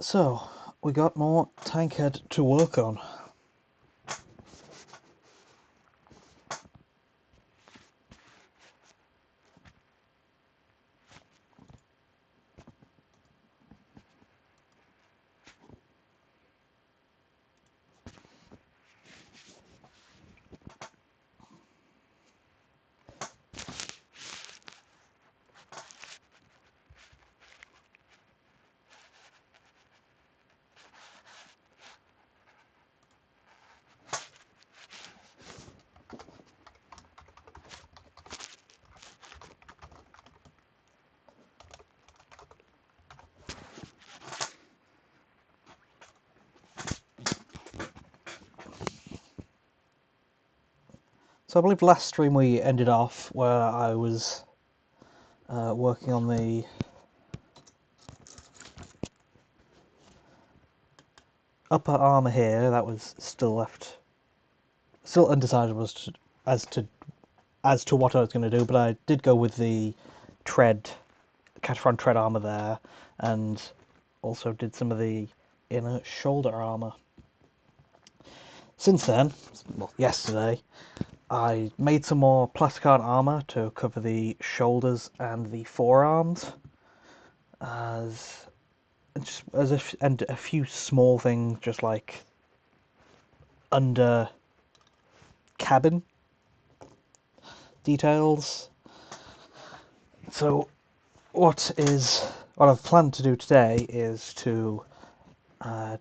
So, we got more Tankhead to work on. So I believe last stream we ended off where I was working on the upper armour here. That was still undecided as to what I was going to do, but I did go with the Cataphront tread armour there, and also did some of the inner shoulder armour. Since then, well, yesterday, I made some more plasticard armour to cover the shoulders and the forearms, as and a few small things, just like under cabin details. So what I've planned to do today is to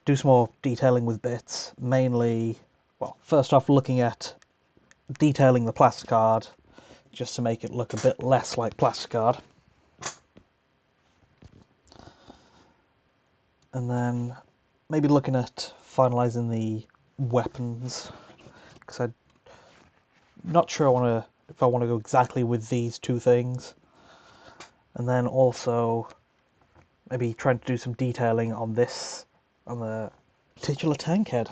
do some more detailing with bits, mainly, well, first off looking at detailing the plasticard, just to make it look a bit less like plasticard. And then maybe looking at finalising the weapons, because I'm not sure if I want to go exactly with these two things. And then also maybe trying to do some detailing on the titular Tankhead.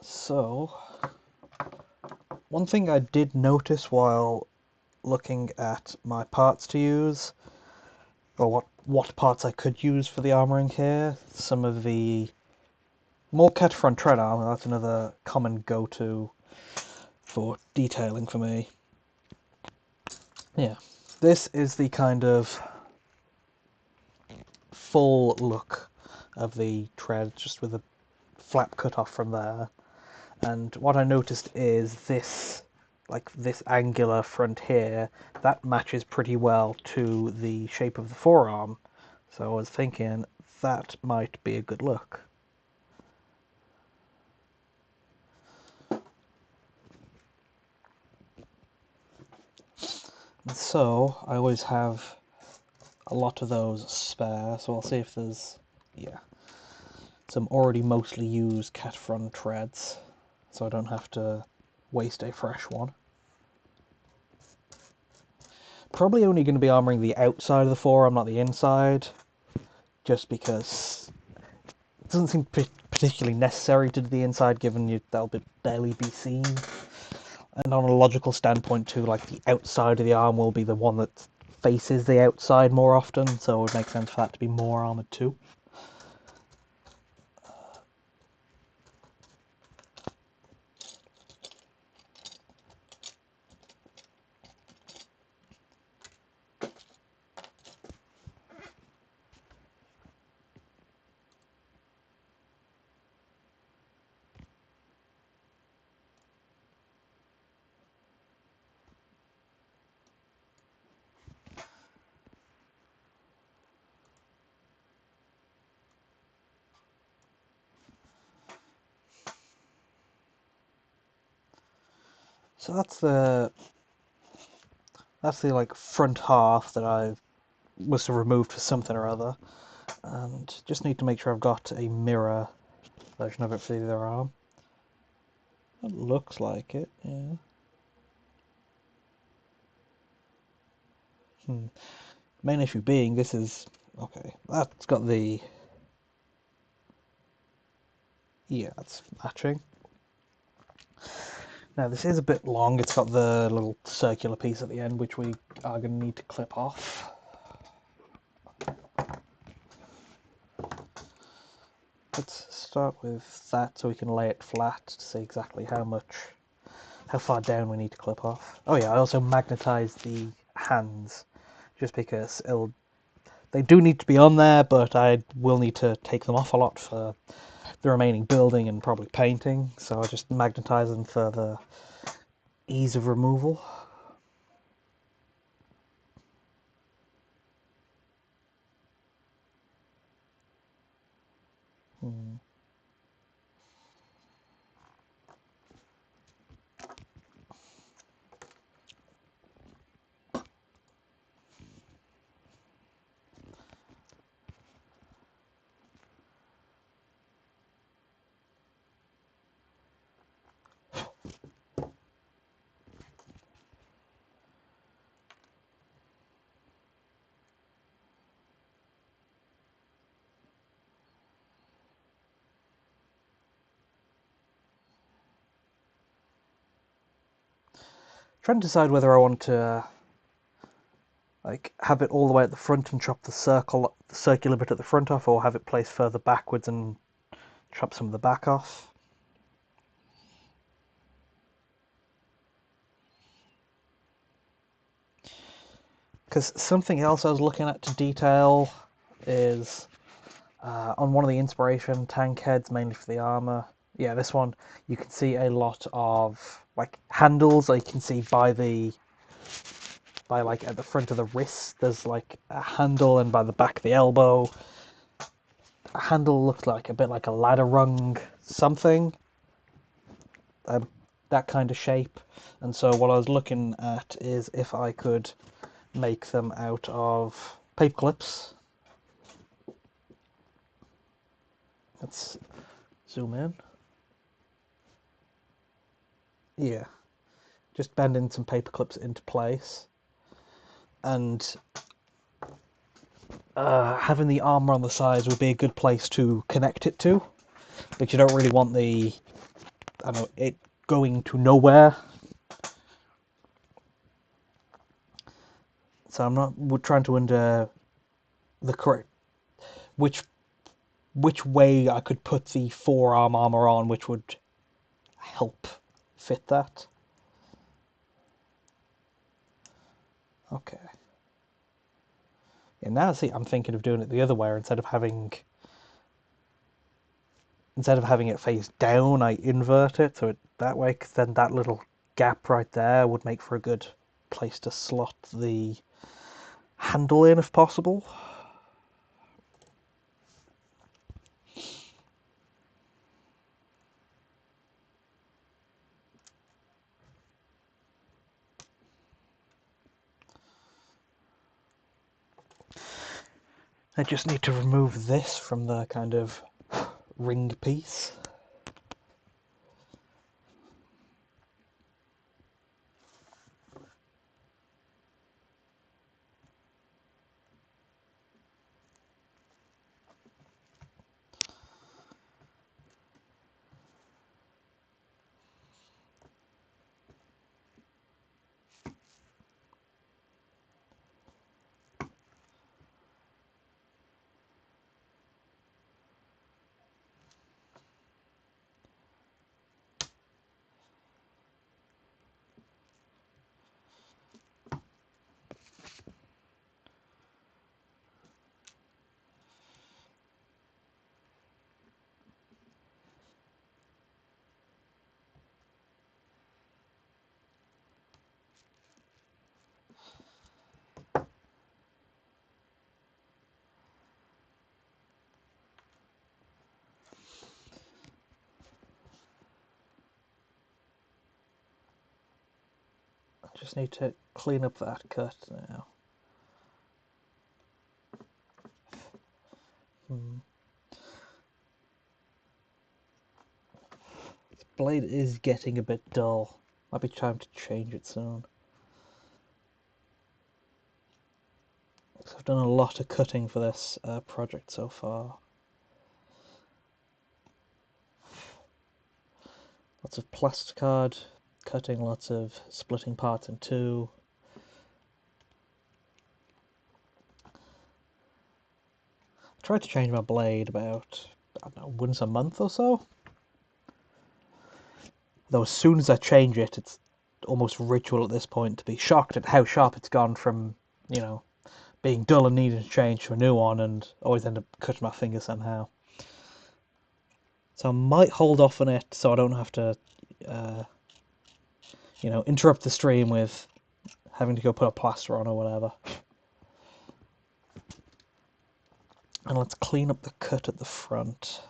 So, one thing I did notice while looking at my parts to use, or what parts I could use for the armouring here, some of the more Cataphront tread armour, that's another common go-to for detailing for me. Yeah, this is the kind of full look of the tread, just with a flap cut off from there. And what I noticed is this angular front here, that matches pretty well to the shape of the forearm. So I was thinking that might be a good look. And so I always have a lot of those spare, so I'll see if there's, yeah, some already mostly used Cataphront treads, so I don't have to waste a fresh one. Probably only going to be armouring the outside of the forearm, not the inside, just because it doesn't seem particularly necessary to do the inside, given that'll barely be seen. And on a logical standpoint too, like the outside of the arm will be the one that faces the outside more often, so it would make sense for that to be more armoured too. So that's the like front half that I must have removed for something or other, and just need to make sure I've got a mirror version of it for the other arm. It looks like it, yeah. Main issue being this is okay. That's got the, yeah, it's matching. Now this is a bit long. It's got the little circular piece at the end, which we are going to need to clip off. Let's start with that so we can lay it flat to see exactly how far down we need to clip off. Oh yeah, I also magnetized the hands just because they do need to be on there, but I will need to take them off a lot for the remaining building and probably painting, so I just magnetize them for the ease of removal. Trying to decide whether I want to like have it all the way at the front and chop the circular bit at the front off, or have it placed further backwards and chop some of the back off. Because something else I was looking at to detail is on one of the inspiration tank heads, mainly for the armor. Yeah, this one you can see a lot of like handles. You can see by like at the front of the wrist, there's like a handle, and by the back of the elbow, a handle looks like a bit like a ladder rung something. That kind of shape. And so what I was looking at is if I could make them out of paper clips. Let's zoom in. Yeah, just bending some paper clips into place, and having the armor on the sides would be a good place to connect it to, but you don't really want it going to nowhere. So we're trying to wonder the correct which way I could put the forearm armor on, which would help fit that. Okay. Yeah, now see, I'm thinking of doing it the other way. Instead of having it face down, I invert it so it that way. Cause then that little gap right there would make for a good place to slot the handle in, if possible. I just need to remove this from the kind of ring piece. I just need to clean up that cut now. This blade is getting a bit dull. Might be time to change it soon. I've done a lot of cutting for this project so far. Lots of plasticard cutting lots of splitting parts in two. I tried to change my blade about, I don't know, once a month or so. Though as soon as I change it, it's almost ritual at this point to be shocked at how sharp it's gone from, you know, being dull and needing to change to a new one, and always end up cutting my finger somehow. So I might hold off on it so I don't have to, uh, interrupt the stream with having to go put a plaster on or whatever. And let's clean up the cut at the front.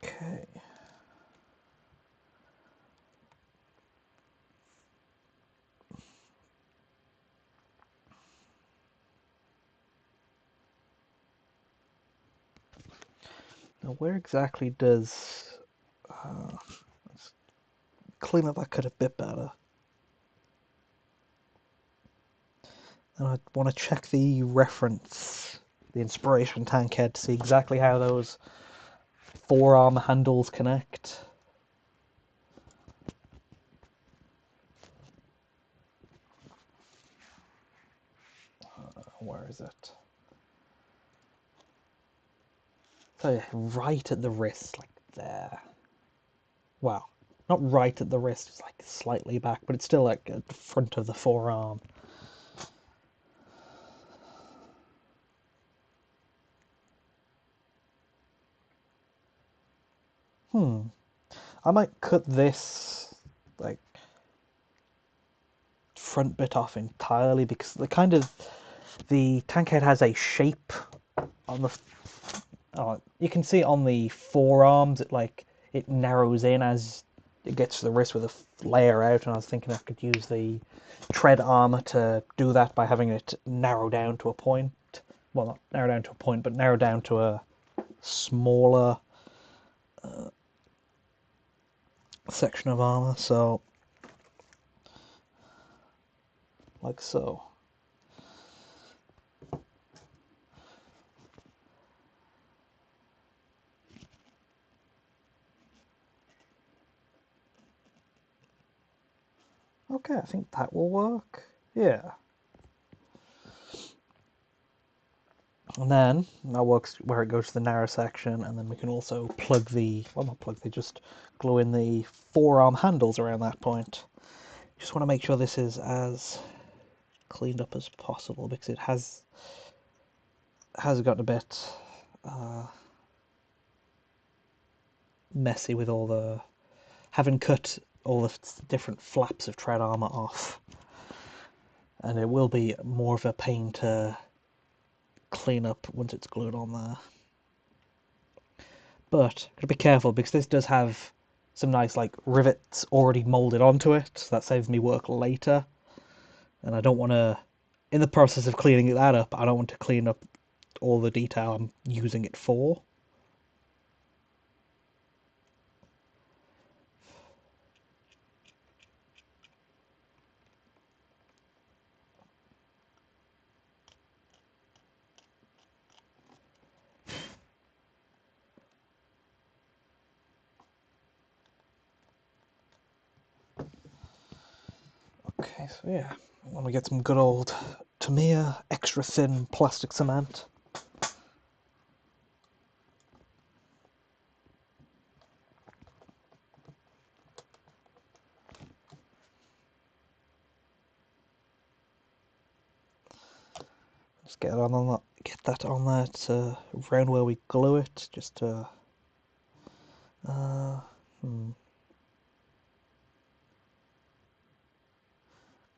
Okay. Now where exactly does... let's clean up that cut a bit better. And I want to check the reference, the inspiration Tankhead, to see exactly how those forearm handles connect. Where is it? So yeah, right at the wrist, like there. Well, not right at the wrist, it's like slightly back, but it's still like at the front of the forearm. I might cut this like front bit off entirely because the Tankhead has a shape on the. Oh, you can see it on the forearms. It narrows in as it gets to the wrist with a layer out, and I was thinking I could use the tread armor to do that by having it narrow down to a point. Well, not narrow down to a point, but narrow down to a smaller section of armor. So, like so. Okay, I think that will work. Yeah. And then that works where it goes to the narrow section, and then we can also not plug the, just glue in the forearm handles around that point. Just want to make sure this is as cleaned up as possible because it has gotten a bit messy with having cut all the different flaps of tread armor off, and it will be more of a pain to clean up once it's glued on there. But gotta be careful because this does have some nice like rivets already molded onto it, so that saves me work later. And I don't want to, in the process of cleaning that up, I don't want to clean up all the detail I'm using it for. Okay, so yeah, I want to get some good old Tamiya extra thin plastic cement. Just get that on that around where we glue it, just to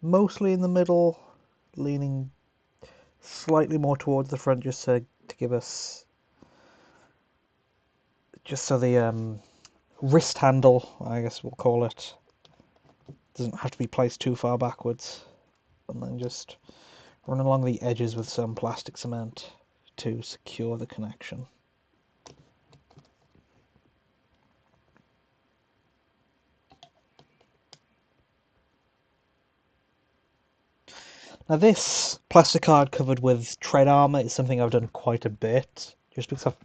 mostly in the middle, leaning slightly more towards the front, just to give us, just so the wrist handle, I guess we'll call it, doesn't have to be placed too far backwards, and then just run along the edges with some plastic cement to secure the connection. Now this plastic card covered with tread armor is something I've done quite a bit, just because it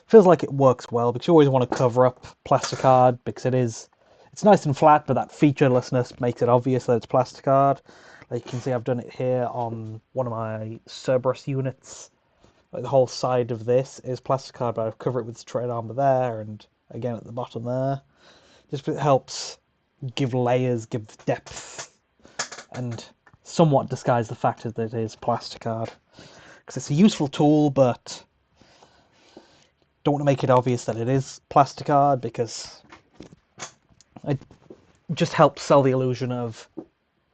feels like it works well, because you always want to cover up plasticard, because it's nice and flat, but that featurelessness makes it obvious that it's plasticard. Like you can see I've done it here on one of my Cerberus units. Like the whole side of this is plasticard, but I've covered it with tread armor there, and again at the bottom there. Just it helps give layers, give depth, and somewhat disguise the fact that it is plasticard. Because it's a useful tool, but don't want to make it obvious that it is plasticard, because it just helps sell the illusion of,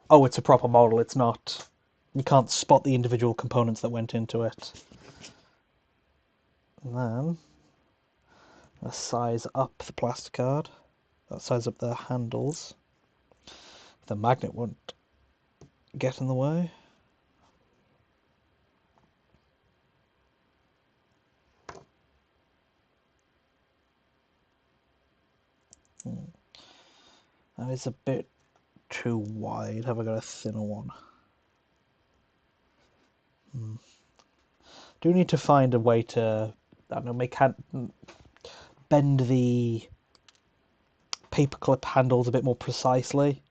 oh, it's a proper model. It's not. You can't spot the individual components that went into it. And then let's size up the plasticard. Let's size up the handles. The magnet won't get in the way. That is a bit too wide. Have I got a thinner one? Do need to find a way to, I don't know, bend the paperclip handles a bit more precisely.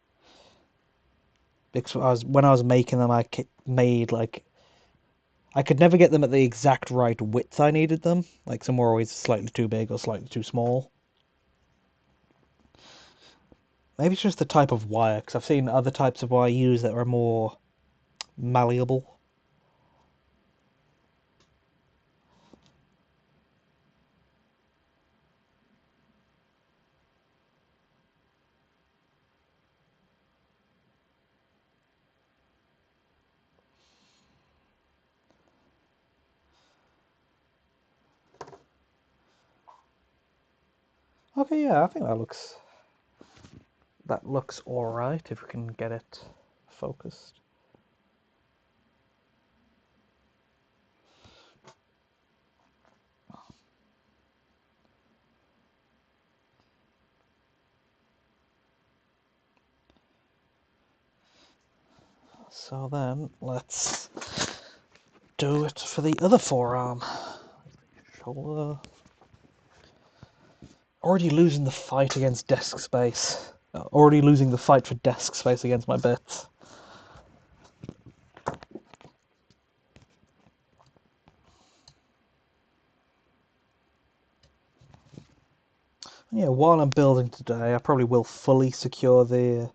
Because when I was making them, I made like, I could never get them at the exact right width I needed them. Like some were always slightly too big or slightly too small. Maybe it's just the type of wire, because I've seen other types of wire used that are more malleable. Okay, yeah, I think that looks alright if we can get it focused. So then let's do it for the other forearm. Shoulder. Already losing the fight against desk space. Already losing the fight for desk space against my bits. Yeah, while I'm building today, I probably will fully secure the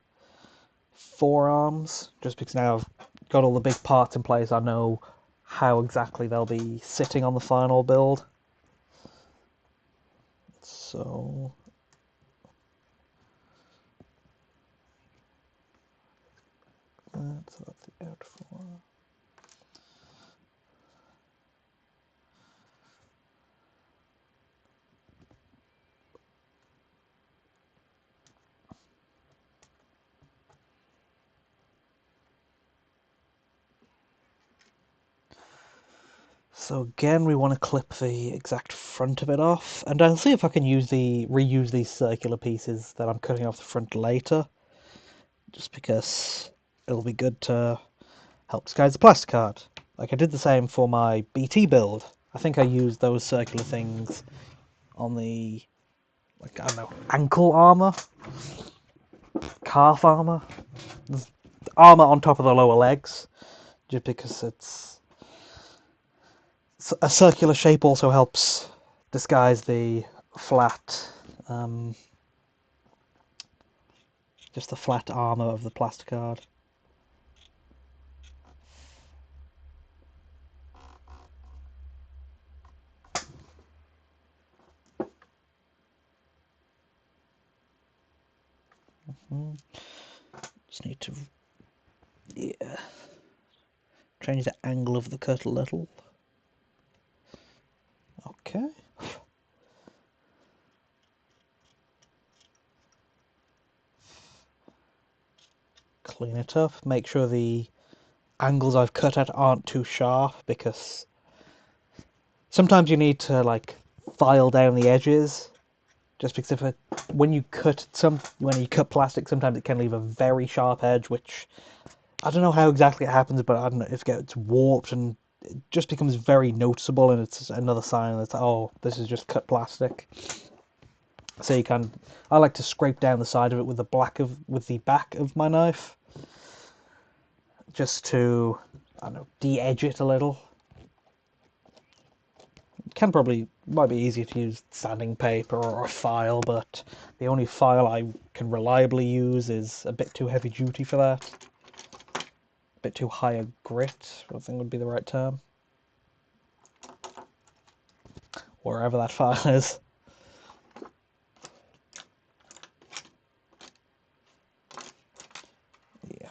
forearms, just because now I've got all the big parts in place. I know how exactly they'll be sitting on the final build. So that's the out forearm. So again, we want to clip the exact front of it off, and I'll see if I can reuse these circular pieces that I'm cutting off the front later, just because it'll be good to help disguise the plasticard. Like I did the same for my BT build. I think I used those circular things on the, like, I don't know, ankle armor, calf armor, armor on top of the lower legs, just because it's a circular shape also helps disguise the flat, just the flat armor of the plasticard. Just need to, yeah, change the angle of the cut a little. Okay. Clean it up. Make sure the angles I've cut at aren't too sharp, because sometimes you need to like file down the edges. Just because when you cut plastic, sometimes it can leave a very sharp edge, which I don't know how exactly it happens, but I don't know if it gets warped and it just becomes very noticeable, and it's another sign that, oh, this is just cut plastic. So you can, I like to scrape down the side of it with the back of my knife, just to, I don't know, de-edge it a little. Might be easier to use sanding paper or a file, but the only file I can reliably use is a bit too heavy duty for that. A bit too high a grit, I think would be the right term. Wherever that file is. Yeah.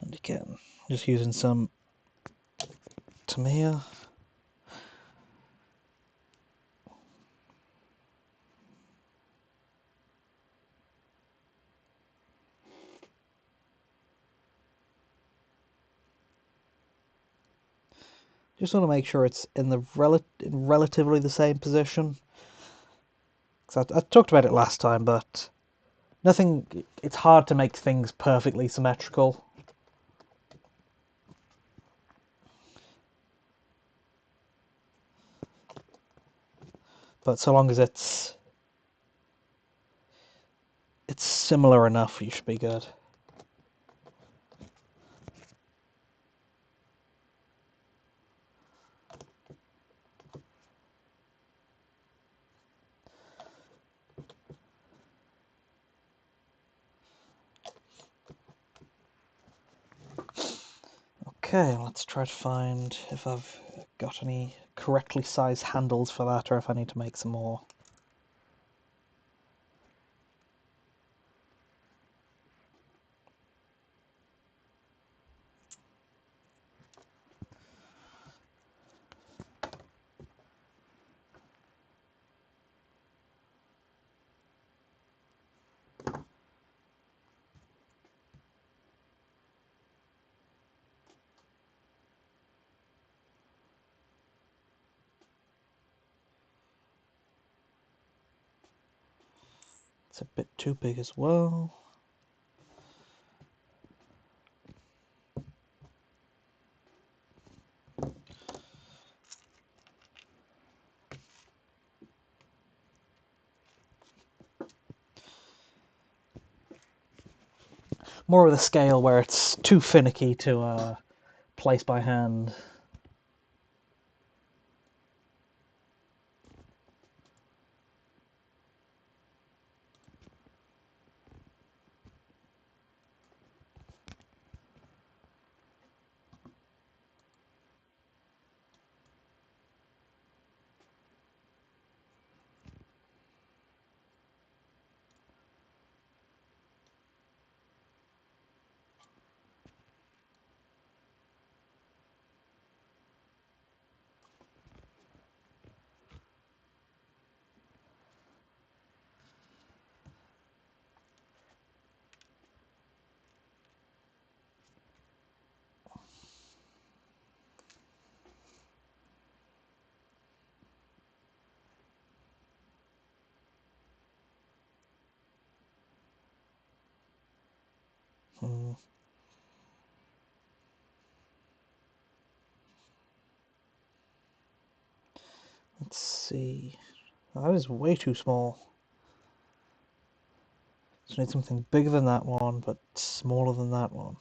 And again, just using some Tamiya. Just want to make sure it's in in relatively the same position. Because I talked about it last time, but nothing. It's hard to make things perfectly symmetrical. But so long as it's similar enough, you should be good. Okay, let's try to find if I've got any correctly sized handles for that, or if I need to make some more. It's a bit too big as well. More of the scale where it's too finicky to place by hand. Hmm. Let's see. That is way too small. So I need something bigger than that one, but smaller than that one.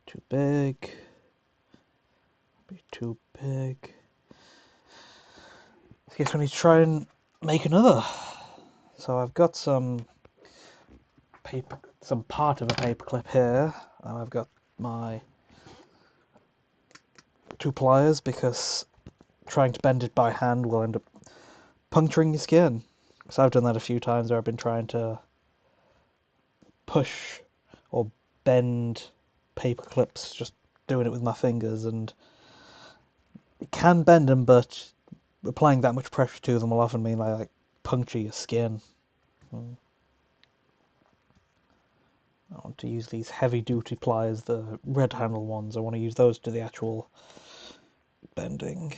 Too big. Be too big. I guess we need to try and make another. So I've got some part of a paper clip here, and I've got my 2 pliers, because trying to bend it by hand will end up puncturing your skin. Because I've done that a few times where I've been trying to push or bend paper clips, just doing it with my fingers, and it can bend them, but applying that much pressure to them will often mean they like puncture your skin. I want to use these heavy duty pliers, the red handle ones. I want to use those to the actual bending.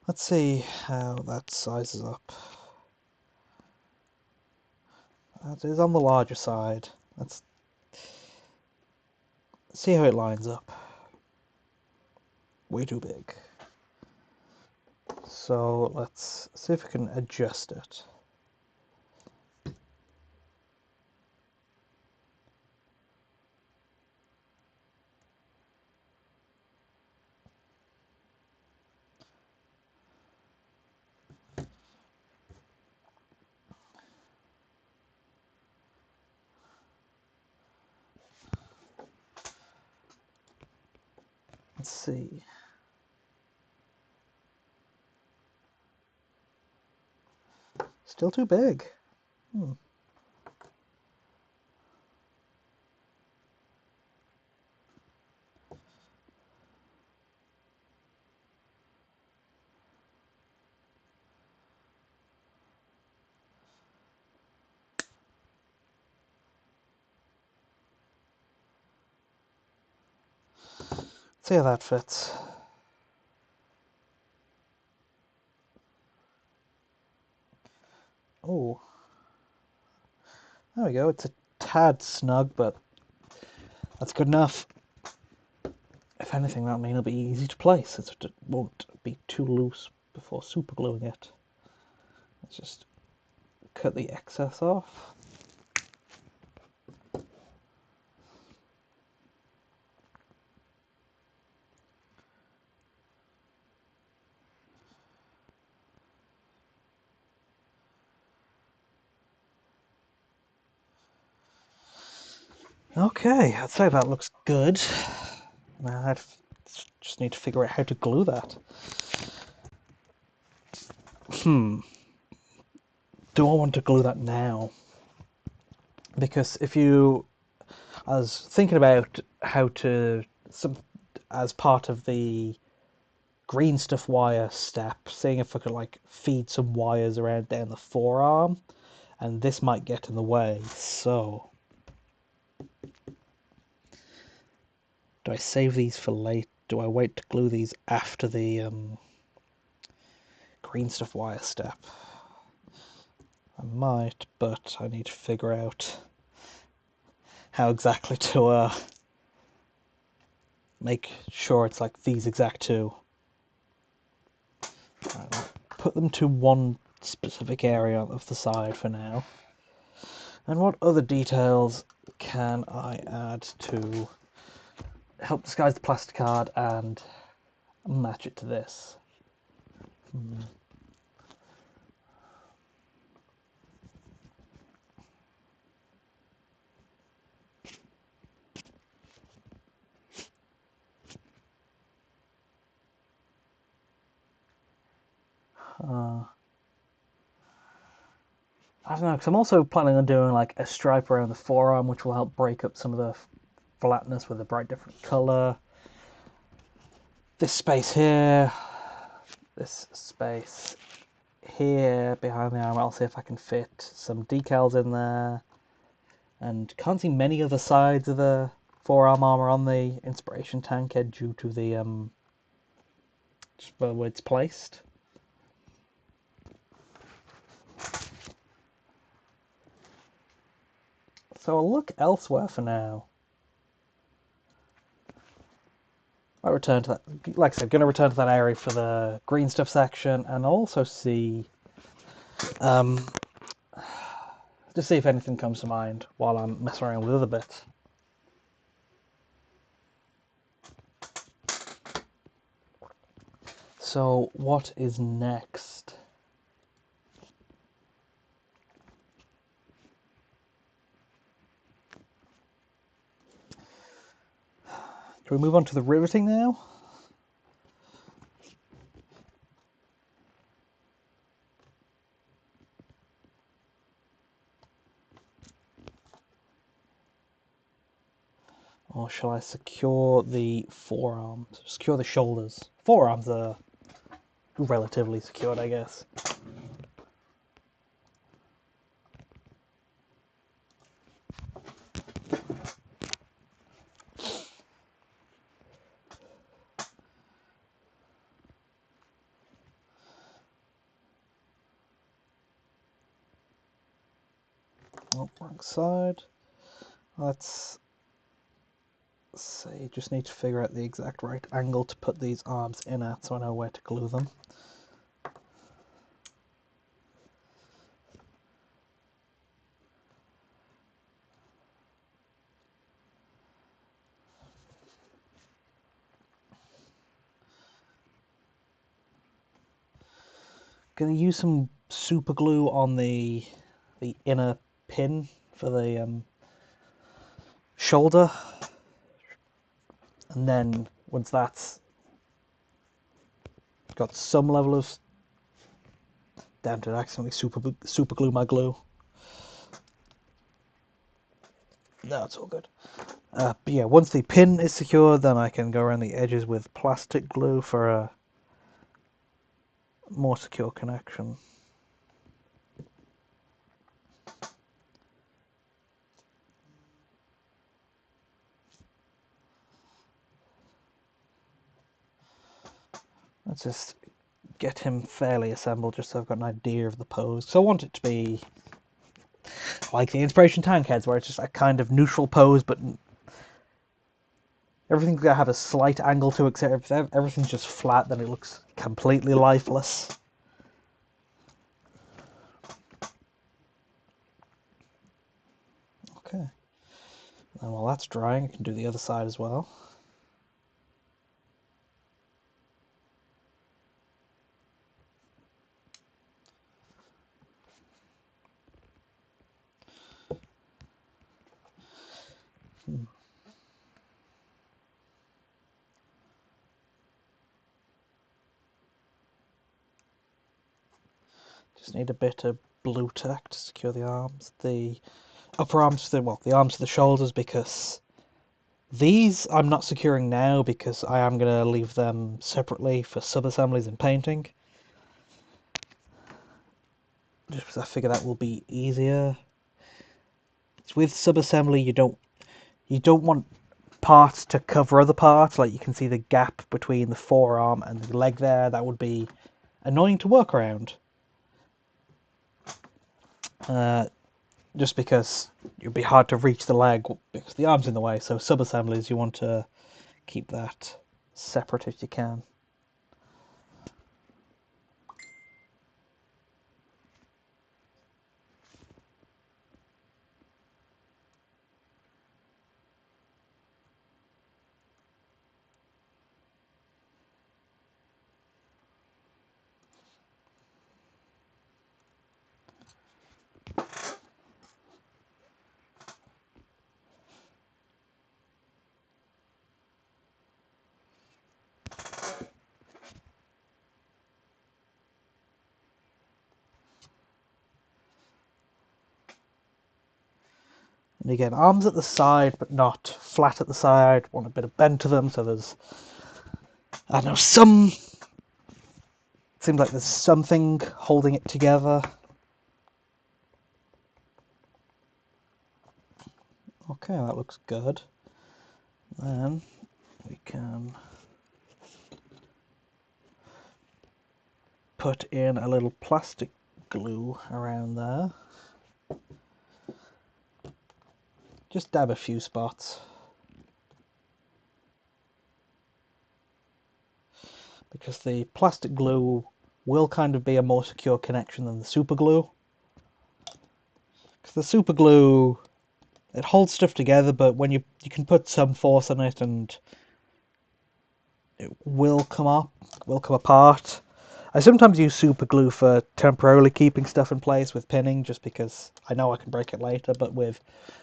Let's see how that sizes up. That is on the larger side. Let's see how it lines up. Way too big. So let's see if we can adjust it. Let's see. Still too big. See how that fits. Oh, there we go. It's a tad snug, but that's good enough. If anything, that'll mean it'll be easy to place. It won't be too loose before super gluing it. Let's just cut the excess off. Okay, I'd say that looks good. Now I just need to figure out how to glue that. Do I want to glue that now? Because if you, I was thinking about how to, as part of the green stuff wire step, seeing if I could like feed some wires around down the forearm, and this might get in the way. So, do I save these for late? Do I wait to glue these after the green stuff wire step? I might, but I need to figure out how exactly to make sure it's like these exact two. Right, I'll put them to one specific area of the side for now. And what other details can I add to help disguise the plastic card and match it to this? I don't know, because I'm also planning on doing like a stripe around the forearm, which will help break up some of the flatness with a bright different color. This space here, this space here behind the arm, I'll see if I can fit some decals in there. And can't see many other sides of the forearm armor on the Inspiration Tankhead due to the just where it's placed. So I'll look elsewhere for now. I return to that. Like I said, going to return to that area for the green stuff section, and I'll also see, just see if anything comes to mind while I'm messing around with other bits. So what is next? Can we move on to the riveting now? Or shall I secure the forearms? Secure the shoulders. Forearms are relatively secured, I guess. Oh, wrong side. Let's see, just need to figure out the exact right angle to put these arms in at so I know where to glue them. Gonna use some super glue on the inner pin for the shoulder, and then once that's got some level of, damn, did I accidentally super glue my glue? No, it's all good. But yeah, once the pin is secure, then I can go around the edges with plastic glue for a more secure connection. Let's just get him fairly assembled just so I've got an idea of the pose. So I want it to be like the Inspiration Tankheads, where it's just a kind of neutral pose, but everything's got to have a slight angle to it. If everything's just flat, then it looks completely lifeless. Okay. And while that's drying, I can do the other side as well. Just need a bit of blue tack to secure the arms. The upper arms, the arms to the shoulders, because these I'm not securing now because I am going to leave them separately for sub-assemblies and painting. Just because I figure that will be easier. With sub-assembly, you don't want parts to cover other parts. Like you can see the gap between the forearm and the leg there. That would be annoying to work around. Just because it would be hard to reach the leg because the arm's in the way. So sub-assemblies, you want to keep that separate if you can. And again, arms at the side, but not flat at the side. Want a bit of bend to them, so there's, I don't know, seems like there's something holding it together. Okay, that looks good. Then we can put in a little plastic glue around there. Just dab a few spots. Because the plastic glue will kind of be a more secure connection than the super glue. Because the super glue, it holds stuff together, but when you can put some force on it and it will come apart. I sometimes use super glue for temporarily keeping stuff in place with pinning, just because I know I can break it later, but with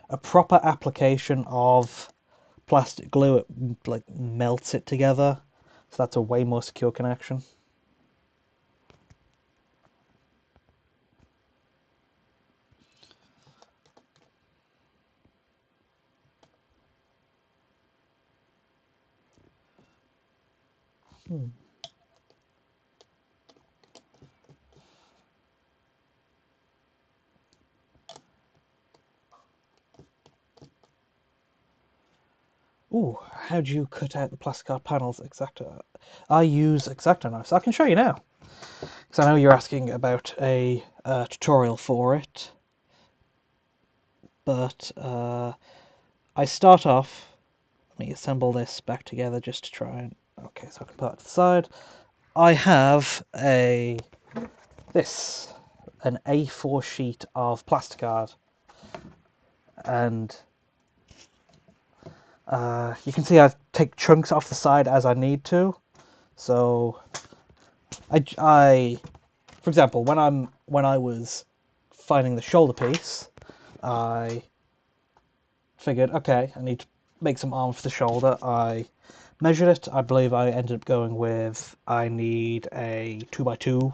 a proper application of plastic glue, it like melts it together, so that's a way more secure connection. Ooh, how do you cut out the plastic art panels? Exacto. I use Exacto knives. I can show you now. Because I know you're asking about a tutorial for it. but I start off. Let me assemble this back together just to try and. Okay, so I can put it to the side. I have an A4 sheet of plasticard, and you can see I take chunks off the side as I need to. So for example, when I was finding the shoulder piece, I figured, okay, I need to make some arm for the shoulder. I measured it. I believe I ended up going with I need a 2x2.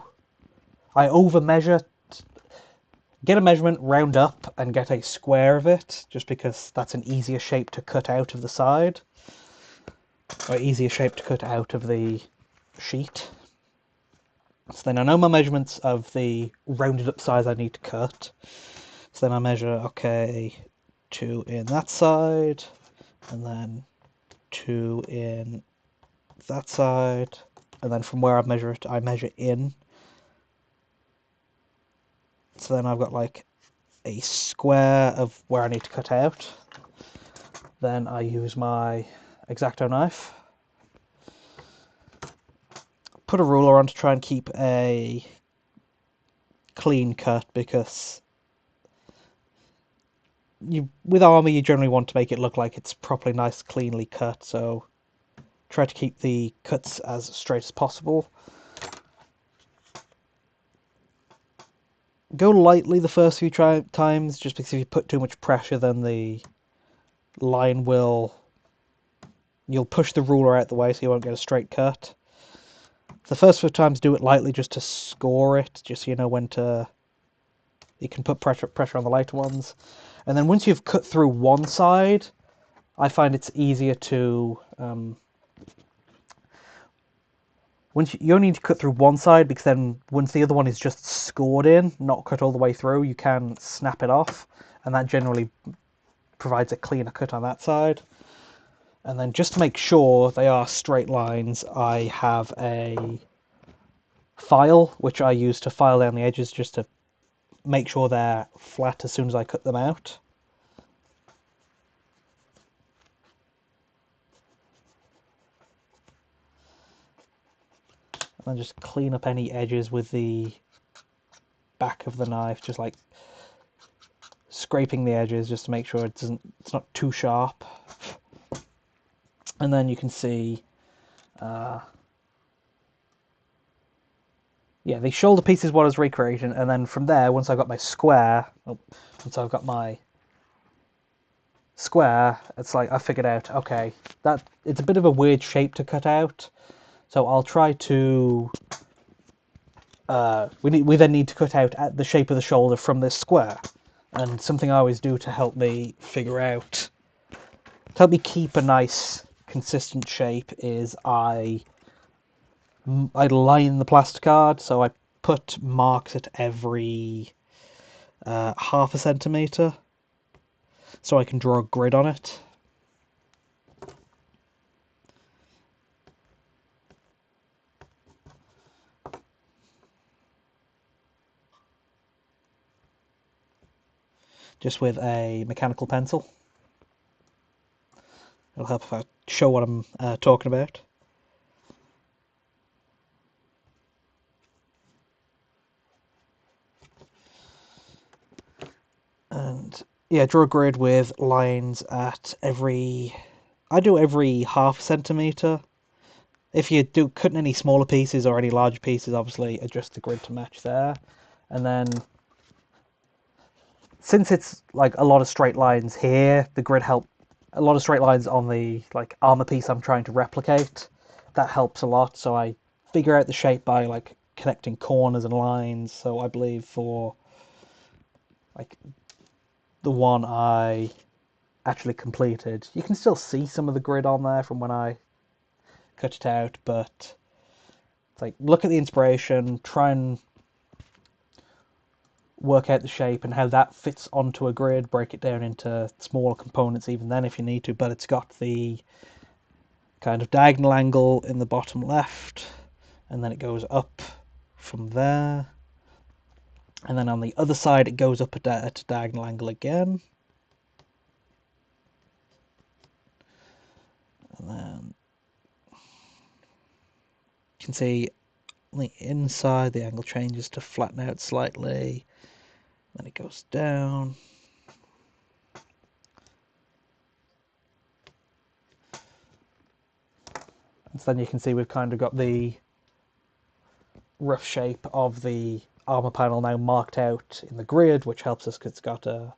I over measure, get a measurement, round up, and get a square of it, just because that's an easier shape to cut out of the side, or easier shape to cut out of the sheet. So then I know my measurements of the rounded up size I need to cut. So then I measure, okay, 2 in that side, and then 2 in that side, and then from where I measure it, I measure in. So then I've got like a square of where I need to cut out. Then I use my X-Acto knife, put a ruler on to try and keep a clean cut, because with armor you generally want to make it look like it's properly nice, cleanly cut, so try to keep the cuts as straight as possible. Go lightly the first few times, just because if you put too much pressure, then the line you'll push the ruler out the way, so you won't get a straight cut. The first few times do it lightly just to score it, just so you know when to... You can put pressure on the lighter ones. And then once you've cut through one side, I find it's easier to... you only need to cut through one side, because then once the other one is just scored in, not cut all the way through, you can snap it off, and that generally provides a cleaner cut on that side. And then just to make sure they are straight lines, I have a file which I use to file down the edges, just to make sure they're flat as soon as I cut them out. And then just clean up any edges with the back of the knife, just like scraping the edges just to make sure it's not too sharp. And then you can see yeah, the shoulder piece is what I was recreating, and then from there, once I've got my square, it's like I figured out, okay, that it's a bit of a weird shape to cut out, so I'll try to. We then need to cut out at the shape of the shoulder from this square, and something I always do to help me keep a nice consistent shape is I line the plasticard, so I put marks at every half a centimetre, so I can draw a grid on it. Just with a mechanical pencil. It'll help if I show what I'm talking about. And yeah, draw a grid with lines at I do every half centimetre. If you do cutting any smaller pieces or any larger pieces, obviously adjust the grid to match there. And then, since it's like a lot of straight lines here, a lot of straight lines on the like armor piece I'm trying to replicate. That helps a lot. So I figure out the shape by like connecting corners and lines. So I believe for like the one I actually completed, you can still see some of the grid on there from when I cut it out, but it's like look at the inspiration, try and work out the shape and how that fits onto a grid, break it down into smaller components even then if you need to, but it's got the kind of diagonal angle in the bottom left, and then it goes up from there, and then on the other side it goes up at a diagonal angle again. can see on the inside the angle changes to flatten out slightly, then it goes down. And so then you can see we've kind of got the rough shape of the armor panel now marked out in the grid, which helps us because it's got a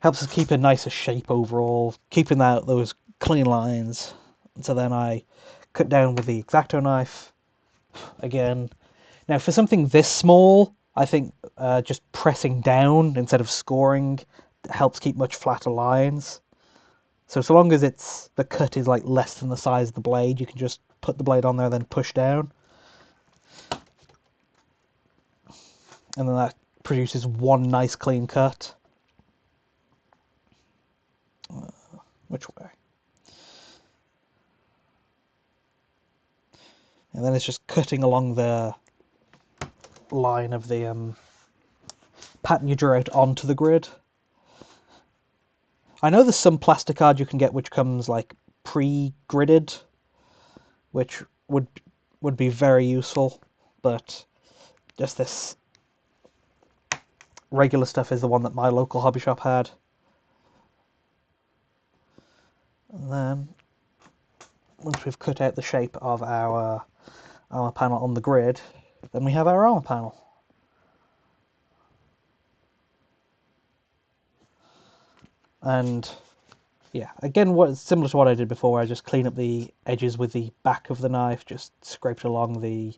helps us keep a nicer shape overall, keeping those clean lines. And so then I cut down with the X-Acto knife again. Now for something this small, I think just pressing down instead of scoring helps keep much flatter lines. So long as the cut is like less than the size of the blade, you can just put the blade on there, then push down, and then that produces one nice clean cut. Which way? And then it's just cutting along the line of the pattern you drew out onto the grid. I know there's some plastic card you can get which comes like pre-gridded, which would be very useful, but just this regular stuff is the one that my local hobby shop had. And then once we've cut out the shape of our armor panel on the grid, then we have our armor panel. And yeah, again, similar to what I did before, I just clean up the edges with the back of the knife, just scrape it along the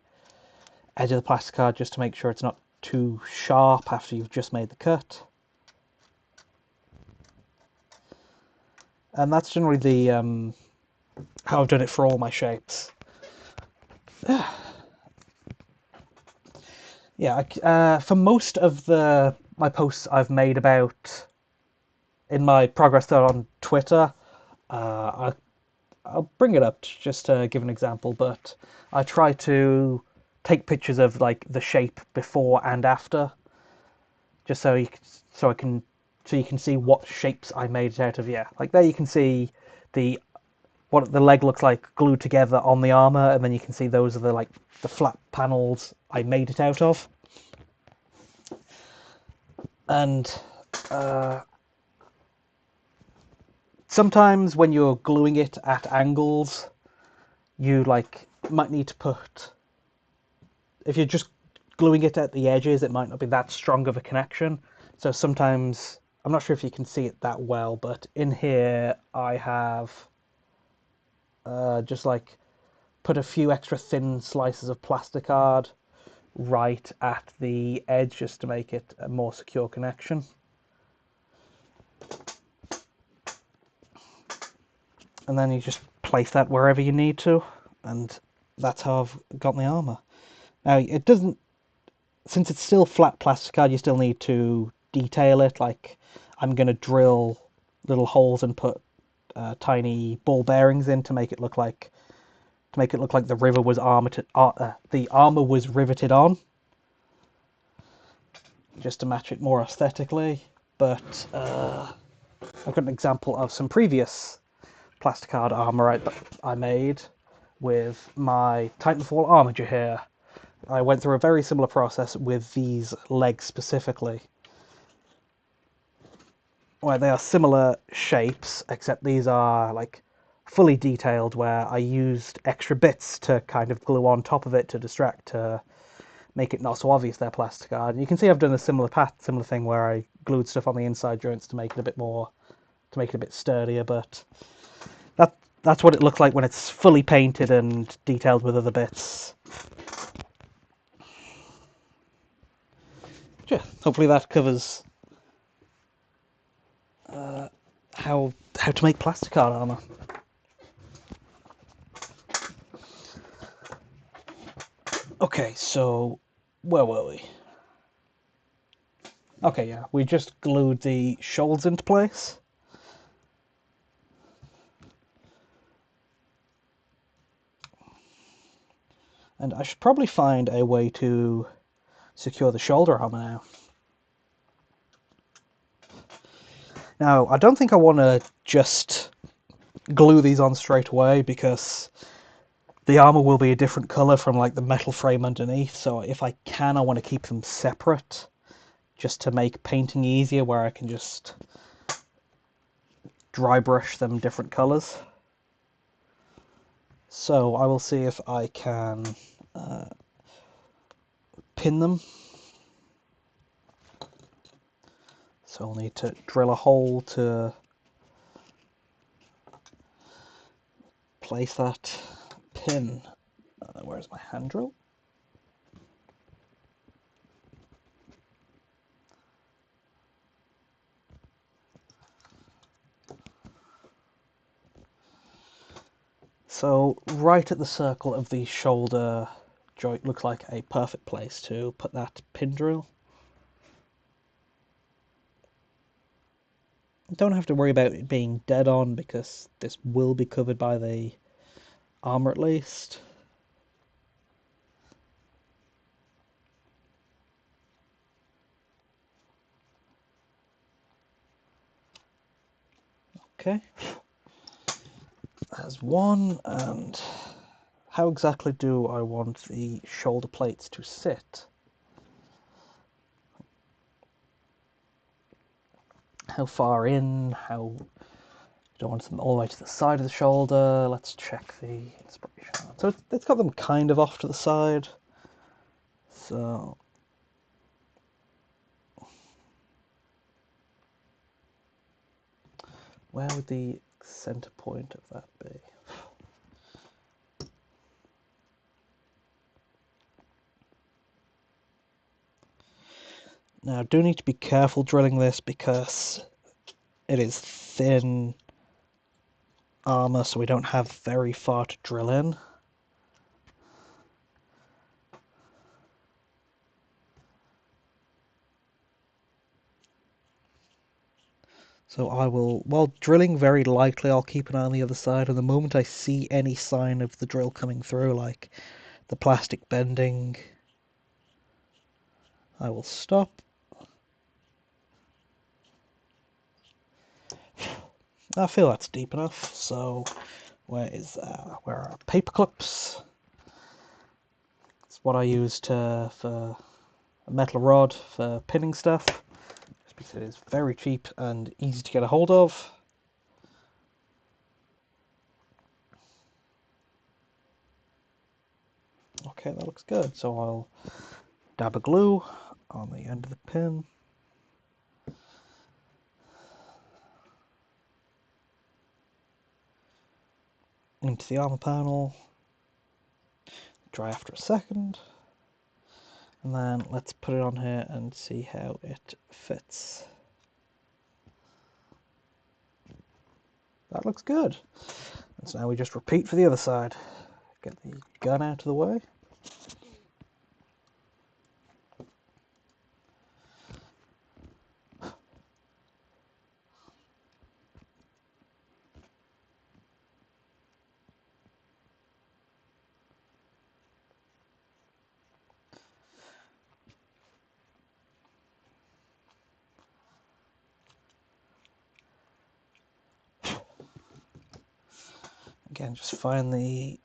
edge of the plastic card just to make sure it's not too sharp after you've just made the cut. And that's generally the how I've done it for all my shapes. Yeah, for most of my posts I've made about in my progress there on Twitter, I'll bring it up just to give an example, but I try to take pictures of like the shape before and after, just so you can see what shapes I made it out of. Yeah, like there you can see what the leg looks like glued together on the armor, and then you can see those are the flat panels I made it out of. And sometimes when you're gluing it at angles, you might need to put, if you're just gluing it at the edges, it might not be that strong of a connection. So sometimes, I'm not sure if you can see it that well, but in here I have just put a few extra thin slices of plastic card right at the edge just to make it a more secure connection. And then you just place that wherever you need to, and that's how I've got my armor. Now it doesn't, since it's still flat plastic card, you still need to detail it. Like I'm going to drill little holes and put tiny ball bearings in to make it look like the river was the armor was riveted on, just to match it more aesthetically. But I've got an example of some previous plastic card armor I made with my Titanfall armature here. I went through a very similar process with these legs specifically, where they are similar shapes, except these are fully detailed, where I used extra bits to kind of glue on top of it to distract, to make it not so obvious they're plastic card. And you can see I've done a similar thing where I glued stuff on the inside joints to make it a bit sturdier, but that's what it looks like when it's fully painted and detailed with other bits. Yeah, hopefully that covers how to make plastic card armor. Okay, so where were we? Okay, yeah, we just glued the shoulders into place. And I should probably find a way to secure the shoulder armor now. Now, I don't think I want to just glue these on straight away, because the armor will be a different color from like the metal frame underneath, so if I can, I want to keep them separate just to make painting easier, where I can just dry brush them different colors. So I will see if I can pin them. So I'll need to drill a hole to place that pin. Where's my hand drill? So right at the circle of the shoulder joint looks like a perfect place to put that pin drill. Don't have to worry about it being dead on because this will be covered by the armor at least. Okay. There's one, and how exactly do I want the shoulder plates to sit? How far in? How don't want them all the way to the side of the shoulder. Let's check the inspiration. So it's got them kind of off to the side. So where would the center point of that be? Now I do need to be careful drilling this because it is thin armor, so we don't have very far to drill in. So I will, while drilling very lightly, I'll keep an eye on the other side, and the moment I see any sign of the drill coming through, like the plastic bending, I will stop. I feel that's deep enough, so where are paper clips? It's what I use for a metal rod for pinning stuff, just because it is very cheap and easy to get a hold of. Okay, that looks good. So I'll dab a glue on the end of the pin. Into the armor panel. Dry after a second. And then let's put it on here and see how it fits. That looks good. And so now we just repeat for the other side. Get the gun out of the way. Again, just find the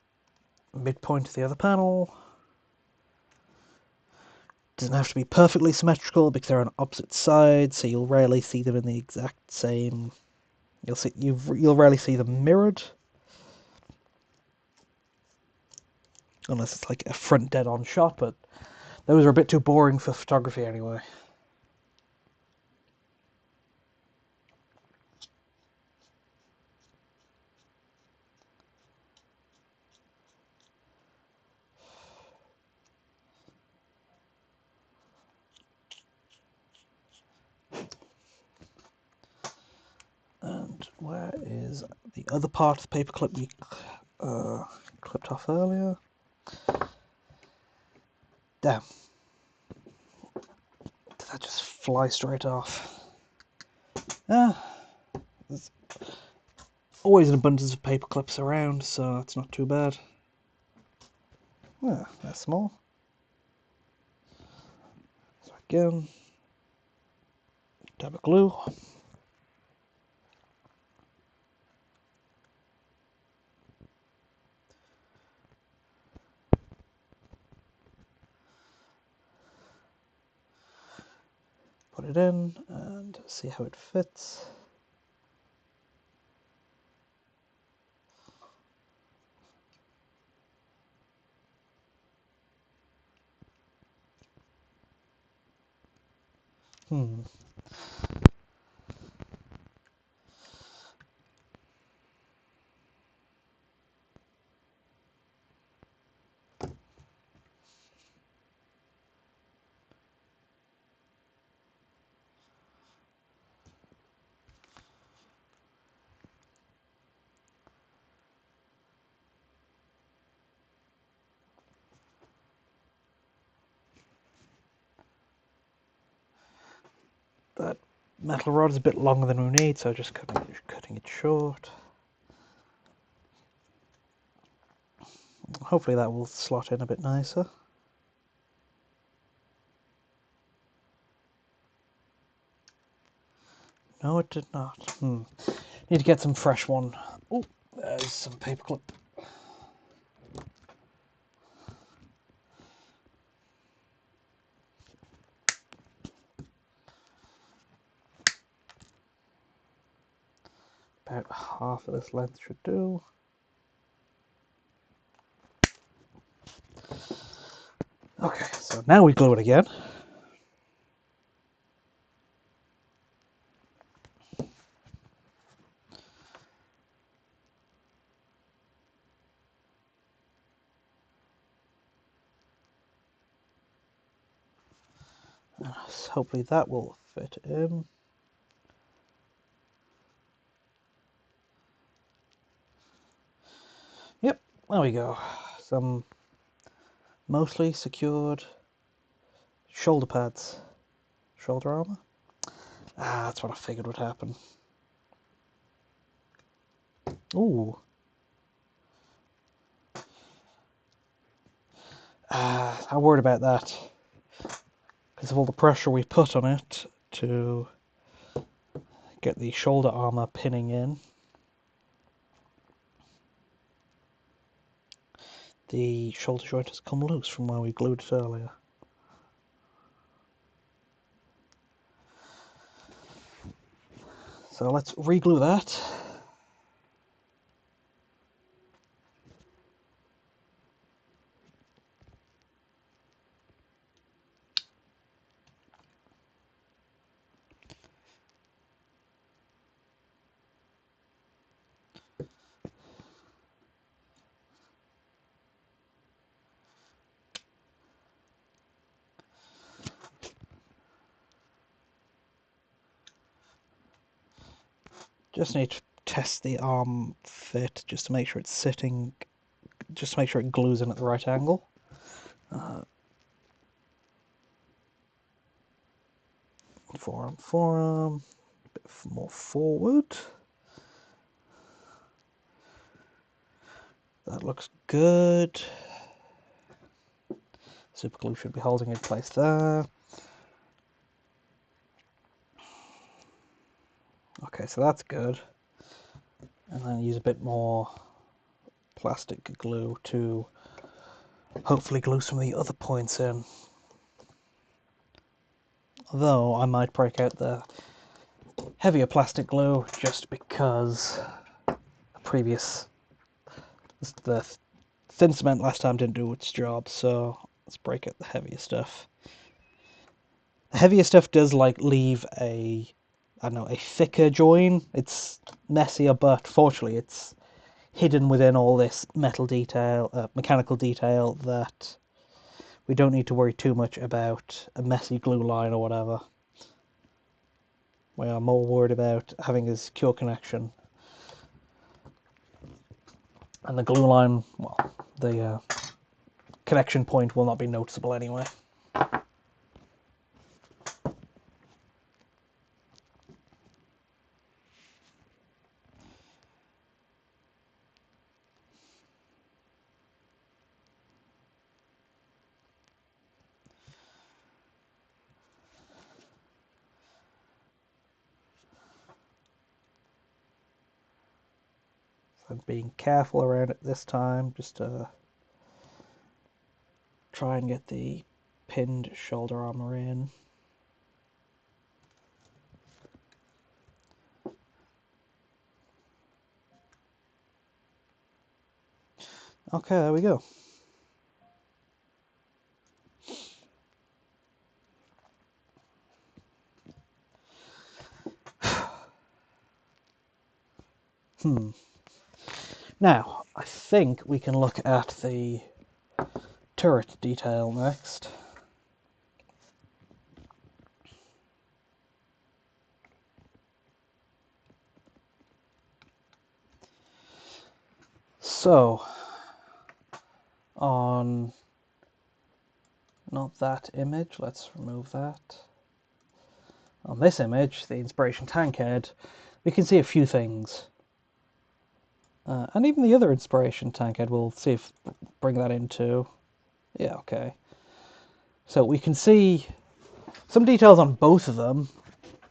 midpoint of the other panel. Doesn't have to be perfectly symmetrical because they're on opposite sides, so you'll rarely see them in the exact same. You'll rarely see them mirrored, unless it's like a front dead-on shot. But those are a bit too boring for photography anyway. And where is the other part of the paper clip we clipped off earlier? Damn. Did that just fly straight off? There's always an abundance of paper clips around, so it's not too bad. They're small. So again, dab of glue. Put it in and see how it fits. Hmm. That metal rod is a bit longer than we need, so just cutting it short. Hopefully that will slot in a bit nicer. No, it did not. Need to get some fresh one. Oh, there's some paperclip. About half of this length should do. Okay, so now we glue it again. Hopefully that will fit in. Yep, there we go. Some mostly secured shoulder pads. Shoulder armor? That's what I figured would happen. Ooh. I'm worried about that because of all the pressure we put on it to get the shoulder armor pinning in. The shoulder joint has come loose from where we glued it earlier. So let's re-glue that. Just need to test the arm fit just to make sure it's sitting, just to make sure it glues in at the right angle. Forearm, a bit more forward. That looks good. Super glue should be holding in place there. Okay, so that's good. And then use a bit more plastic glue to hopefully glue some of the other points in. Although I might break out the heavier plastic glue just because the thin cement last time didn't do its job, so let's break out the heavier stuff. The heavier stuff does leave a, I don't know, a thicker join. It's messier, but fortunately it's hidden within all this mechanical detail that we don't need to worry too much about a messy glue line or whatever. We are more worried about having a secure connection. And the glue line, well, the connection point will not be noticeable anyway. I'm being careful around it this time, just to try and get the pinned shoulder armor in. Okay, there we go. Now, I think we can look at the turret detail next. So, on not that image, let's remove that. On this image, the Inspiration Tankhead, we can see a few things. And even the other Inspiration Tankhead, we'll see if bring that into. Yeah, okay. So we can see some details on both of them.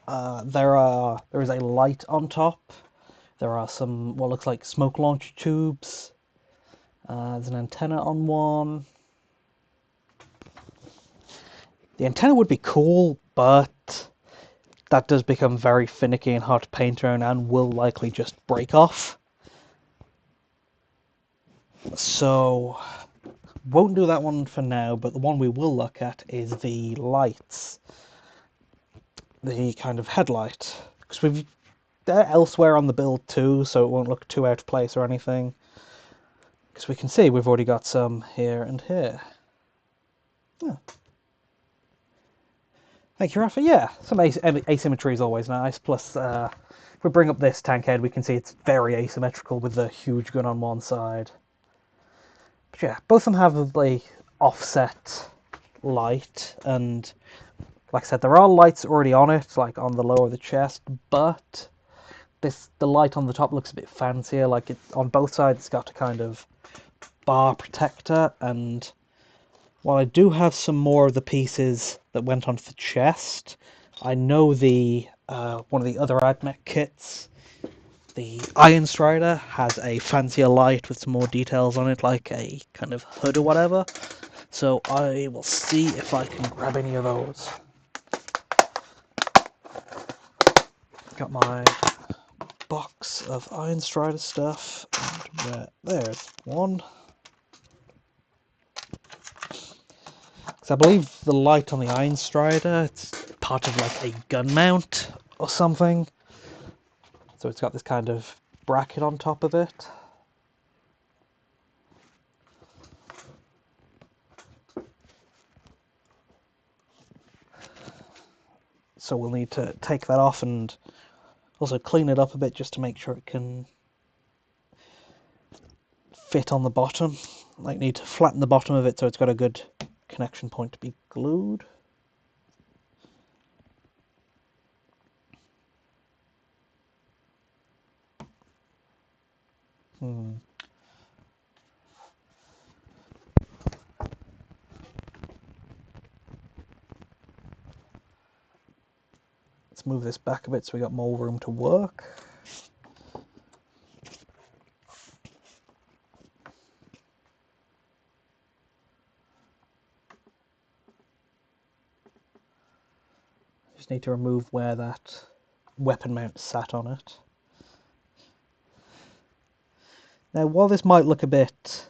There is a light on top. There are some what looks like smoke launcher tubes. There's an antenna on one. The antenna would be cool, but that does become very finicky and hard to paint around and will likely just break off. So, won't do that one for now, but the one we will look at is the lights. The kind of headlight. Because they're elsewhere on the build too, so it won't look too out of place or anything. Because we can see we've already got some here and here. Oh. Thank you, Rafa. Yeah, some asymmetry is always nice. Plus, if we bring up this tank head, we can see it's very asymmetrical with the huge gun on one side. But yeah, both of them have the offset light, and like I said, there are lights already on it, like on the lower of the chest, but the light on the top looks a bit fancier. Like on both sides, it's got a kind of bar protector, and while I do have some more of the pieces that went onto the chest, I know the one of the other AdMech kits, the Iron Strider, has a fancier light with some more details on it, like a kind of hood or whatever. So I will see if I can grab any of those. Got my box of Iron Strider stuff, and there's one. So I believe the light on the Iron Strider, it's part of like a gun mount or something. So it's got this kind of bracket on top of it. So we'll need to take that off and also clean it up a bit just to make sure it can fit on the bottom. Like need to flatten the bottom of it so it's got a good connection point to be glued. Let's move this back a bit so we got more room to work. Just need to remove where that weapon mount sat on it. Now, while this might look a bit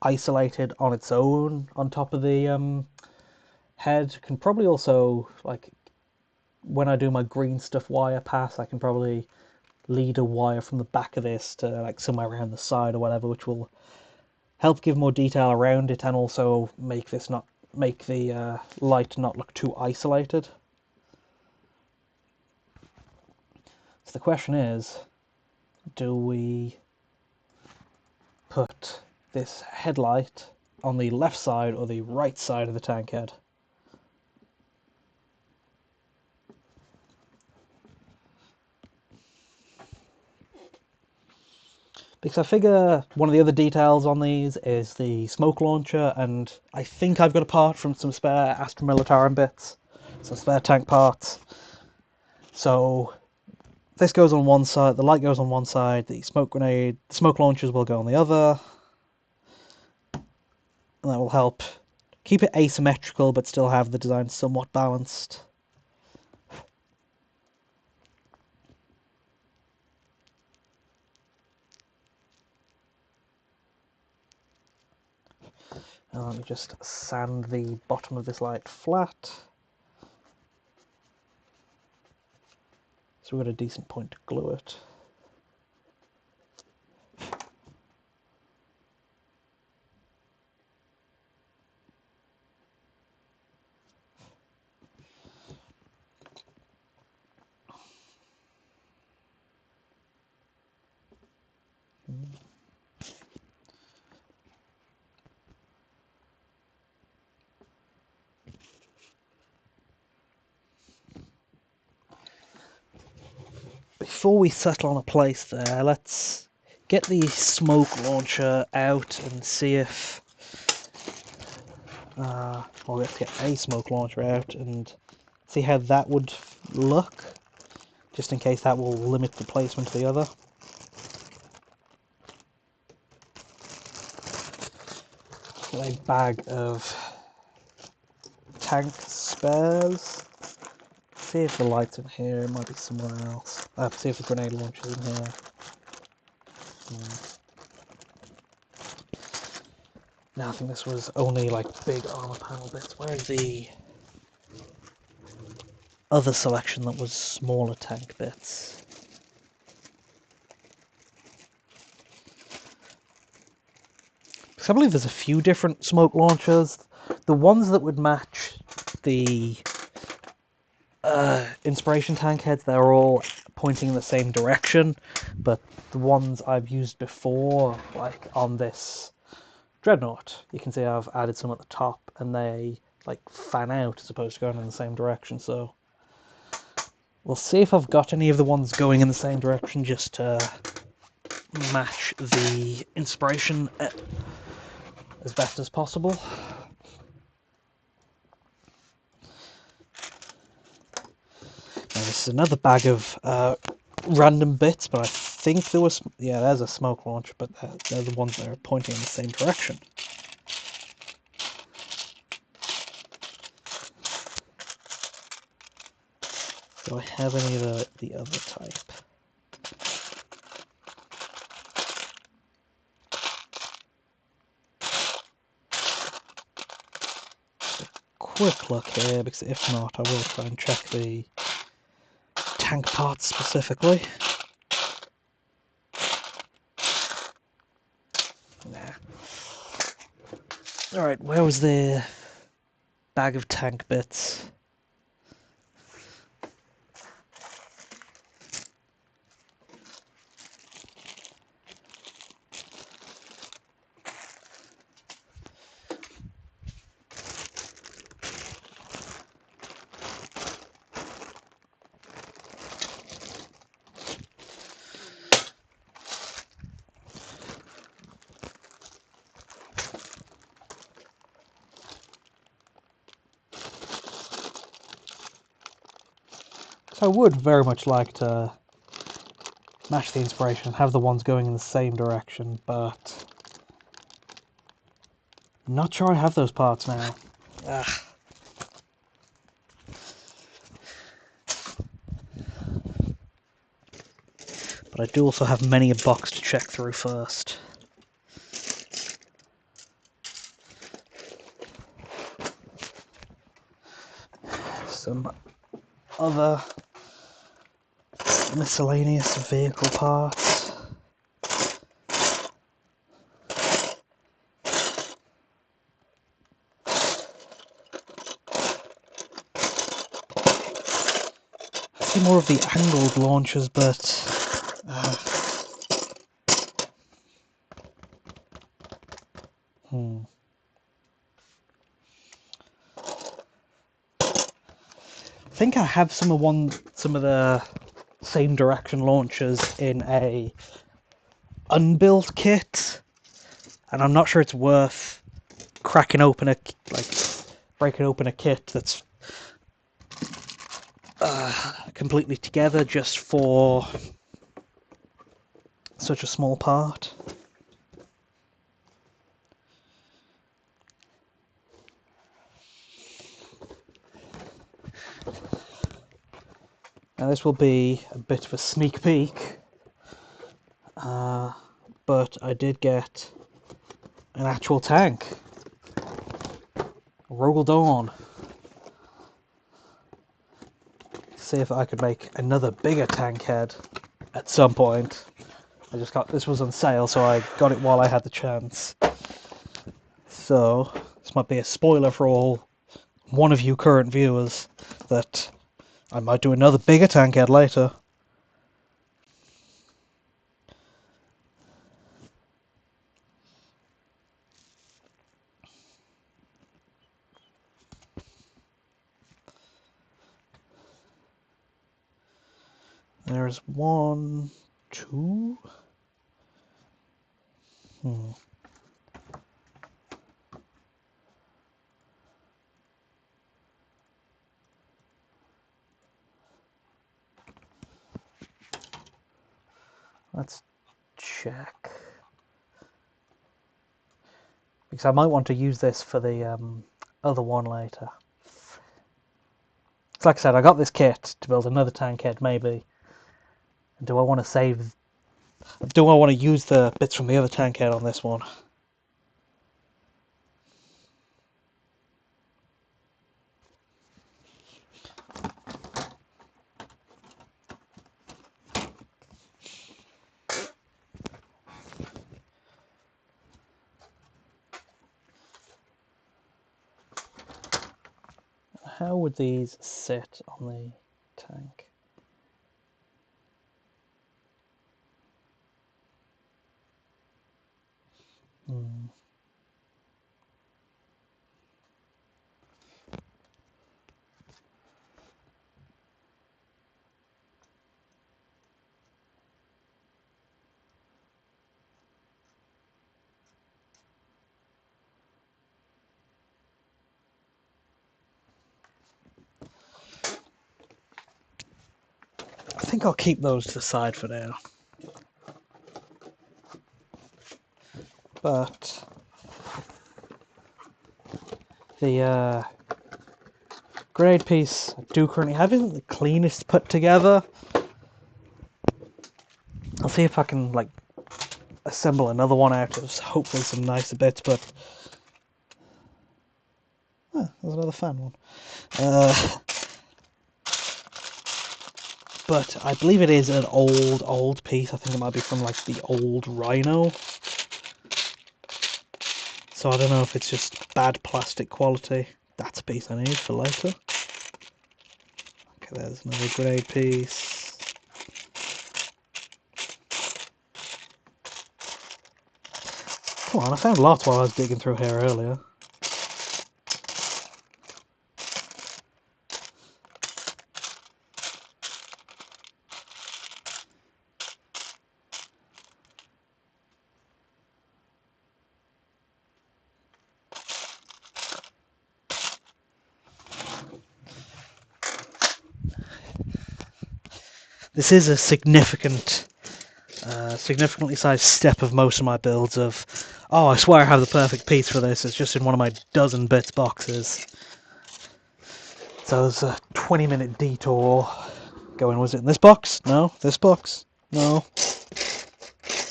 isolated on its own on top of the head, can probably also, like, when I do my green stuff wire pass, I can probably lead a wire from the back of this to like somewhere around the side or whatever, which will help give more detail around it and also make the light not look too isolated. So the question is, do we put this headlight on the left side or the right side of the tank head? Because I figure one of the other details on these is the smoke launcher, and I think I've got a part from some spare Astra Militarum bits, some spare tank parts. So this goes on one side, the light goes on one side, the smoke launchers will go on the other, and that will help keep it asymmetrical but still have the design somewhat balanced. And let me just sand the bottom of this light flat. So we've got a decent point to glue it. Before we settle on a place there, let's get the smoke launcher out and see if... well, let's get a smoke launcher out and see how that would look, just in case that will limit the placement of the other. A bag of tank spares. See if the light's in here, it might be somewhere else. See if the grenade launcher's in here. No, I think this was only like big armor panel bits. Where's the other selection that was smaller tank bits? Because I believe there's a few different smoke launchers. The ones that would match the inspiration tank heads, they're all pointing in the same direction, but the ones I've used before, like on this Dreadnought, you can see I've added some at the top and they like fan out as opposed to going in the same direction. So we'll see if I've got any of the ones going in the same direction just to match the inspiration as best as possible. Now, this is another bag of random bits, but I think there was... yeah, there's a smoke launcher, but they're the ones that are pointing in the same direction. Do I have any of the other type? Quick look here, because if not, I will try and check the tank parts specifically. Nah. Alright, where was the bag of tank bits? So I would very much like to match the inspiration and have the ones going in the same direction, but I'm not sure I have those parts now. Ugh. But I do also have many a box to check through first. Some other miscellaneous vehicle parts. I see more of the angled launchers, but I think I have some of the same direction launchers in a unbuilt kit, and I'm not sure it's worth breaking open a kit that's completely together just for such a small part. Now this will be a bit of a sneak peek, but I did get an actual tank. Rogel Dawn. See if I could make another bigger Tankhead at some point. I just got this was on sale, so I got it while I had the chance. So this might be a spoiler for all one of you current viewers that I might do another bigger Tankhead later. There's one, two. Let's check. Because I might want to use this for the other one later. It's like I said, I got this kit to build another Tankhead, maybe. Do I want to save... Do I want to use the bits from the other Tankhead on this one? How would these sit on the tank? I think I'll keep those to the side for now. But the grenade piece I do currently have isn't the cleanest put together. I'll see if I can like assemble another one out of hopefully some nicer bits, but there's another fan one. But I believe it is an old piece. I think it might be from like the old Rhino. So I don't know if it's just bad plastic quality. That's a piece I need for later. Okay, there's another grenade piece. Come on, I found lots while I was digging through here earlier. This is a significantly sized step of most of my builds of, oh, I swear I have the perfect piece for this, it's just in one of my dozen bits boxes. So there's a 20-minute detour going, was it in this box? No. This box? No.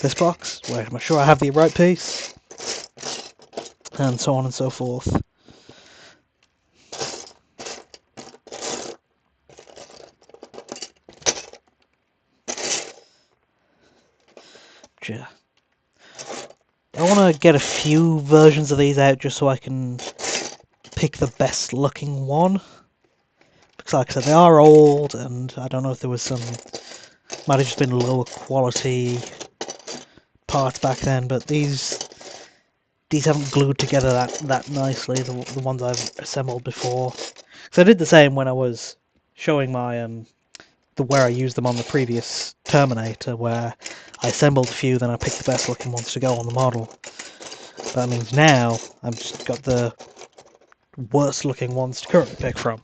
This box? Wait, am I sure I have the right piece? And so on and so forth. I want to get a few versions of these out just so I can pick the best looking one. Because like I said, they are old, and I don't know if there was some... Might have just been lower quality parts back then, but these haven't glued together that nicely, the ones I've assembled before. So I did the same when I was showing my where I used them on the previous Terminator, where I assembled a few, then I picked the best looking ones to go on the model. That means now I've just got the worst looking ones to currently pick from.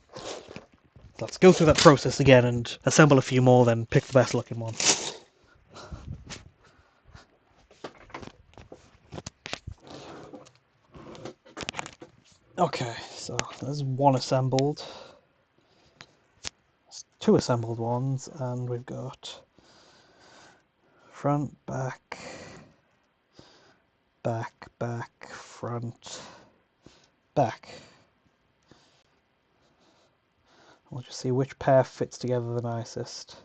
Let's go through that process again and assemble a few more, then pick the best looking one. Okay, so there's one assembled. There's two assembled ones, and we've got front, back, back, front, back. We'll just see which pair fits together the nicest.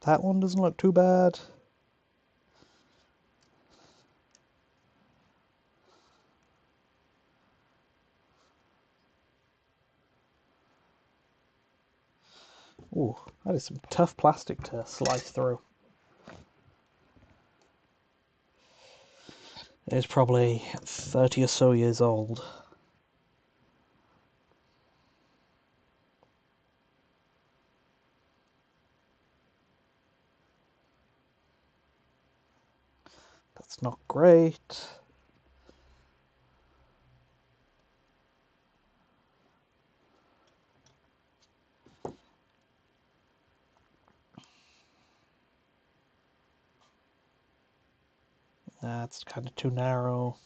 That one doesn't look too bad. Ooh, that is some tough plastic to slice through. It is probably 30 or so years old. That's not great. That's kind of too narrow.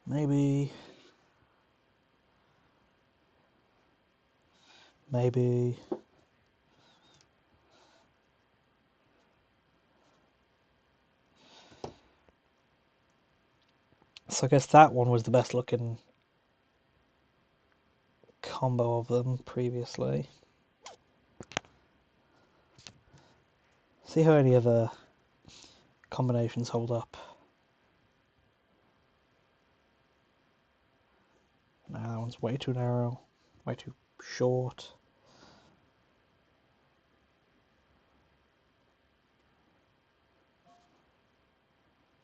Maybe. Maybe. So I guess that one was the best looking combo of them previously. See how any other combinations hold up. Nah, that one's way too narrow, way too short.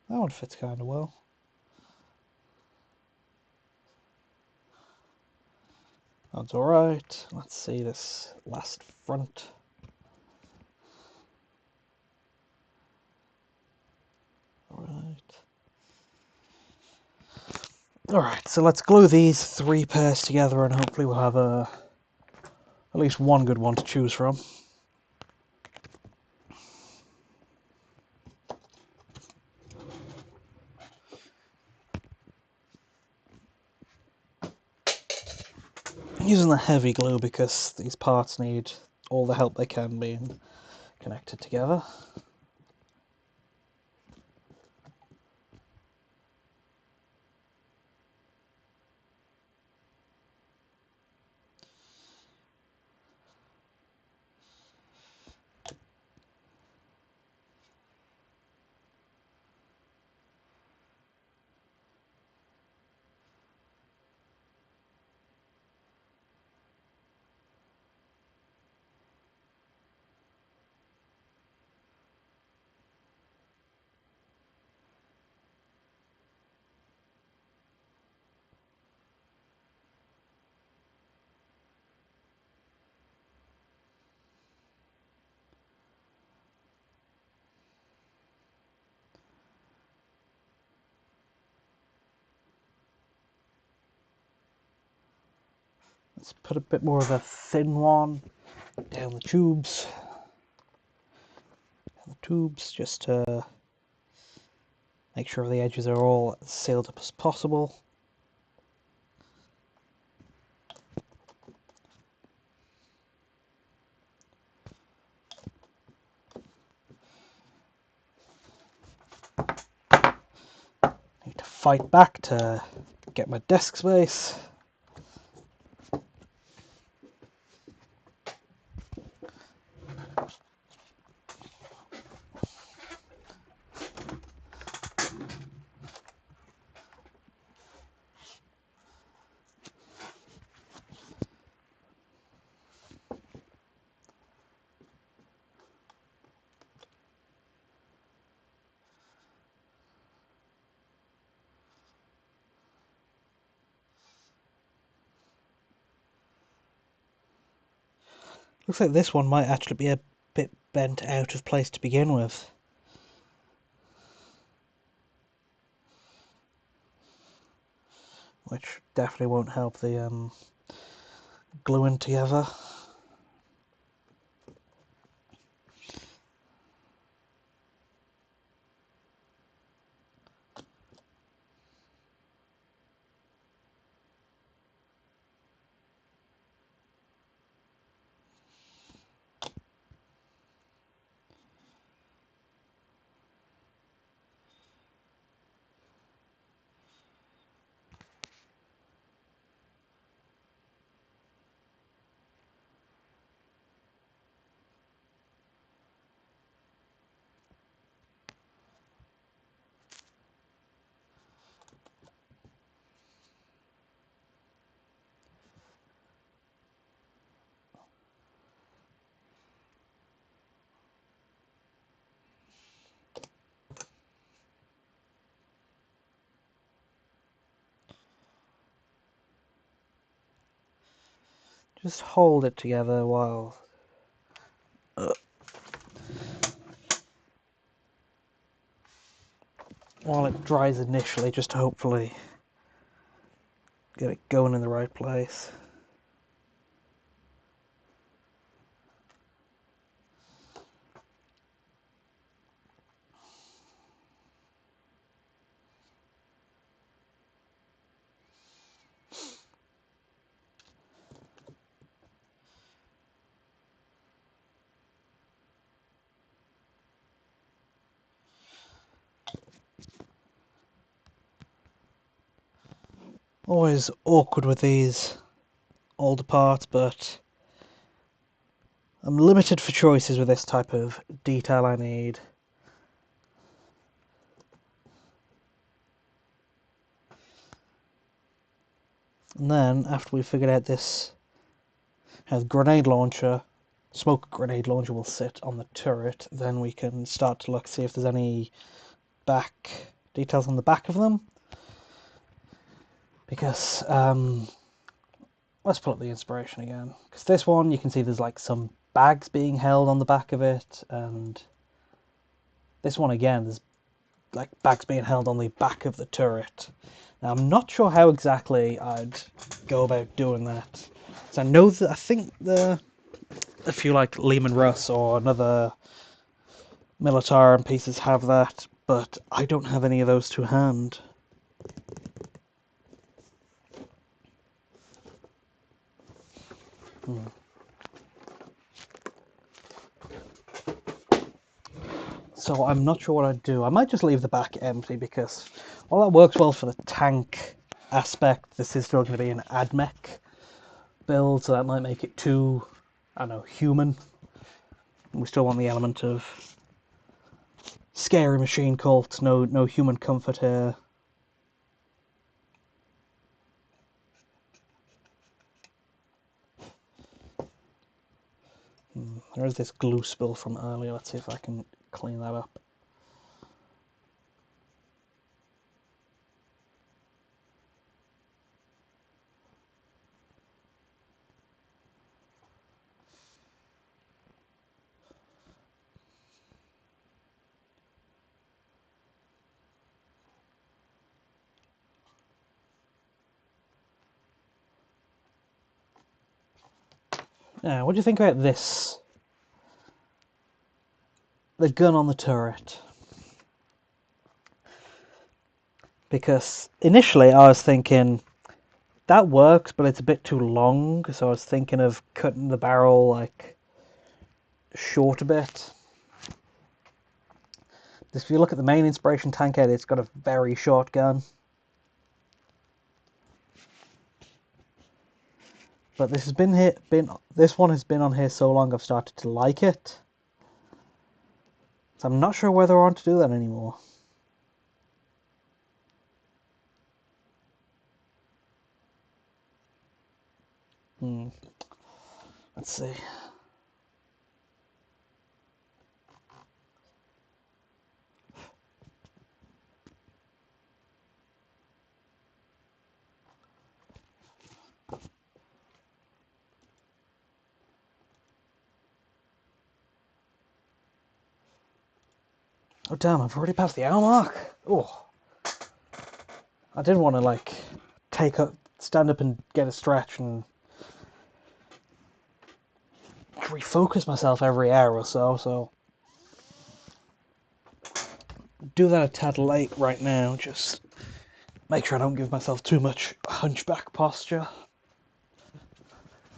That one fits kind of well. That's alright. Let's see this last front. Alright, so let's glue these 3 pairs together and hopefully we'll have at least one good one to choose from. I'm using the heavy glue because these parts need all the help they can being connected together. Let's put a bit more of a thin one down the tubes. Just to make sure the edges are all as sealed up as possible. Need to fight back to get my desk space. Looks like this one might actually be a bit bent out of place to begin with. which definitely won't help the gluing together. Just hold it together while it dries initially, just to hopefully get it going in the right place. Always awkward with these older parts, but I'm limited for choices with this type of detail I need. And then, after we've figured out this how the grenade launcher, smoke grenade launcher will sit on the turret, then we can start to look, see if there's any back details on the back of them. Because, let's pull up the inspiration again. Because this one, you can see there's like some bags being held on the back of it, and this one again, there's like bags being held on the back of the turret. Now, I'm not sure how exactly I'd go about doing that. So I know that I think a few like Lehman Russ or another Militarum pieces have that, but I don't have any of those to hand. So I'm not sure what I'd do. I might just leave the back empty because while that works well for the tank aspect, this is still going to be an AdMech build, so that might make it too, I don't know, human. We still want the element of scary machine cult, no human comfort here. There is this glue spill from earlier. Let's see if I can clean that up. Now, what do you think about this? The gun on the turret. Because initially I was thinking that works, but it's a bit too long, so I was thinking of cutting the barrel like short a bit. If you look at the main inspiration Tankhead, it's got a very short gun. But this one has been on here so long I've started to like it. So I'm not sure whether I want to do that anymore. Let's see. Oh damn, I've already passed the hour mark. Oh. I didn't want to stand up and get a stretch and refocus myself every hour or so. So do that a tad late right now. Just make sure I don't give myself too much hunchback posture.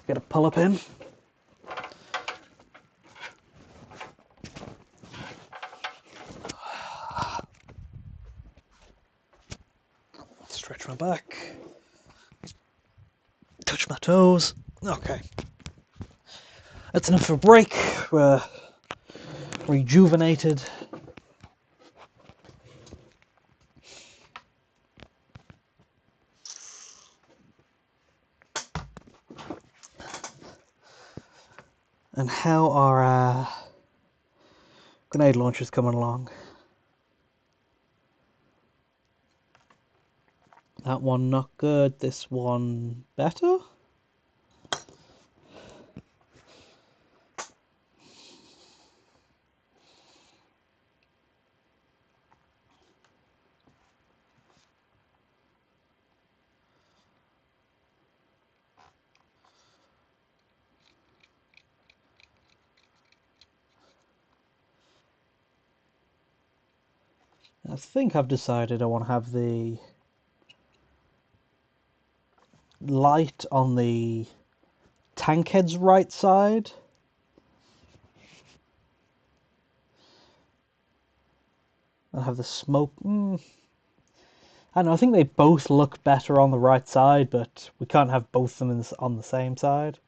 Get a pull up in. Stretch my back. Touch my toes. Okay. That's enough for a break. We're rejuvenated. And how are grenade launchers coming along? That one not good. This one better? I think I've decided I want to have the light on the Tankhead's right side. I'll have the smoke. I don't know, I think they both look better on the right side, but we can't have both of them on the same side.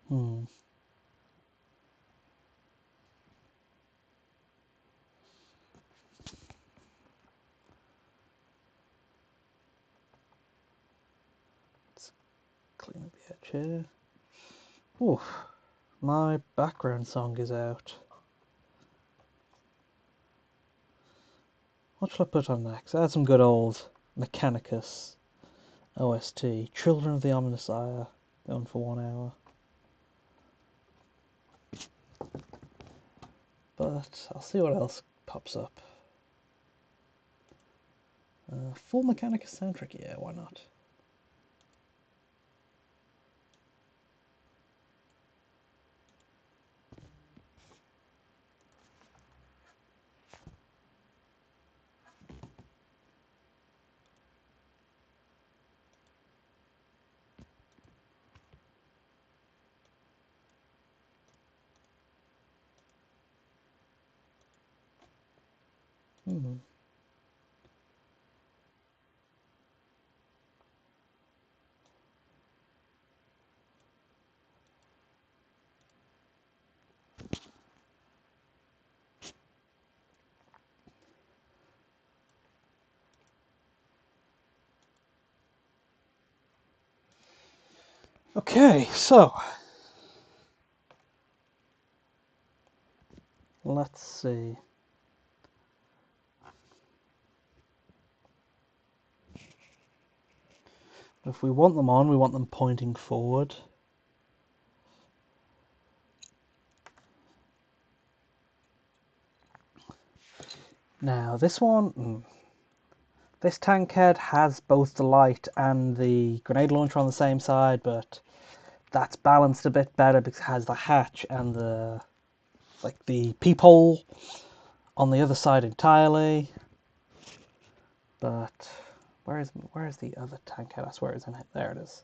Hmm. Let's clean up the edge here. Oof, my background song is out. What shall I put on next? I had some good old Mechanicus OST. Children of the Ominous Ire. Going for 1 hour. But I'll see what else pops up. Full Mechanicus soundtrack? Yeah, why not? Hmm. Okay, so let's see. If we want them on, we want them pointing forward. Now, this one, this Tankhead has both the light and the grenade launcher on the same side, but that's balanced a bit better because it has the hatch and the peephole on the other side entirely. But where is the other Tankhead? I swear it's in it. There it is.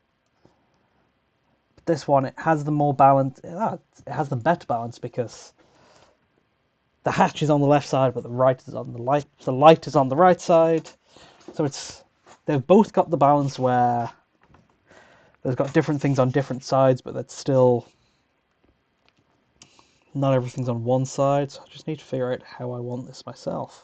But this one, it has the more balance. It has the better balance because the hatch is on the left side, but the right is on the light. The light is on the right side, so they've both got the balance where they've got different things on different sides, but that's still not everything's on one side. So I just need to figure out how I want this myself.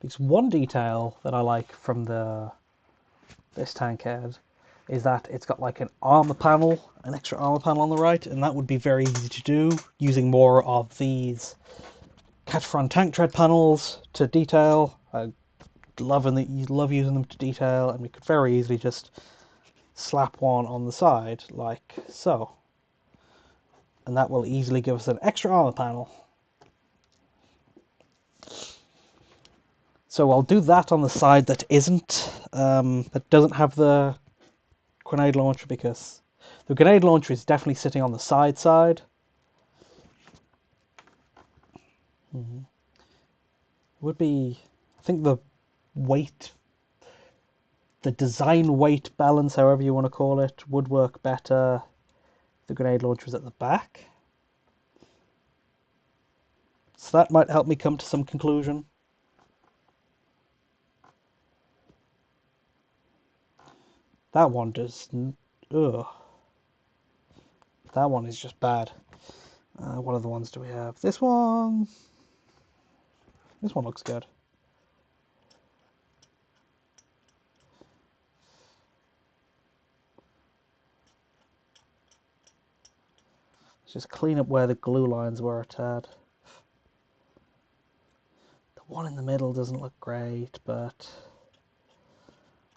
Because one detail that I like from the this Tankhead is that it's got like an armor panel, an extra armor panel on the right, and that would be very easy to do using more of these Catfron tank tread panels to detail. I love using them to detail, and we could very easily just slap one on the side like so, and that will easily give us an extra armor panel. So I'll do that on the side that that doesn't have the grenade launcher, because the grenade launcher is definitely sitting on the side. Would be, I think weight, the design weight balance, however you want to call it, would work better if the grenade launcher was at the back. So that might help me come to some conclusion. That one does. Ugh. That one is just bad. What other ones do we have? This one. This one looks good. Let's just clean up where the glue lines were a tad. The one in the middle doesn't look great, but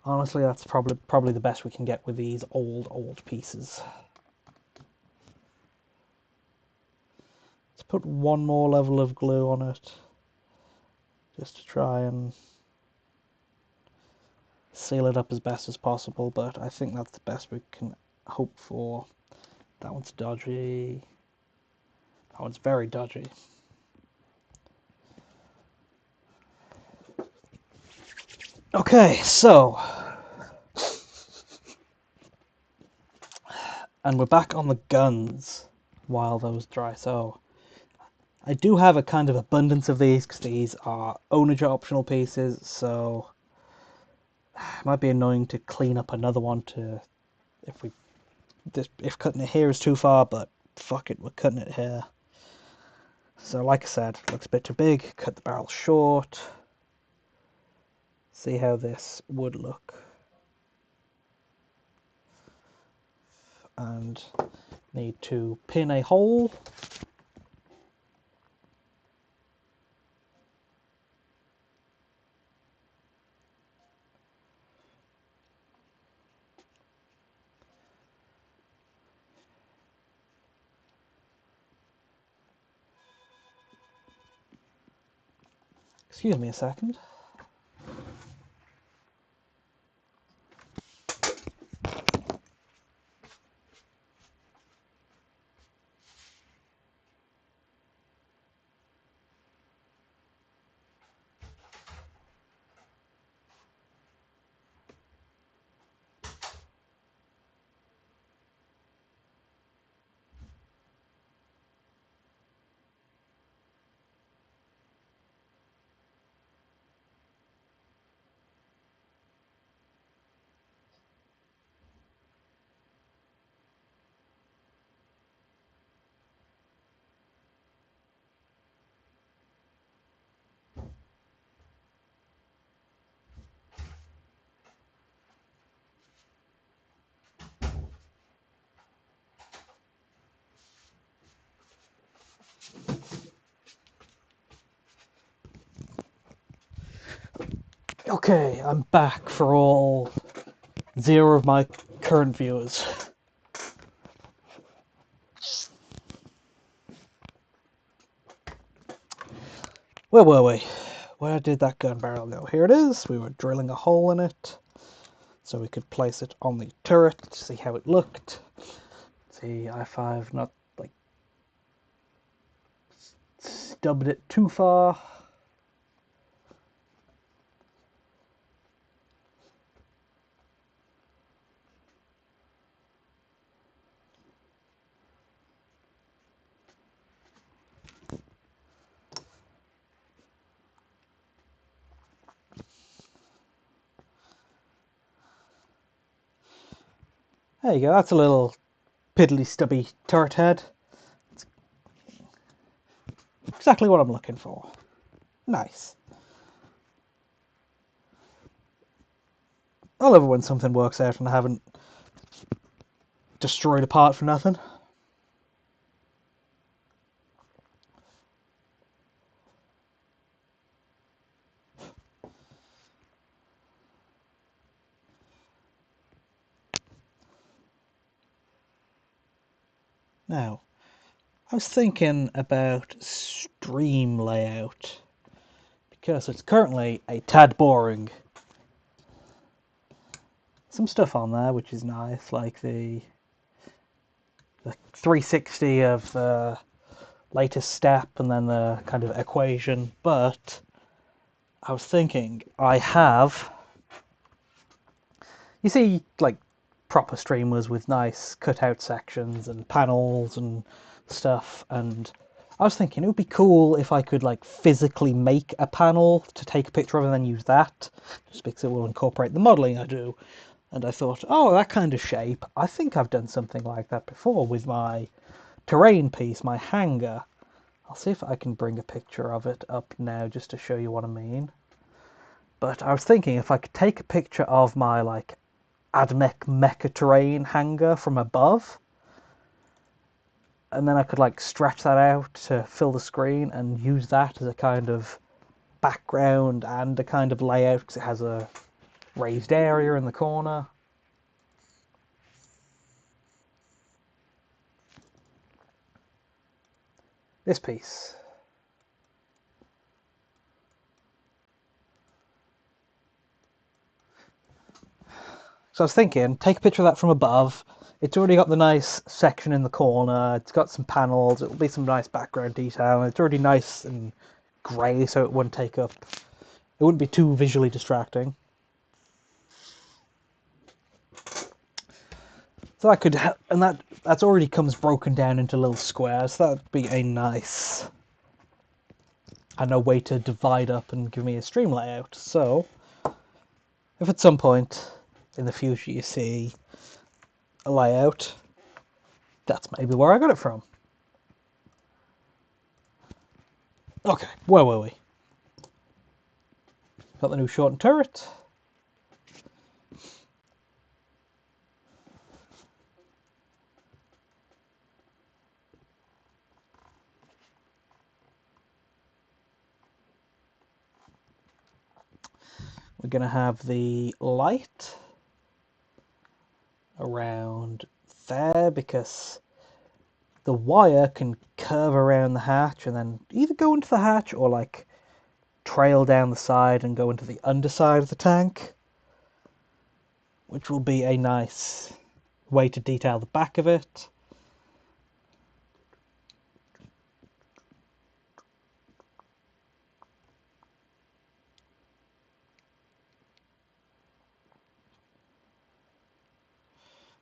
honestly, that's probably the best we can get with these old pieces. Let's put one more level of glue on it, just to try and seal it up as best as possible, but I think that's the best we can hope for. That one's dodgy. That one's very dodgy. Okay, so, and we're back on the guns while those dry. So I do have a kind of abundance of these because these are ownage optional pieces, so it might be annoying to clean up another one if cutting it here is too far, but fuck it, we're cutting it here. So like I said, it looks a bit too big, cut the barrel short. See how this would look. And need to pin a hole. Excuse me a second. Okay, I'm back for all 0 of my current viewers. Where were we? Where did that gun barrel go? Here it is. We were drilling a hole in it so we could place it on the turret to see how it looked. See, i5 not like stubbed it too far. There you go, that's a little piddly stubby turret head. It's exactly what I'm looking for. Nice. I love it when something works out and I haven't destroyed a part for nothing. Now, I was thinking about stream layout because it's currently a tad boring. Some stuff on there which is nice, like the 360 of the latest step and then the kind of equation, but I was thinking I have, you see, like proper streamers with nice cutout sections and panels and stuff, and I was thinking it would be cool if I could like physically make a panel to take a picture of and then use that, just because it will incorporate the modeling I do. And I thought, oh, that kind of shape, I think I've done something like that before with my terrain piece, my hanger. I'll see if I can bring a picture of it up now just to show you what I mean. But I was thinking if I could take a picture of my like AdMech Mecha Terrain hanger from above, and then I could like stretch that out to fill the screen and use that as a kind of background and a kind of layout because it has a raised area in the corner. This piece. So I was thinking, take a picture of that from above. It's already got the nice section in the corner. It's got some panels. It'll be some nice background detail. It's already nice and grey, so it wouldn't take up. It wouldn't be too visually distracting. So that could, and that's already comes broken down into little squares. So that'd be a nice, I know, way to divide up and give me a stream layout. So, if at some point in the future you see a layout, that's maybe where I got it from. Okay, where were we? Got the new shortened turret. We're going to have the light around there because the wire can curve around the hatch and then either go into the hatch or like trail down the side and go into the underside of the tank, which will be a nice way to detail the back of it.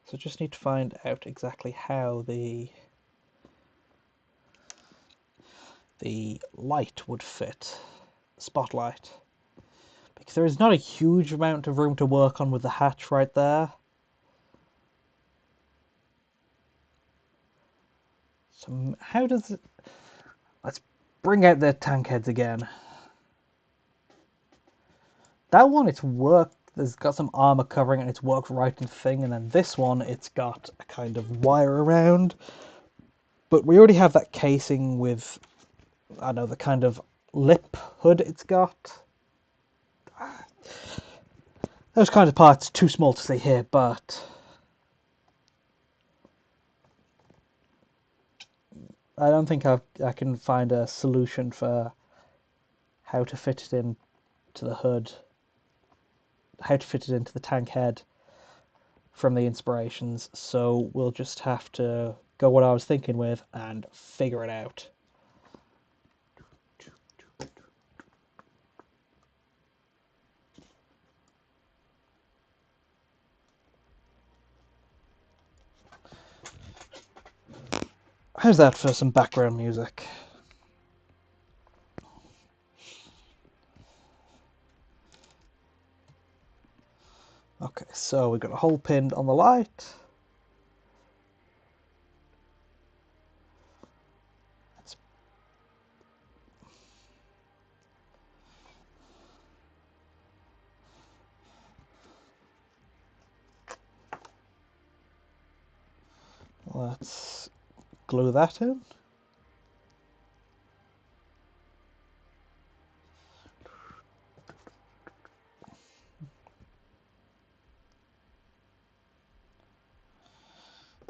So just need to find out exactly how the light would fit, the spotlight, because there is not a huge amount of room to work on with the hatch right there. So how does it... Let's bring out the tank heads again. That one, it's worked. There's got some armor covering and it's worked right in thing. And then this one, it's got a kind of wire around. But we already have that casing with, I don't know, the kind of lip hood it's got. Those kind of parts too small to see here, but I don't think I can find a solution for how to fit it in to the hood, how to fit it into the tank head from the inspirations, so we'll just have to go what I was thinking with and figure it out. How's that for some background music? Okay, so we've got a hole pinned on the light. Let's glue that in.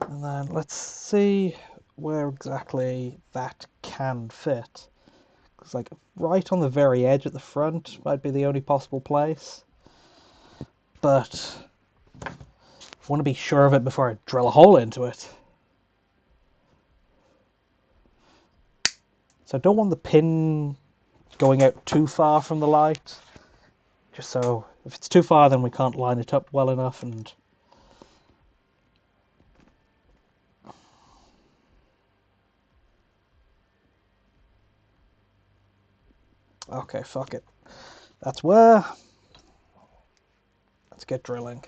And then let's see where exactly that can fit. It's like right on the very edge at the front might be the only possible place. But I want to be sure of it before I drill a hole into it. So I don't want the pin going out too far from the light. Just so if it's too far, then we can't line it up well enough. And okay, fuck it. That's where. Let's get drilling.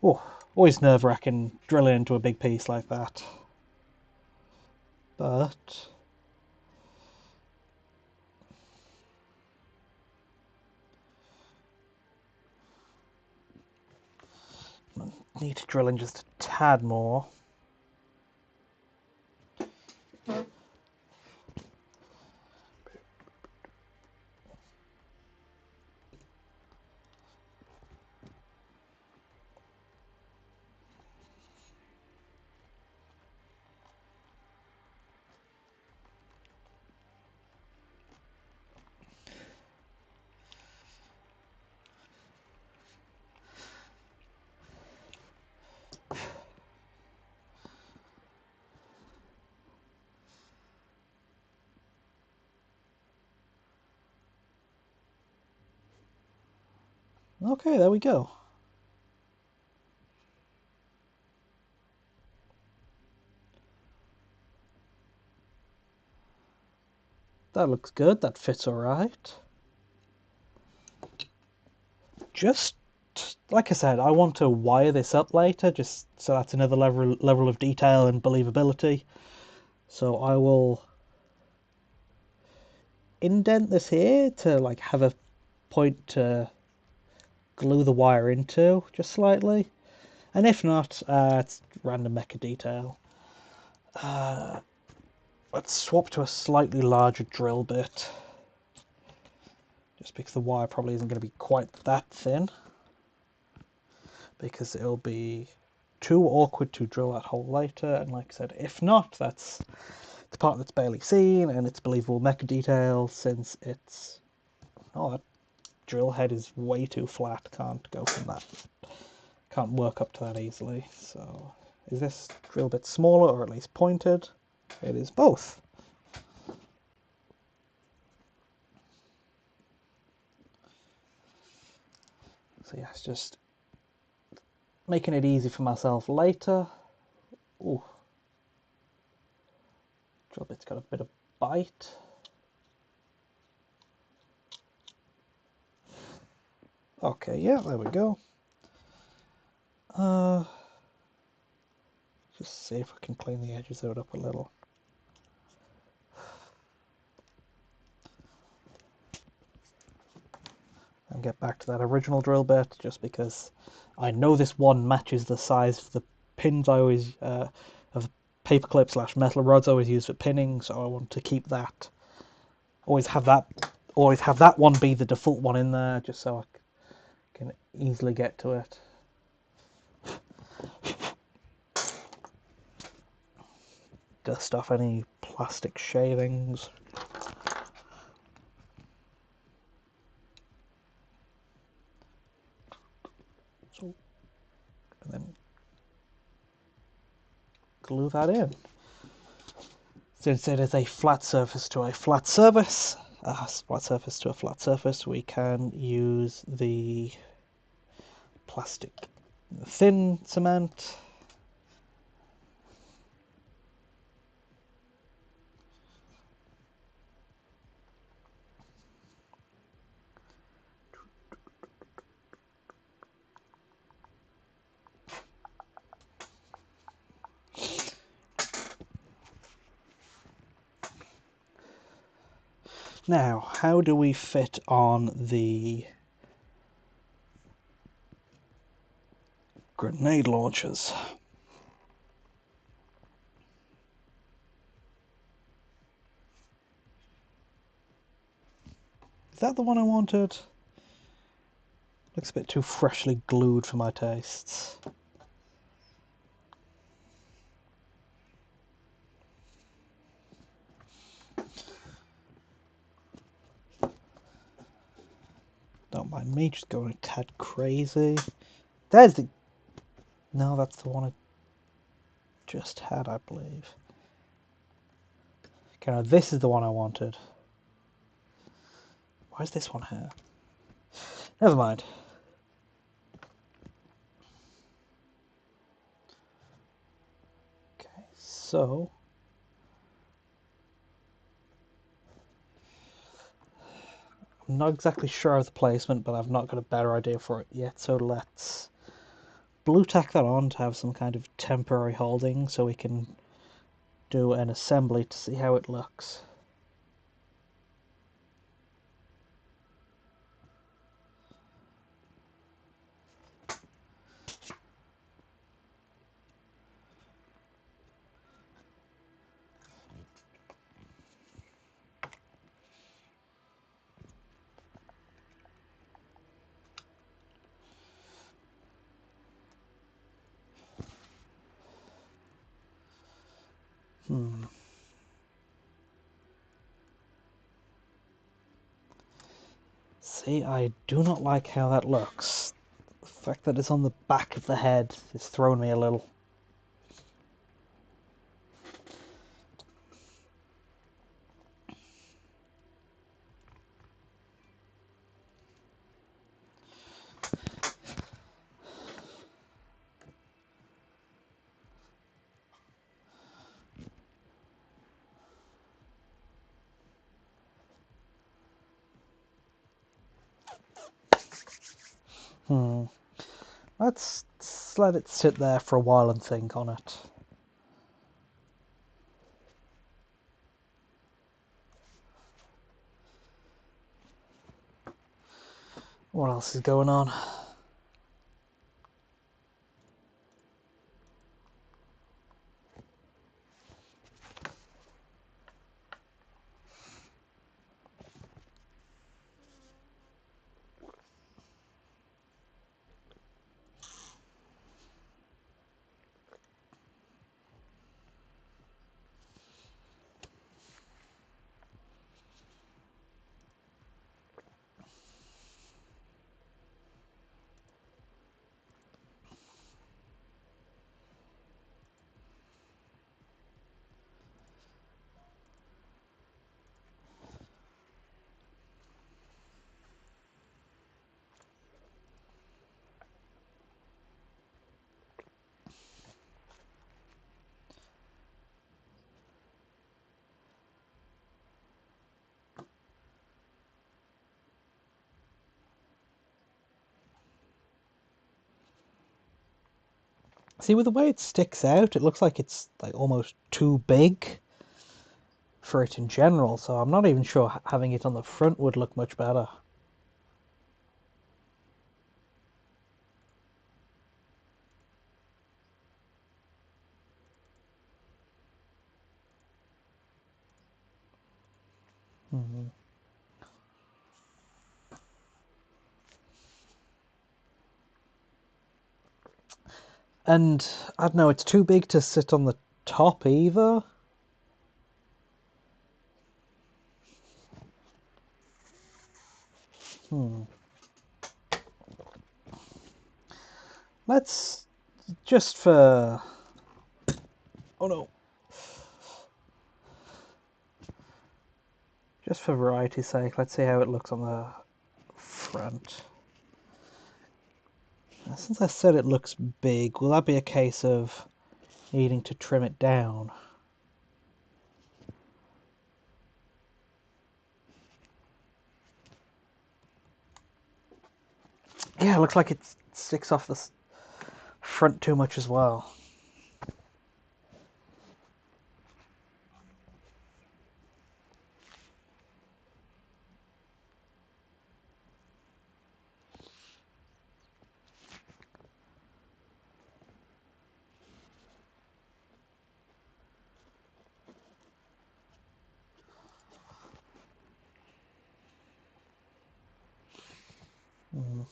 Oh, always nerve-wracking drilling into a big piece like that. But I need to drill in just a tad more. Okay, there we go. That looks good. That fits alright. Just like I said, I want to wire this up later, just so that's another level of detail and believability. So I will indent this here to like have a point to glue the wire into just slightly, and if not, it's random mecha detail. Let's swap to a slightly larger drill bit, just because the wire probably isn't going to be quite that thin, because it'll be too awkward to drill that hole later. And like I said, if not, that's the part that's barely seen and it's believable mecha detail, since it's that drill head is way too flat. Can't go from that. Can't work up to that easily. So is this drill bit smaller or at least pointed? It is both. So yeah, it's just making it easy for myself later. Ooh. Drill bit's got a bit of bite. Okay, yeah, there we go. Just see if I can clean the edges out up a little. And get back to that original drill bit, just because I know this one matches the size of the pins I always, of paperclip slash metal rods I always use for pinning, so I want to keep that. Always have that one be the default one in there, just so I can easily get to it. Dust off any plastic shavings. So, and then glue that in. Since it is a flat surface to a flat surface, flat surface to a flat surface, we can use the plastic thin cement. Now, how do we fit on the grenade launchers? Is that the one I wanted? Looks a bit too freshly glued for my tastes. Don't mind me just going a tad crazy. There's the... No, that's the one I just had, I believe. Okay, now this is the one I wanted. Why is this one here? Never mind. Okay, so... I'm not exactly sure of the placement, but I've not got a better idea for it yet, so let's blue tack that on to have some kind of temporary holding so we can do an assembly to see how it looks. See, I do not like how that looks. The fact that it's on the back of the head is throwing me a little. Let's let it sit there for a while and think on it. What else is going on? See, with the way it sticks out, it looks like it's like almost too big for it in general, so I'm not even sure having it on the front would look much better. And I don't know, it's too big to sit on the top either. Let's just for... Oh no. Just for variety's sake, let's see how it looks on the front. Now, since I said it looks big, will that be a case of needing to trim it down? Yeah, it looks like it sticks off the front too much as well. Mm.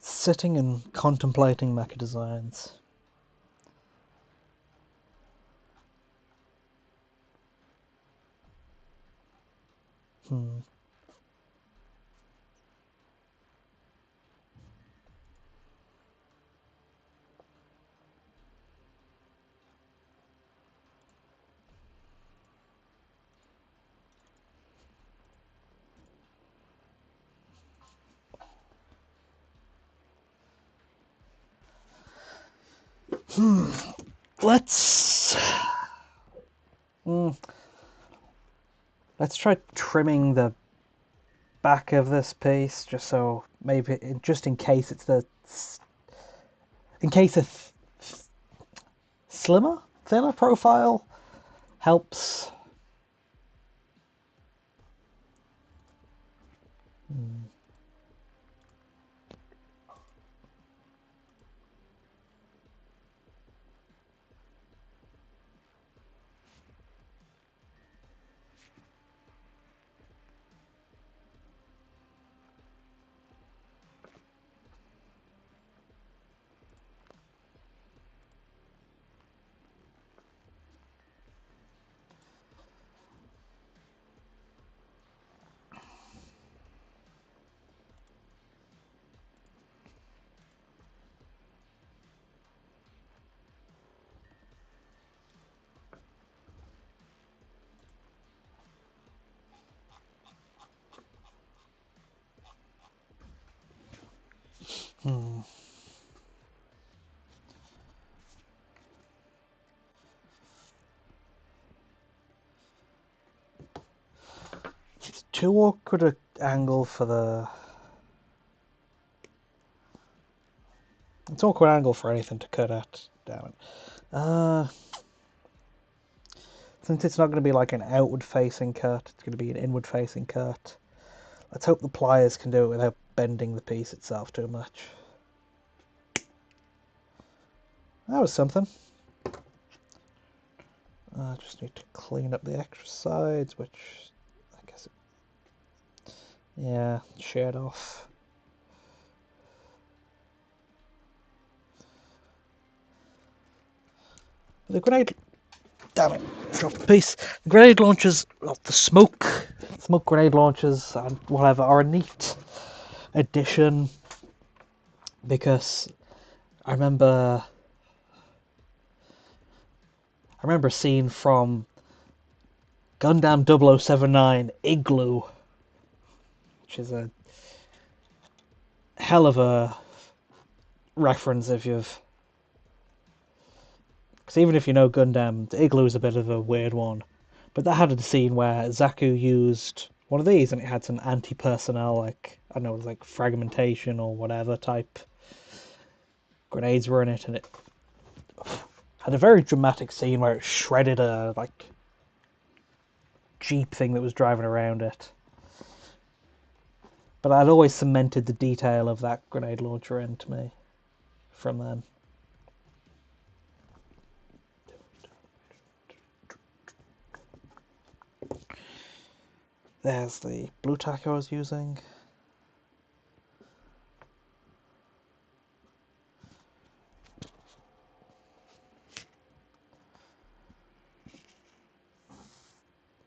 Sitting and contemplating mecha designs. Hmm. Let's mm, let's try trimming the back of this piece, just so maybe just in case it's in case a slimmer, thinner profile helps. Mm. Hmm. It's too awkward an angle for the. It's an awkward angle for anything to cut at. Damn it. Since it's not going to be like an outward-facing cut, it's going to be an inward-facing cut. Let's hope the pliers can do it without bending the piece itself too much. That was something. I just need to clean up the extra sides, which I guess, yeah, shared off. The grenade, damn it, dropped the piece. The grenade launchers, well, the smoke grenade launchers and whatever are a neat addition because I remember a scene from Gundam 0079 Igloo, which is a hell of a reference if you've. Because even if you know Gundam, the Igloo is a bit of a weird one. But that had a scene where Zaku used one of these and it had some anti personnel, like, I don't know, it was like fragmentation or whatever type grenades were in it, and it had a very dramatic scene where it shredded a, like, Jeep thing that was driving around it. But I'd always cemented the detail of that grenade launcher into me from then. There's the blue tack I was using.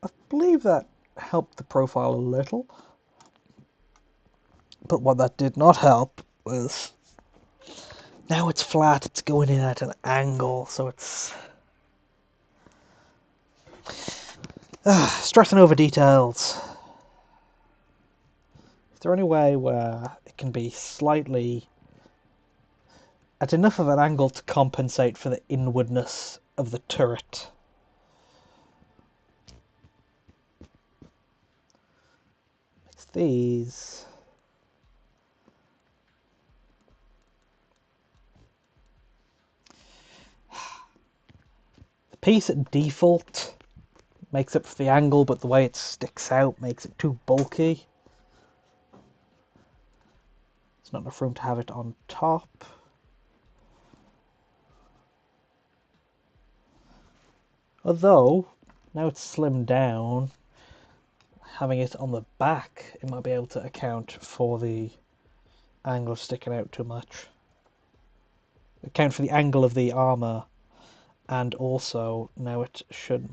I believe that helped the profile a little. But what that did not help was now it's flat, it's going in at an angle, so it's Stressing over details. Is there any way where it can be slightly at enough of an angle to compensate for the inwardness of the turret? It's these. The piece at default makes up for the angle, but the way it sticks out makes it too bulky. There's not enough room to have it on top. Although, now it's slimmed down, having it on the back, it might be able to account for the angle sticking out too much. Account for the angle of the armour, and also now it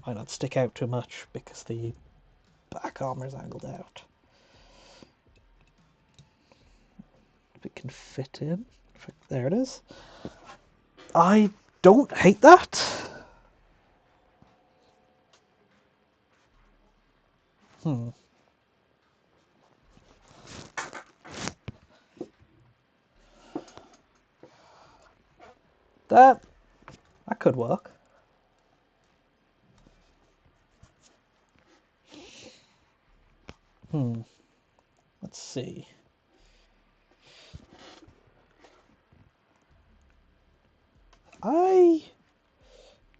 might not stick out too much because the back armour is angled out. If it can fit in. There it is. I don't hate that. That could work. Let's see.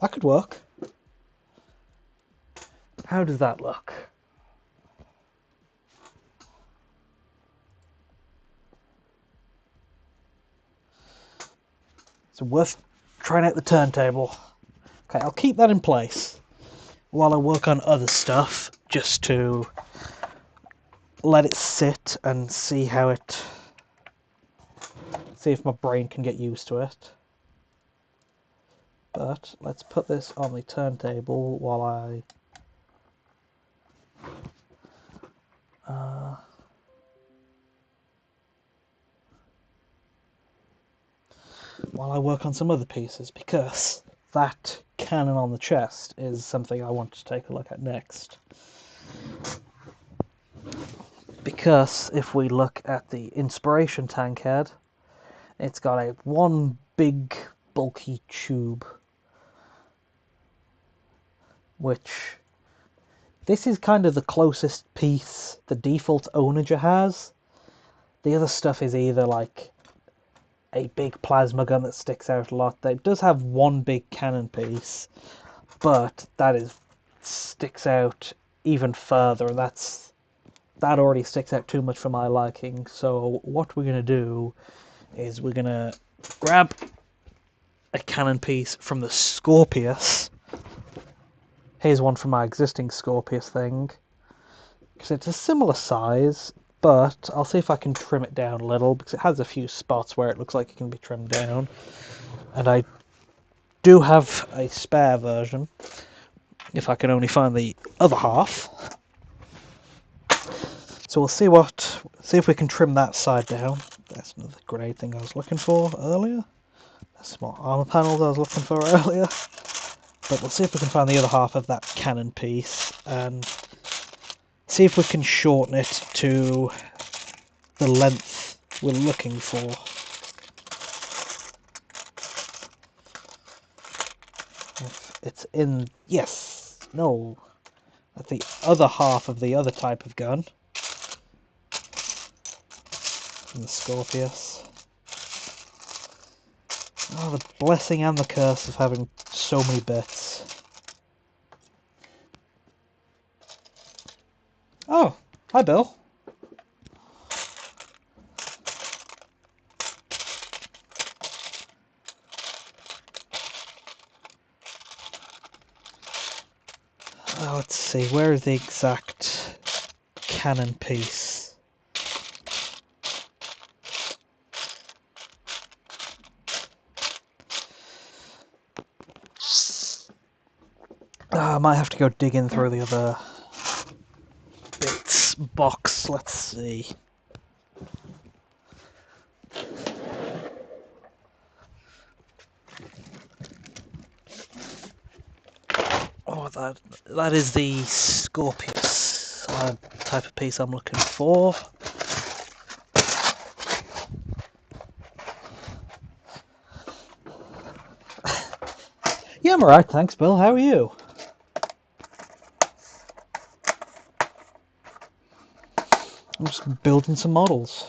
That could work. How does that look? It's worth trying out the turntable. Okay, I'll keep that in place while I work on other stuff, just to let it sit and see if my brain can get used to it. But let's put this on the turntable while I work on some other pieces, because that cannon on the chest is something I want to take a look at next. Because if we look at the inspiration Tankhead, it's got one big bulky tube, which this is kind of the closest piece the default Onager has. The other stuff is either like a big plasma gun that sticks out a lot. It does have one big cannon piece, but that sticks out even further, and that already sticks out too much for my liking. So what we're gonna do is we're gonna grab a cannon piece from the Scorpius. Here's one from my existing Scorpius thing, because it's a similar size, but I'll see if I can trim it down a little, because it has a few spots where it looks like it can be trimmed down. And I do have a spare version, if I can only find the other half. So we'll see if we can trim that side down. That's another grenade thing I was looking for earlier. That's more armor panels I was looking for earlier. But we'll see if we can find the other half of that cannon piece and see if we can shorten it to the length we're looking for. If it's in... Yes! No! That's the other half of the other type of gun. From the Scorpius. Oh, the blessing and the curse of having so many bits. Oh, hi Bill. Oh, let's see, where is the exact cannon piece? I might have to go digging through the other bits box. Let's see. Oh, Oh, that is the Scorpius type of piece I'm looking for. Yeah, I'm alright, thanks, Bill. How are you? I'm just building some models.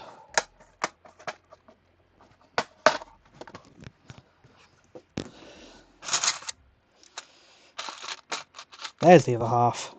There's the other half.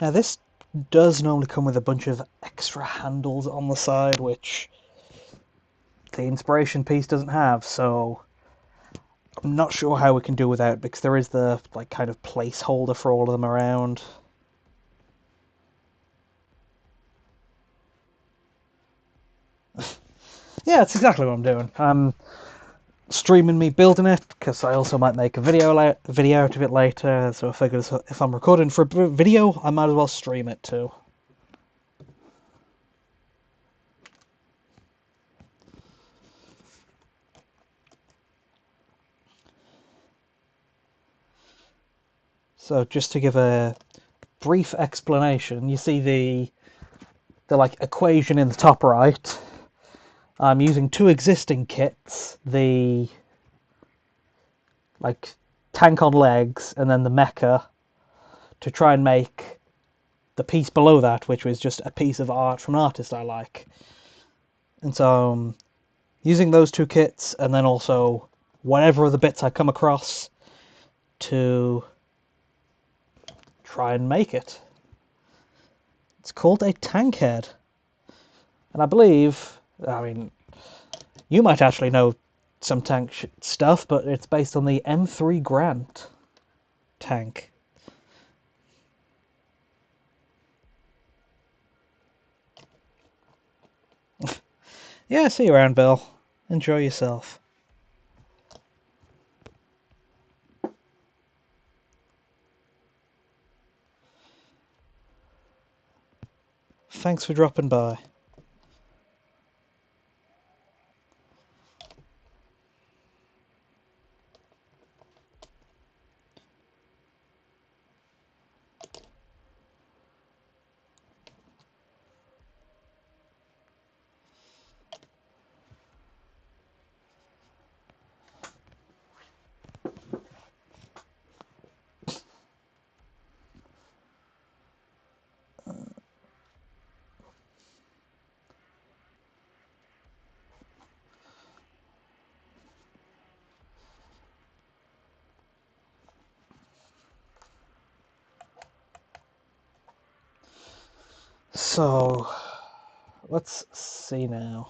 Now this does normally come with a bunch of extra handles on the side, which the inspiration piece doesn't have, so I'm not sure how we can do without, because there is the like kind of placeholder for all of them around. Yeah, that's exactly what I'm doing. I'm streaming me building it, because I also might make a video out of it later, so I figured if I'm recording for a video, I might as well stream it too. So just to give a brief explanation, you see the like equation in the top right. I'm using two existing kits, the like tank on legs and then the mecha, to try and make the piece below that, which was just a piece of art from an artist I like. And so using those two kits and then also whatever other bits I come across to try and make it. It's called a Tankhead. And I believe, I mean, you might actually know some tank stuff, but it's based on the M3 Grant tank. Yeah, see you around, Bill. Enjoy yourself. Thanks for dropping by. So, let's see now.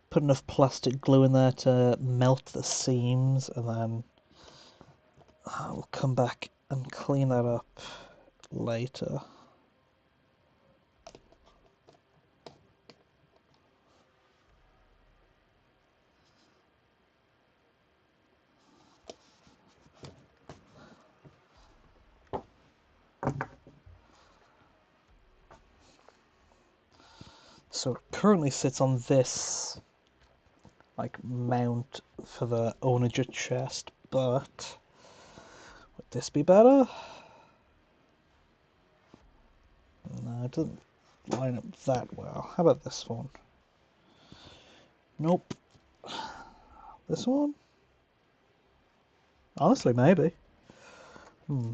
Put enough plastic glue in there to melt the seams, and then I'll come back and clean that up later. So it currently sits on this like mount for the onager chest, but would this be better? No, it doesn't. line up that well. How about this one? Nope. This one? Honestly, maybe. Hmm.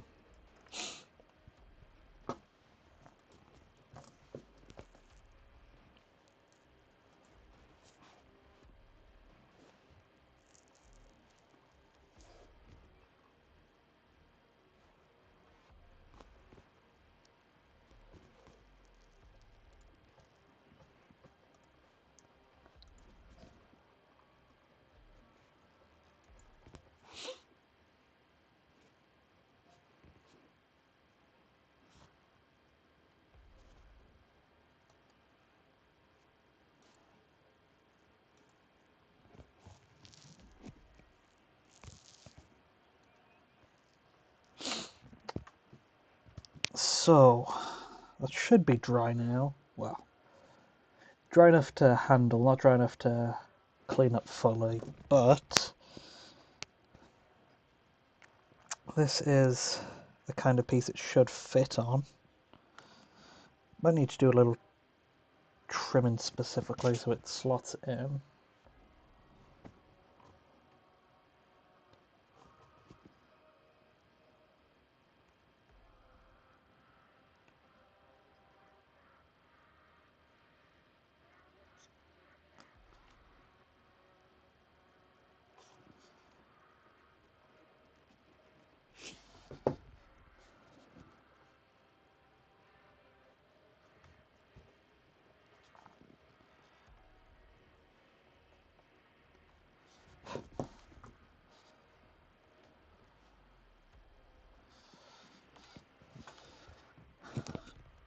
So, that should be dry now. Well, dry enough to handle, not dry enough to clean up fully, but this is the kind of piece it should fit on. Might need to do a little trimming specifically so it slots in.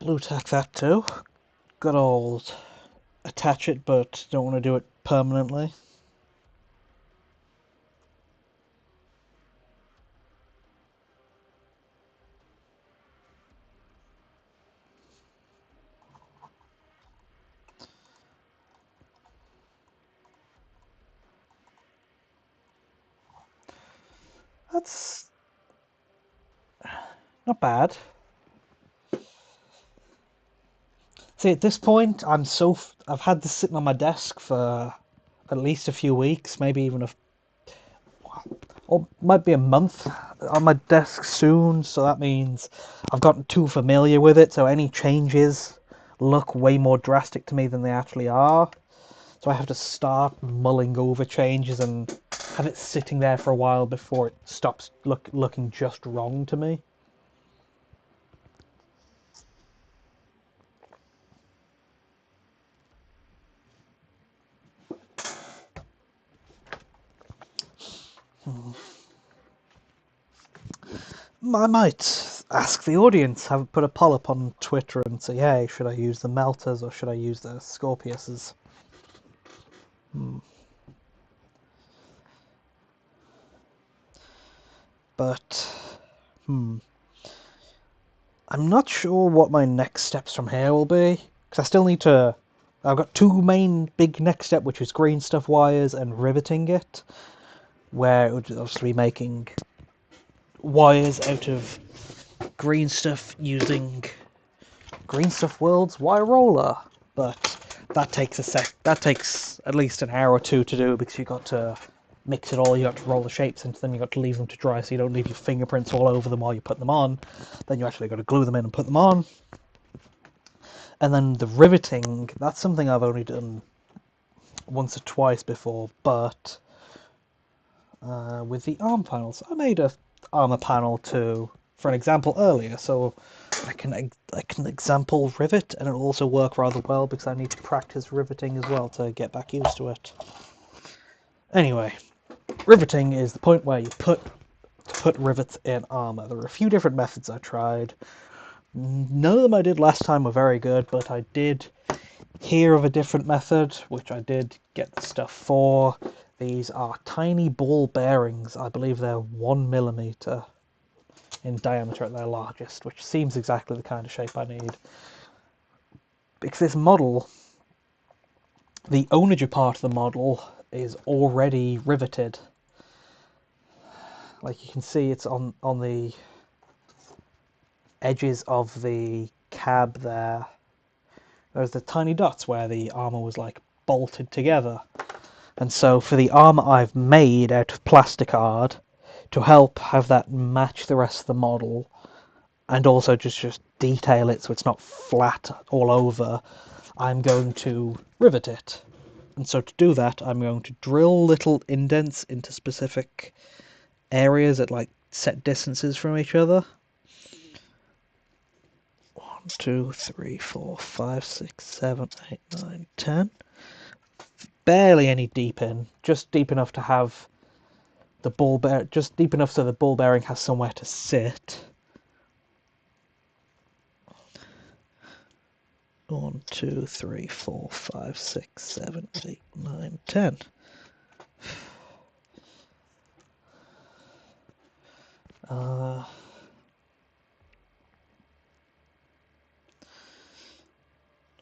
Blue tack that too. Good old attach it, but don't want to do it permanently. That's not bad. See, at this point, I've had this sitting on my desk for at least a few weeks, maybe even or might be a month on my desk soon. So that means I've gotten too familiar with it. So any changes look way more drastic to me than they actually are. So I have to start mulling over changes and have it sitting there for a while before it stops looking just wrong to me. I might ask the audience, have put a poll up on Twitter and say, hey, should I use the melters or should I use the Scorpiuses? But, I'm not sure what my next steps from here will be. Because I still need to... I've got two main big next step, which is green stuff wires and riveting it. Where it would obviously be making wires out of green stuff using Green Stuff World's wire roller. But that takes that takes at least an hour or two to do because you got to mix it all, you got to roll the shapes into them, you got to leave them to dry so you don't leave your fingerprints all over them while you put them on. Then you actually got to glue them in and put them on. And then the riveting, that's something I've only done once or twice before, but with the arm panels, I made a armor panel to for an example earlier, so I can example rivet, and it'll also work rather well because I need to practice riveting as well to get back used to it. Anyway, riveting is the point where you put rivets in armor. There are a few different methods I tried. None of them I did last time were very good, but I did hear of a different method, which I did get the stuff for. These are tiny ball bearings. I believe they're 1 millimeter in diameter at their largest, which seems exactly the kind of shape I need. Because this model, the onager part of the model is already riveted. Like you can see, it's on the edges of the cab there. There's the tiny dots where the armour was like bolted together. And so for the armour I've made out of plasticard, to help have that match the rest of the model, and also just detail it so it's not flat all over, I'm going to rivet it. And so to do that, I'm going to drill little indents into specific areas at like set distances from each other. 1, 2, 3, 4, 5, 6, 7, 8, 9, 10. Barely any deep in, just deep enough to have the ball bear, just deep enough so the ball bearing has somewhere to sit. 1, 2, 3, 4, 5, 6, 7, 8, 9, 10.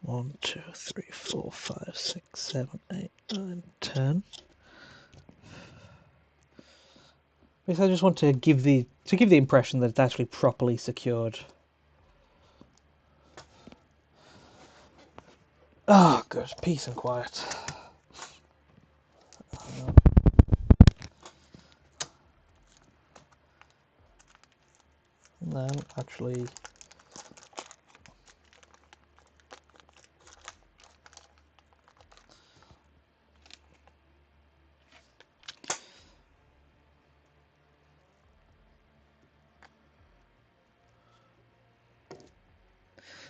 One, 2, 3, 4, 5, 6, 7, 8, 9, 10. Because I just want to give the impression that it's actually properly secured. Oh, good, peace and quiet. No, actually.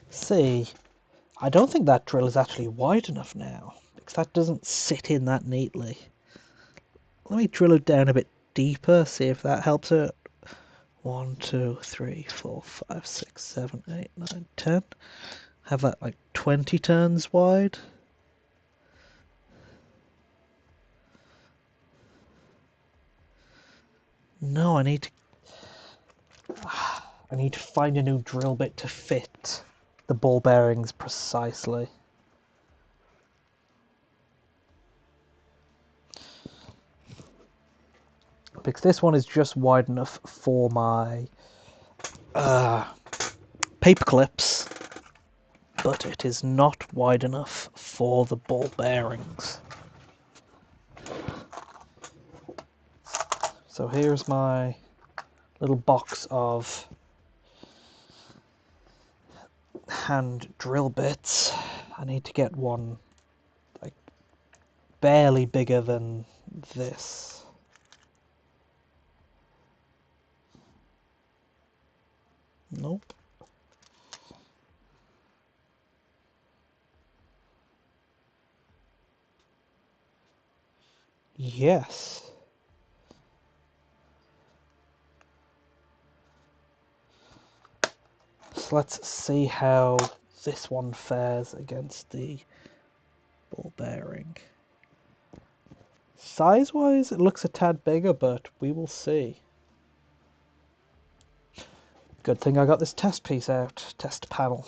See, I don't think that drill is actually wide enough now, because that doesn't sit in that neatly. Let me drill it down a bit deeper, see if that helps it. 1, 2, 3, 4, 5, 6, 7, 8, 9, 10. Have that like 20 turns wide. No, I need to find a new drill bit to fit the ball bearings precisely. Because this one is just wide enough for my paper clips, but it is not wide enough for the ball bearings. So here's my little box of hand drill bits. I need to get one like barely bigger than this. Nope. Yes. So let's see how this one fares against the ball bearing. Size-wise, it looks a tad bigger, but we will see. Good thing I got this test piece out, test panel.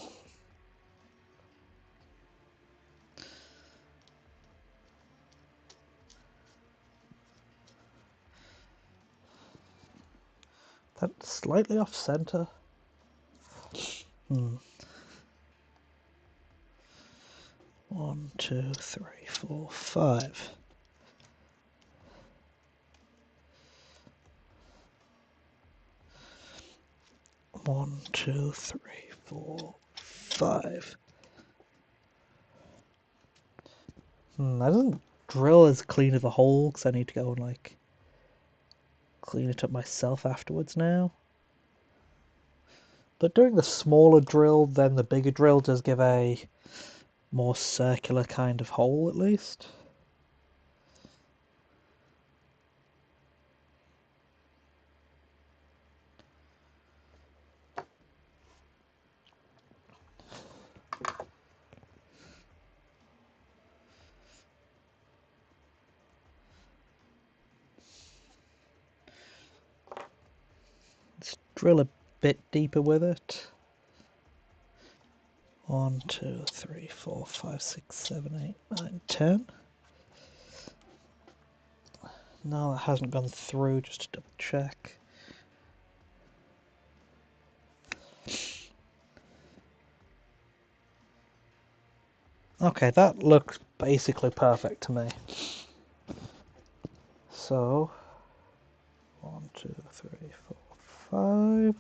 That's slightly off center. 1, 2, 3, 4, 5. One, 2, 3, 4, 5. That doesn't drill as clean of a hole because I need to go and like clean it up myself afterwards now. But doing the smaller drill than the bigger drill does give a more circular kind of hole at least. Let's drill a bit deeper with it. 1, 2, 3, 4, 5, 6, 7, 8, 9, 10. No, that hasn't gone through, just to double check. Okay, that looks basically perfect to me. So, 1, 2, 3, 4, 5.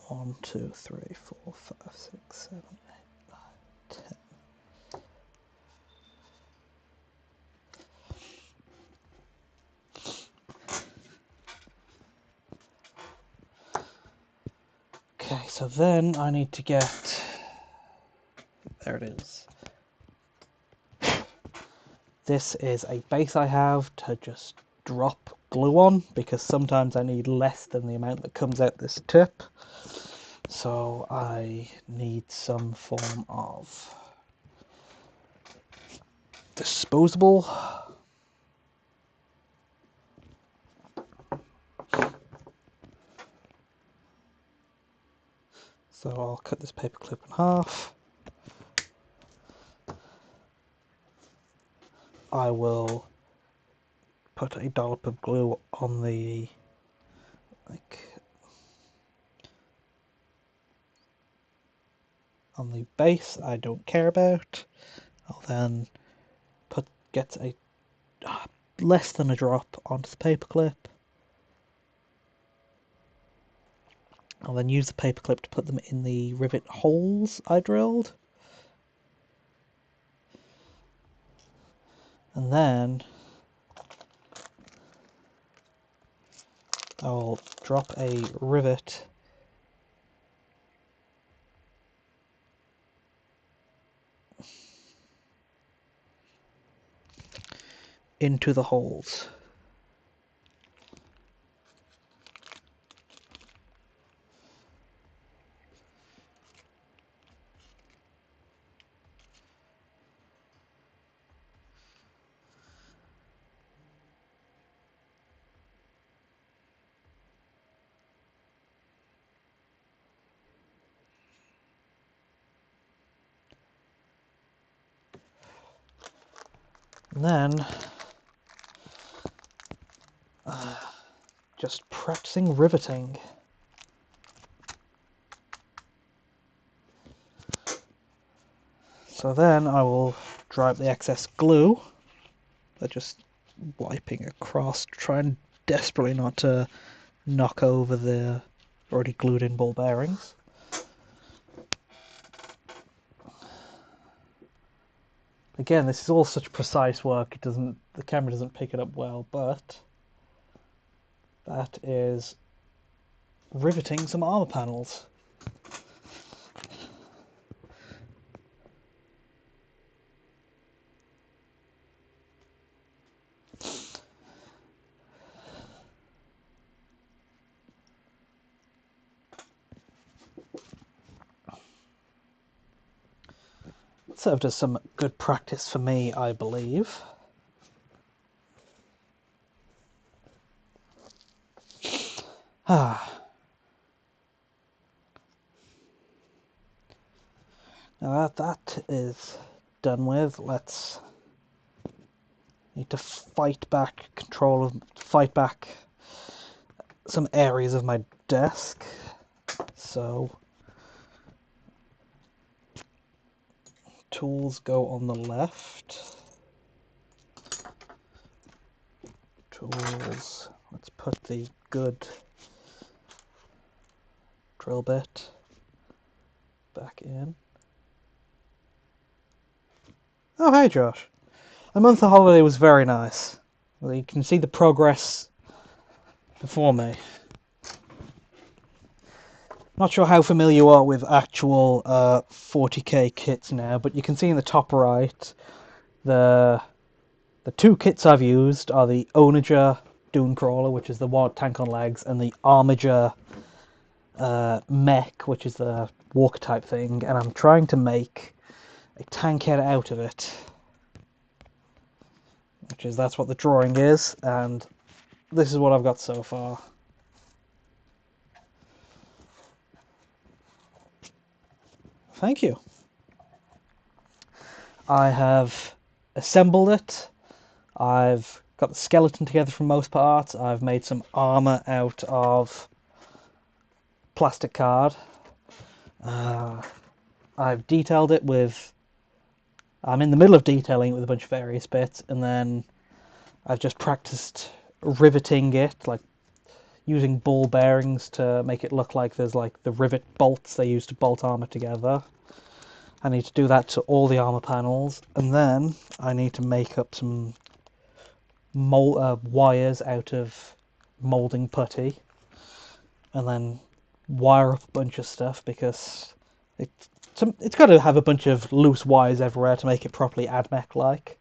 1, 2, 3, 4, 5, 6, 7, 8, 9, 10. Okay, so then I need to get... There it is. This is a base I have to just drop glue on, because sometimes I need less than the amount that comes out this tip. So I need some form of disposable. So I'll cut this paper clip in half. I will put a dollop of glue on the on the base I don't care about. I'll then get a less than a drop onto the paper clip. I'll then use the paper clip to put them in the rivet holes I drilled. And then I'll drop a rivet into the holes. And then just practicing riveting. So then I will dry up the excess glue. They're just wiping across, trying desperately not to knock over the already glued in ball bearings. Again, this is all such precise work, the camera doesn't pick it up well, but that is riveting some armor panels. It served as some good practice for me, I believe. Now that is done with, let's need to fight back some areas of my desk. So tools go on the left. Tools, let's put the good drill bit back in. Oh, hey Josh. The month of holiday was very nice. Well, you can see the progress before me. Not sure how familiar you are with actual 40k kits now, but you can see in the top right the two kits I've used are the Onager Dune Crawler, which is the one tank on legs, and the Armiger mech, which is the walker type thing, and I'm trying to make a Tankhead out of it. That's what the drawing is, and this is what I've got so far. Thank you. I have assembled it. I've got the skeleton together for most parts. I've made some armor out of plastic card. I've detailed it with. I'm in the middle of detailing it with a bunch of various bits, and then I've just practiced riveting it, like using ball bearings to make it look like there's like the rivet bolts they use to bolt armor together. I need to do that to all the armor panels, and then I need to make up some wires out of molding putty, and then wire up a bunch of stuff because it's got to have a bunch of loose wires everywhere to make it properly AdMech like.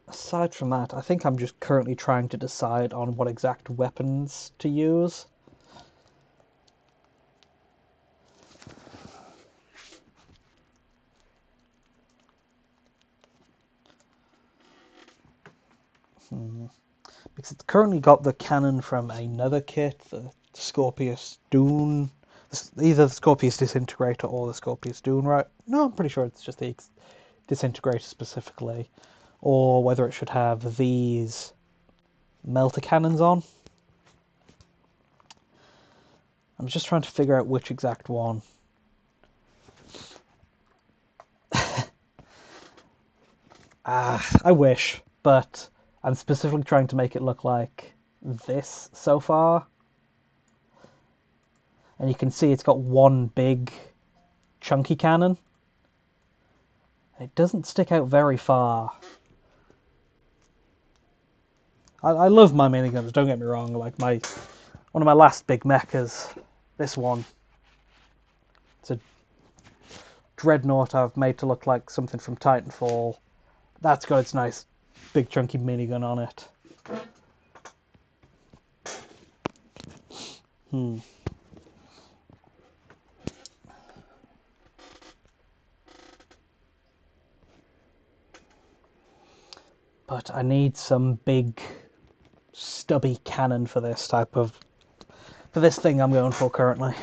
Aside from that, I think I'm just currently trying to decide on what exact weapons to use. Because it's currently got the cannon from another kit, the Scorpius Dune. Either the Scorpius Disintegrator or the Scorpius Dune, right? No, I'm pretty sure it's just the Disintegrator specifically. Or whether it should have these melter cannons on. I'm just trying to figure out which exact one. I wish, but I'm specifically trying to make it look like this so far. And you can see it's got one big chunky cannon. It doesn't stick out very far. I love my miniguns, don't get me wrong. Like one of my last big mechas, this one. It's a dreadnought I've made to look like something from Titanfall. That's got its nice big chunky minigun on it. But I need some big stubby cannon for this thing I'm going for currently.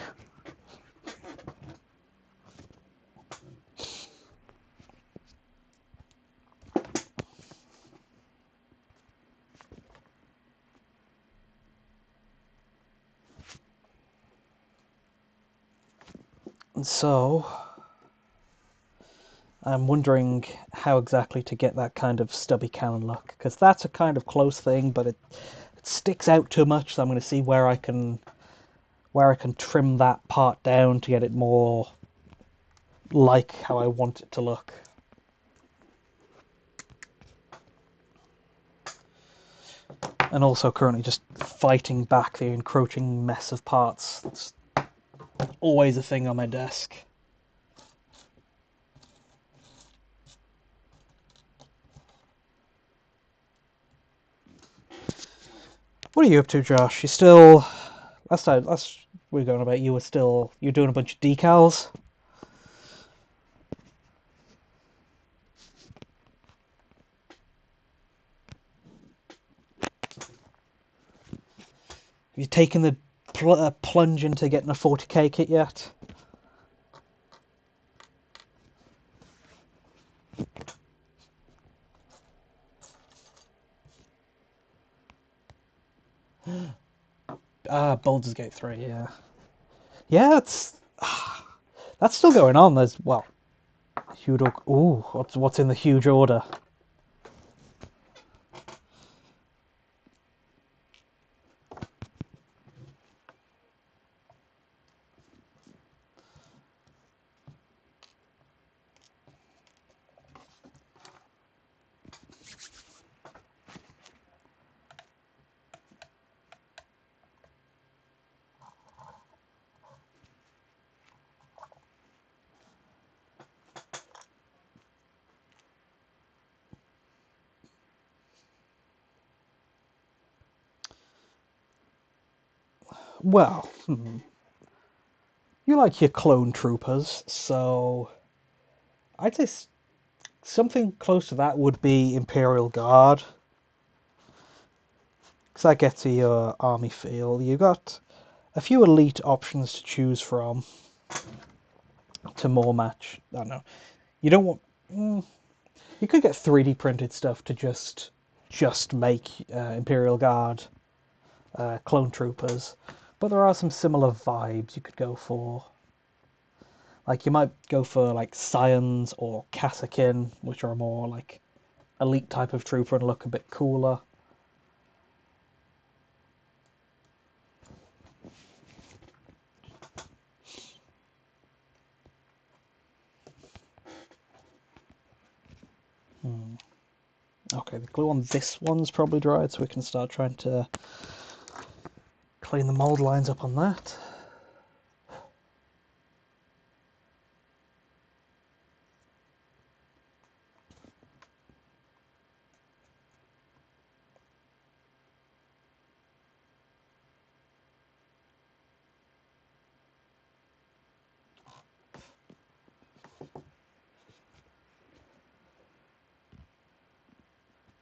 And so I'm wondering how exactly to get that kind of stubby cannon look, because that's a kind of close thing, but it sticks out too much. So I'm going to see where I can trim that part down to get it more like how I want it to look. And also currently just fighting back the encroaching mess of parts. That's always a thing on my desk. What are you up to, Josh? You still last we were going about you're doing a bunch of decals. Have you taken the plunge into getting a 40k kit yet? Baldur's Gate 3, yeah. Yeah, that's still going on. There's huge. Ooh, what's in the huge order? Well, you like your clone troopers, so I'd say something close to that would be Imperial Guard. Because that gets you your army feel. You got a few elite options to choose from to more match. I don't know. You don't want. You could get 3D printed stuff to just just make Imperial Guard clone troopers, but there are some similar vibes you could go for. Like you might go for like Scions or Kassakin, which are more like elite type of trooper and look a bit cooler. Okay, the glue on this one's probably dried, so we can start trying to clean the mold lines up on that.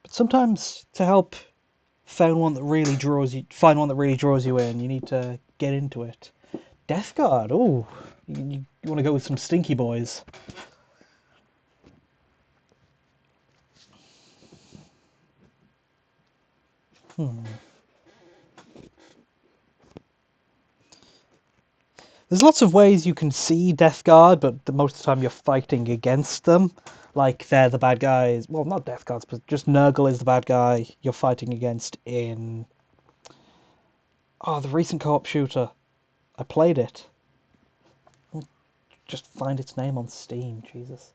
But sometimes to help find one that really draws you in, you need to get into it. Death Guard, oh, you want to go with some stinky boys. There's lots of ways you can see Death Guard, but most of the time you're fighting against them. Like they're the bad guys. Well, not Death Guards, but just Nurgle is the bad guy you're fighting against in the recent co-op shooter. I played it. Just find its name on Steam. Jesus.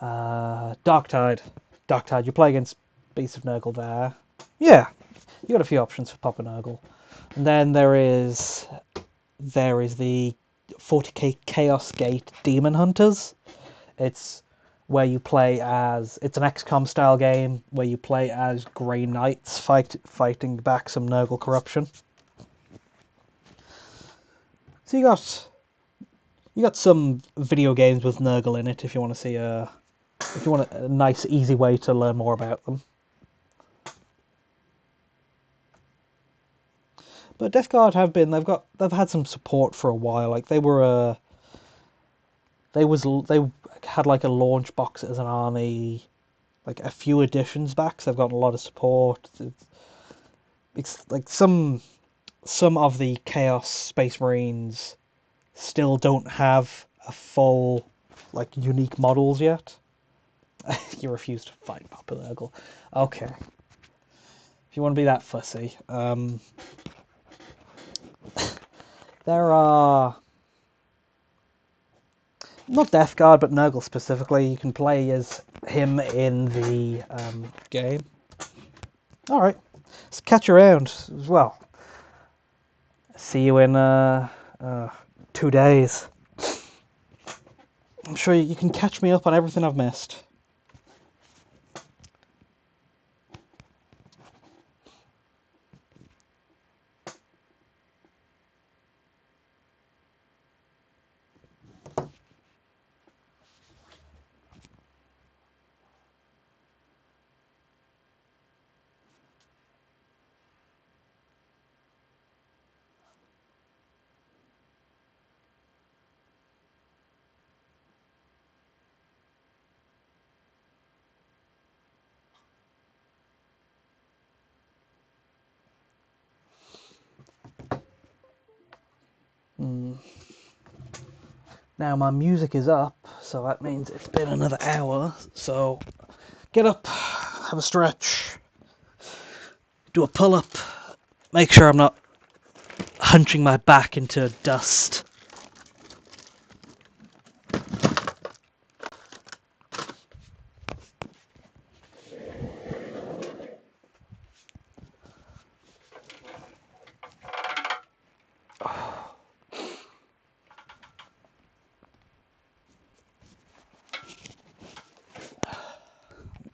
Darktide. Darktide. You play against Beast of Nurgle there. Yeah, you got a few options for Papa Nurgle, and then there is the 40k Chaos Gate Demon Hunters. It's where you play as it's an XCOM style game where you play as Grey Knights fighting back some Nurgle corruption. So you got some video games with Nurgle in it if you want to see if you want a nice easy way to learn more about them. But Death Guard they've had some support for a while. Like they had like a launch box as an army like a few editions back, so they've gotten a lot of support. It's like some of the Chaos Space Marines still don't have a full like unique models yet. You refuse to fight Papa Nurgle. Okay. If you want to be that fussy. There are not Death Guard, but Nurgle specifically. You can play as him in the game. All right, let's catch you around as well. See you in 2 days. I'm sure you can catch me up on everything I've missed. Now my music is up, so that means it's been another hour. So get up, have a stretch, do a pull up, make sure I'm not hunching my back into dust.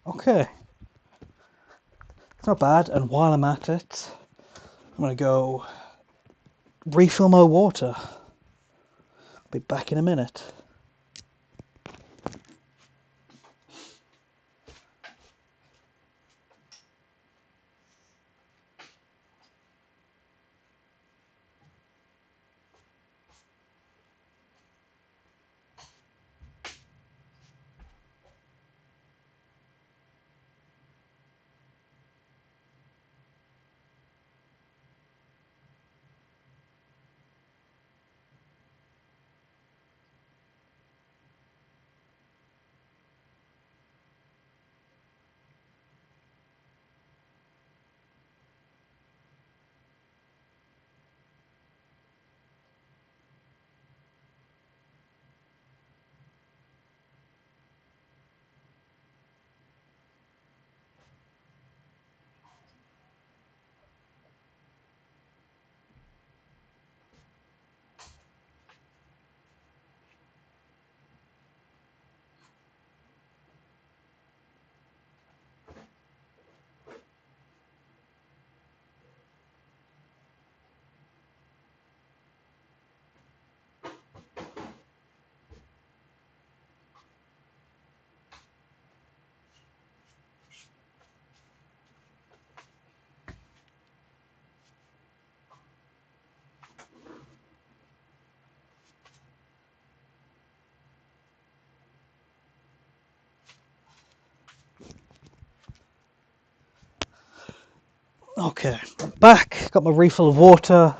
Okay, it's not bad. And while I'm at it, I'm gonna go refill my water. I'll be back in a minute. Okay, I'm back. Got my refill of water.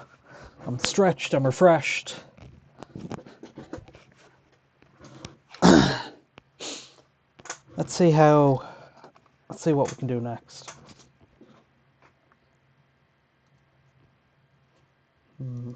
I'm stretched. I'm refreshed. Let's see how. Let's see what we can do next. Hmm.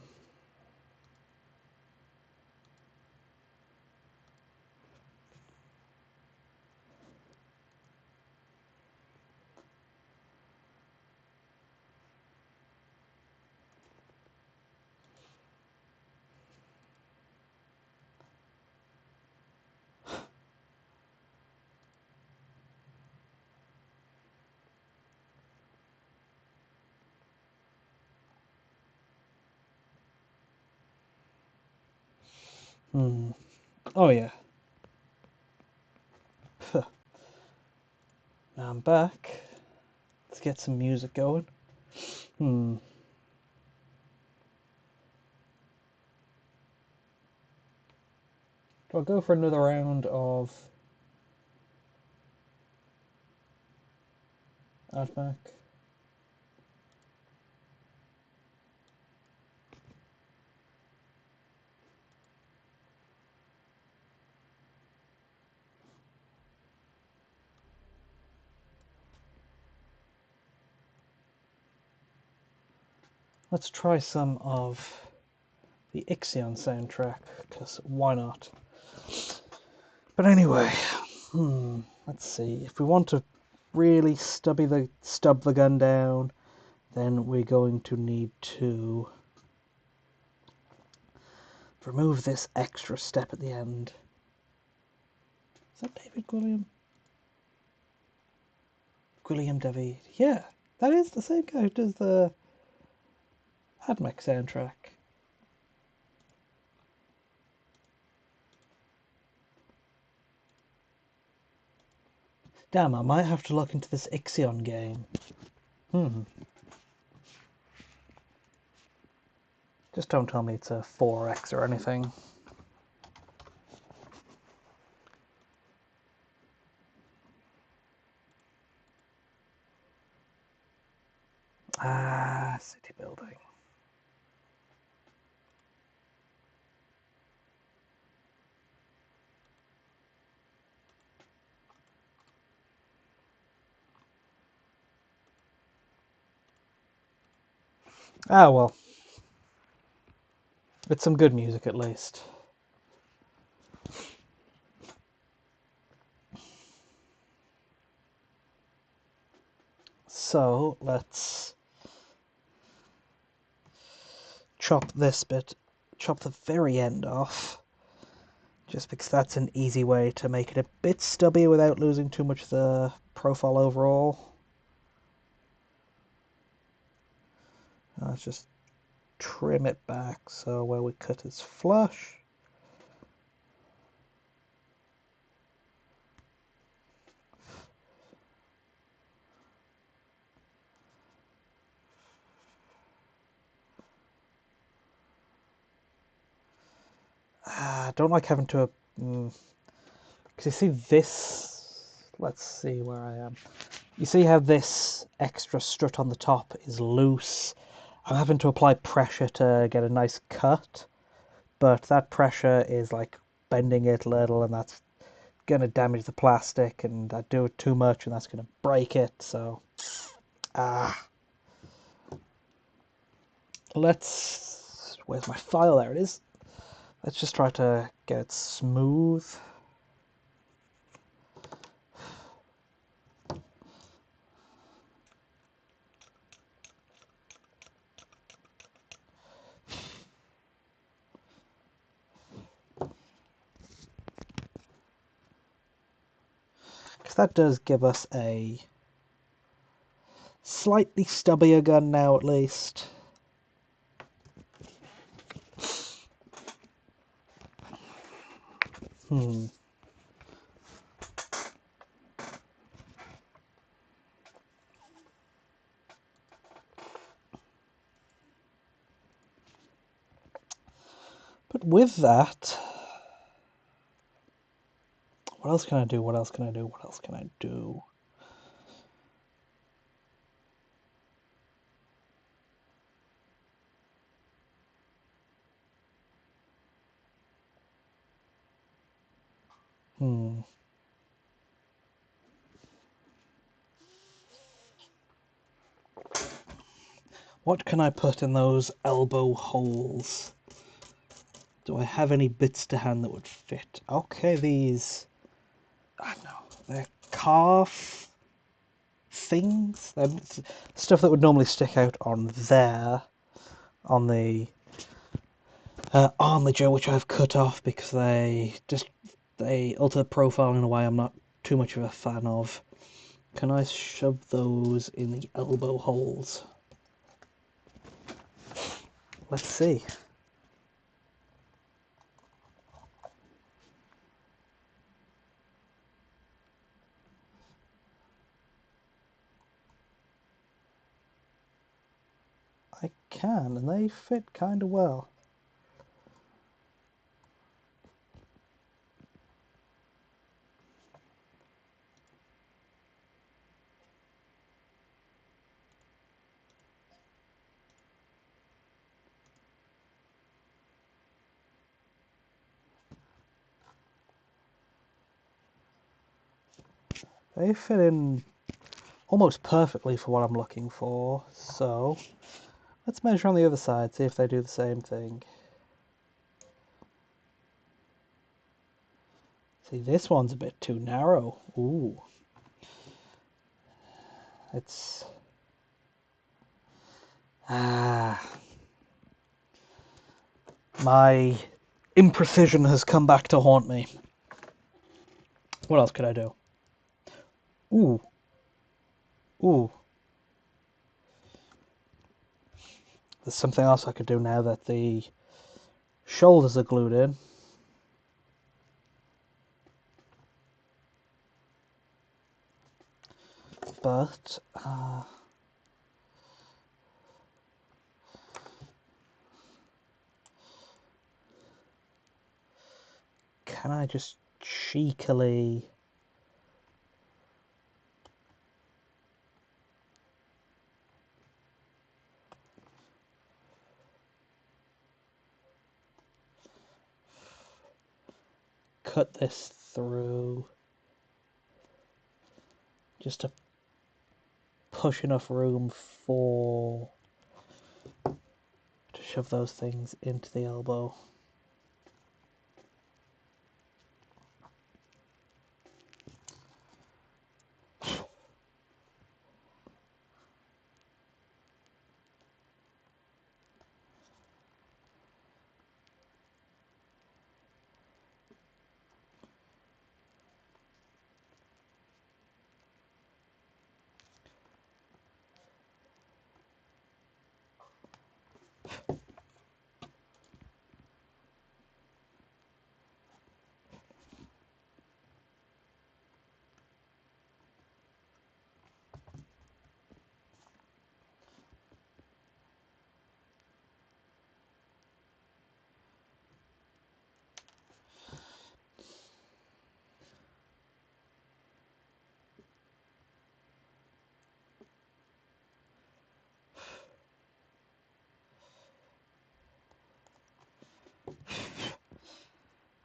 Hmm. Oh yeah. Now I'm back. Let's get some music going. Hmm. Do I go for another round of Admac? Let's try some of the Ixion soundtrack, because why not? But anyway, let's see. If we want to really stub the gun down, then we're going to need to remove this extra step at the end. Is that David Gwilliam? Gwilliam David. Yeah, that is the same guy who does the Admech soundtrack. Damn, I might have to look into this Ixion game. Just don't tell me it's a 4X or anything. Ah, city building. Ah, well. It's some good music at least. So, let's chop this bit, chop the very end off, just because that's an easy way to make it a bit stubby without losing too much of the profile overall. Let's just trim it back so where we cut is flush. I don't like having to, because you see this, let's see where I am. You see how this extra strut on the top is loose? I'm having to apply pressure to get a nice cut, but that pressure is like bending it a little, and that's going to damage the plastic, and I do it too much and that's going to break it. So where's my file? There it is. Let's just try to get it smooth. Because that does give us a slightly stubbier gun now, at least. But with that, what else can I do? What else can I do? What else can I do? Hmm. What can I put in those elbow holes? Do I have any bits to hand that would fit? Okay, these... I don't know. They're calf things? They're stuff that would normally stick out on there, on the armature, which I've cut off because they alter the profile in a way I'm not too much of a fan of. Can I shove those in the elbow holes? Let's see. I can, and they fit kind of well. They fit in almost perfectly for what I'm looking for. So let's measure on the other side, see if they do the same thing. See, this one's a bit too narrow. Ooh. It's... Ah. My imprecision has come back to haunt me. What else could I do? Ooh. Ooh. There's something else I could do now that the shoulders are glued in. But... can I just cheekily... cut this through just to push enough room for to shove those things into the elbow.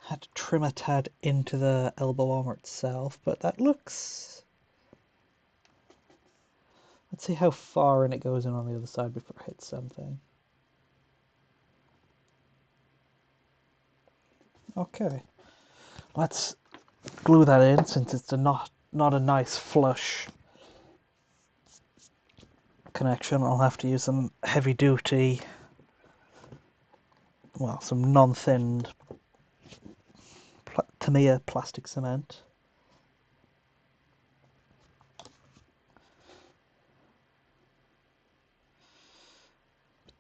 Had to trim a tad into the elbow armour itself, but that looks... Let's see how far in it goes in on the other side before it hits something. Okay, let's glue that in since it's not a nice flush connection. I'll have to use some heavy duty, well, some non-thinned Tamiya plastic cement.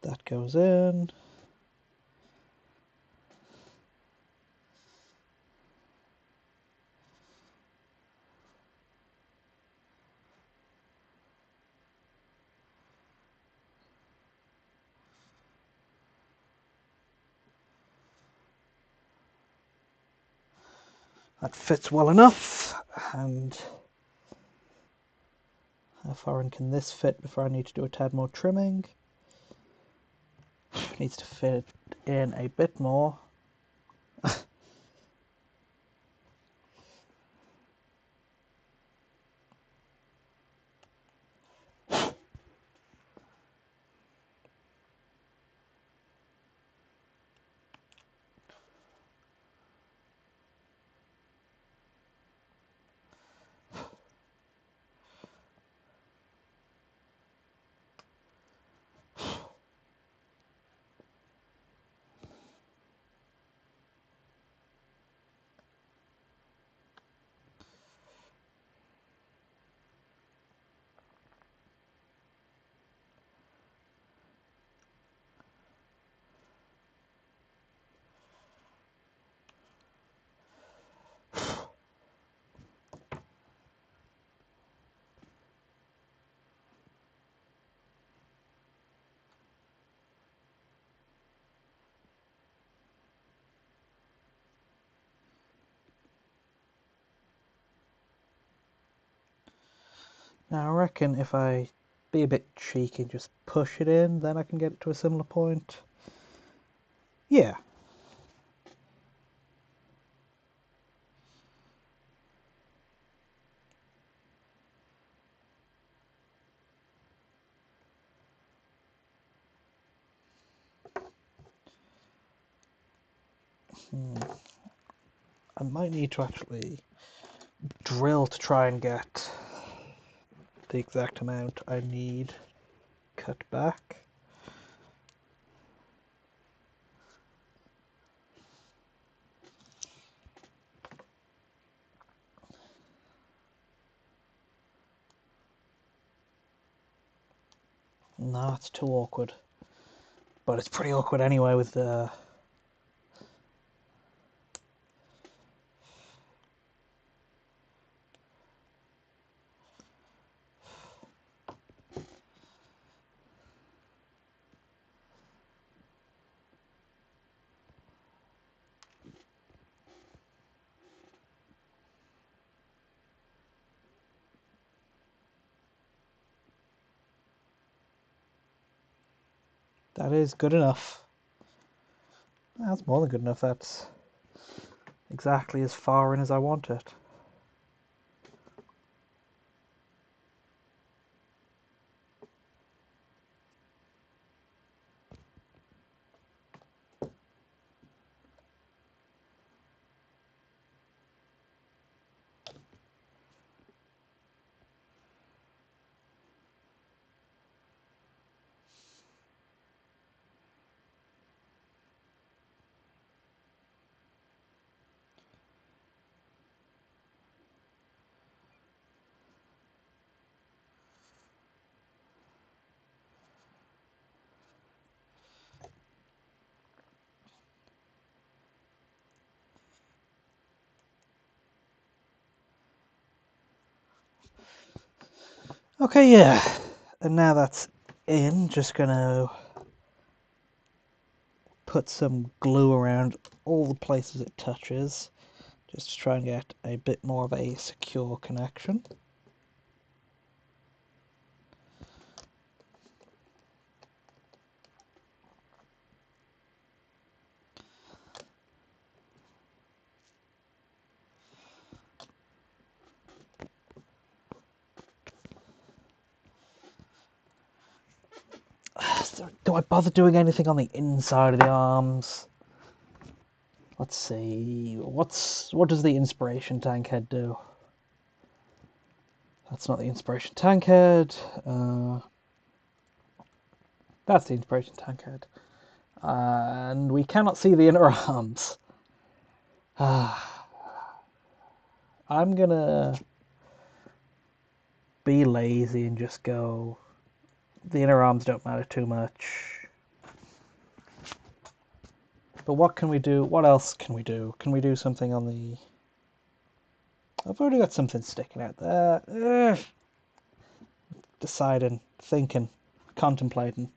That goes in. That fits well enough. And how far in can this fit before I need to do a tad more trimming? Needs to fit in a bit more. Now I reckon if I be a bit cheeky and just push it in, then I can get it to a similar point. Yeah. I might need to actually drill to try and get the exact amount I need cut back. No, it's too awkward. But it's pretty awkward anyway with the... That is good enough. That's more than good enough. That's exactly as far in as I want it. Okay, yeah. And now that's in, just gonna put some glue around all the places it touches, just to try and get a bit more of a secure connection. Do I bother doing anything on the inside of the arms? Let's see. What does the inspiration Tankhead do? That's not the inspiration Tankhead. That's the inspiration Tankhead. And we cannot see the inner arms. I'm gonna be lazy and just go. The inner arms don't matter too much. But what can we do? What else can we do? Can we do something on the... I've already got something sticking out there. Deciding, thinking, contemplating.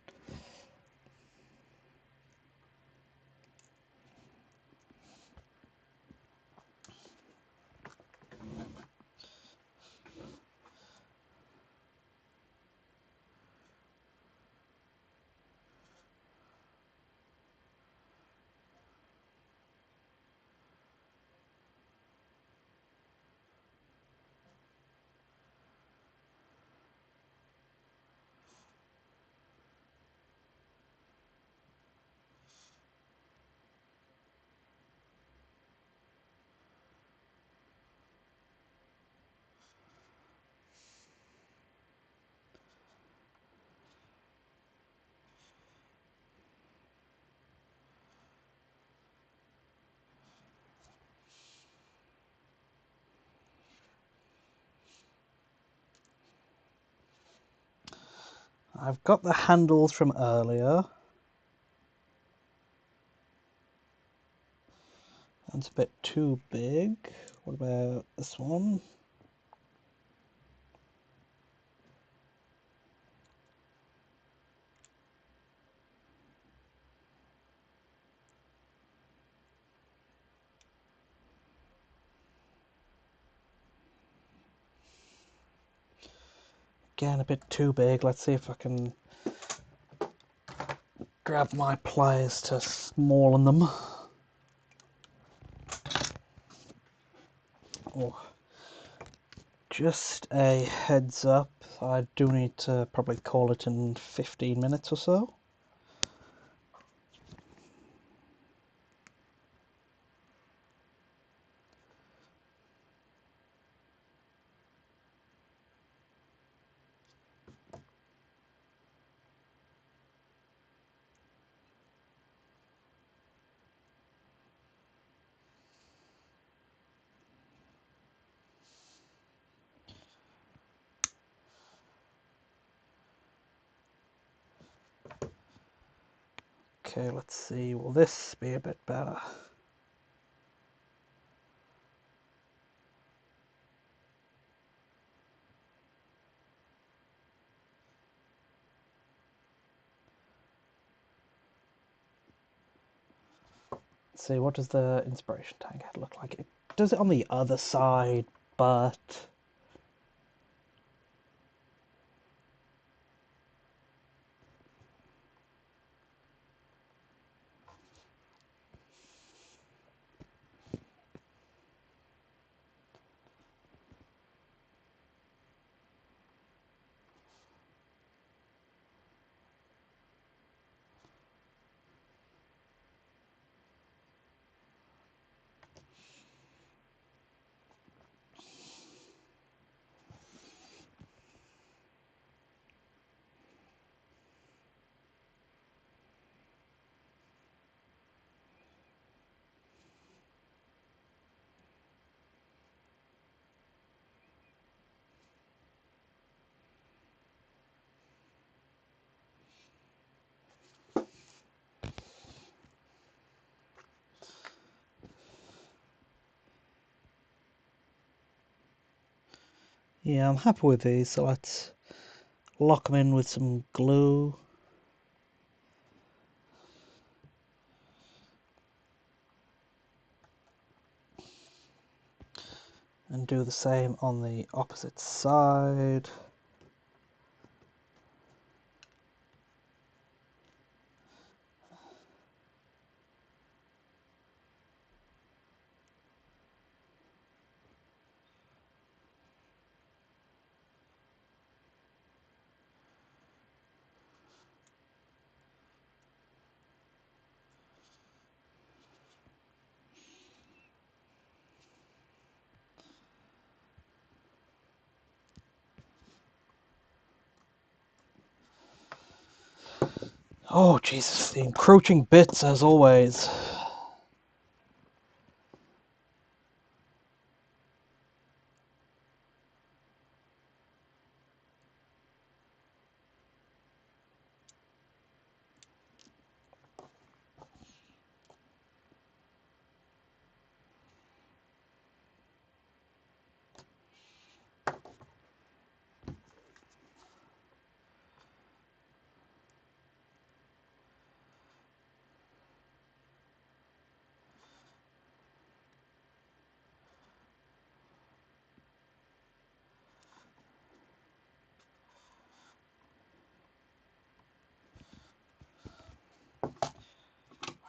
I've got the handles from earlier. That's a bit too big. What about this one? getting a bit too big. Let's see if I can grab my pliers to smallen them. Oh, just a heads up, I do need to probably call it in 15 minutes or so. Okay, let's see, will this be a bit better? Let's see, what does the inspiration Tankhead look like? It does it on the other side, but... Yeah, I'm happy with these, so let's lock them in with some glue. And do the same on the opposite side. Oh, Jesus, the encroaching bits as always.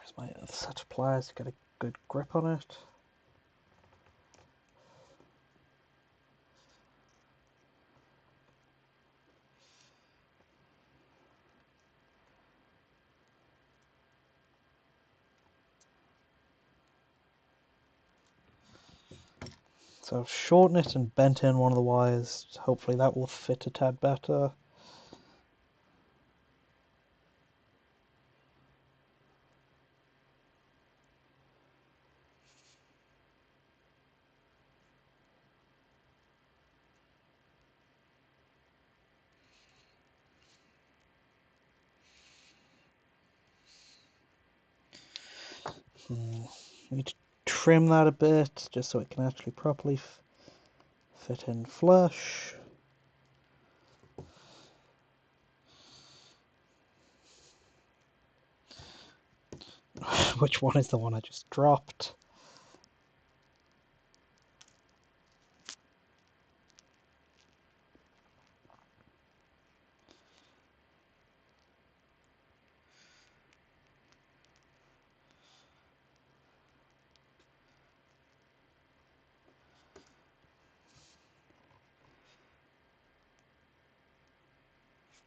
Where's my other set of pliers to get a good grip on it? So I've shortened it and bent in one of the wires. Hopefully that will fit a tad better. Need to trim that a bit just so it can actually properly fit in flush. Which one is the one I just dropped?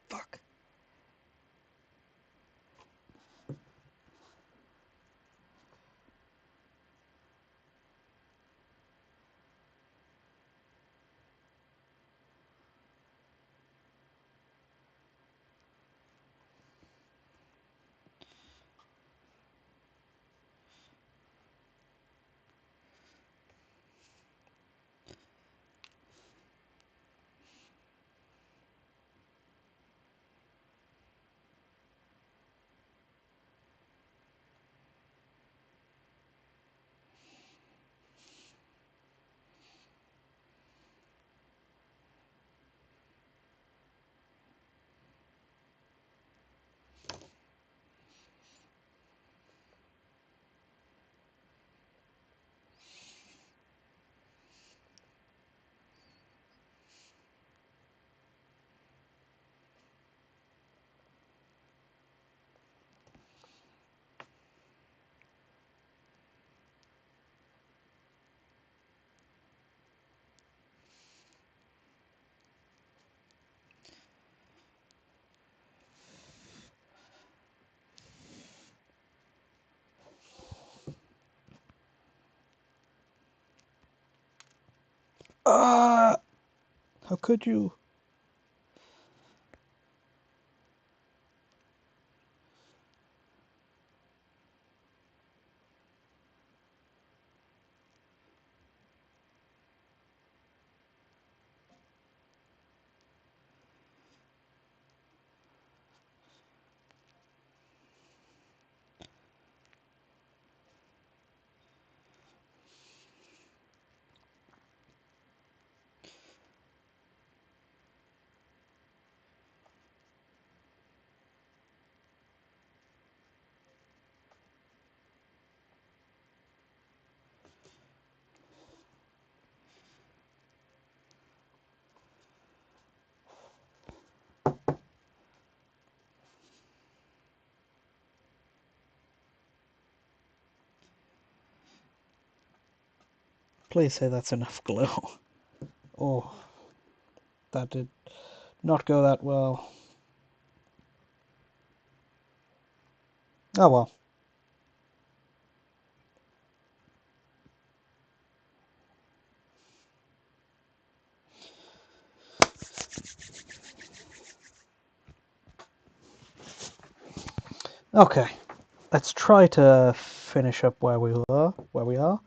Fuck. Ah! How could you? Please say that's enough glue. Oh, that did not go that well. Oh well. Okay, let's try to finish up where we were. Where we are.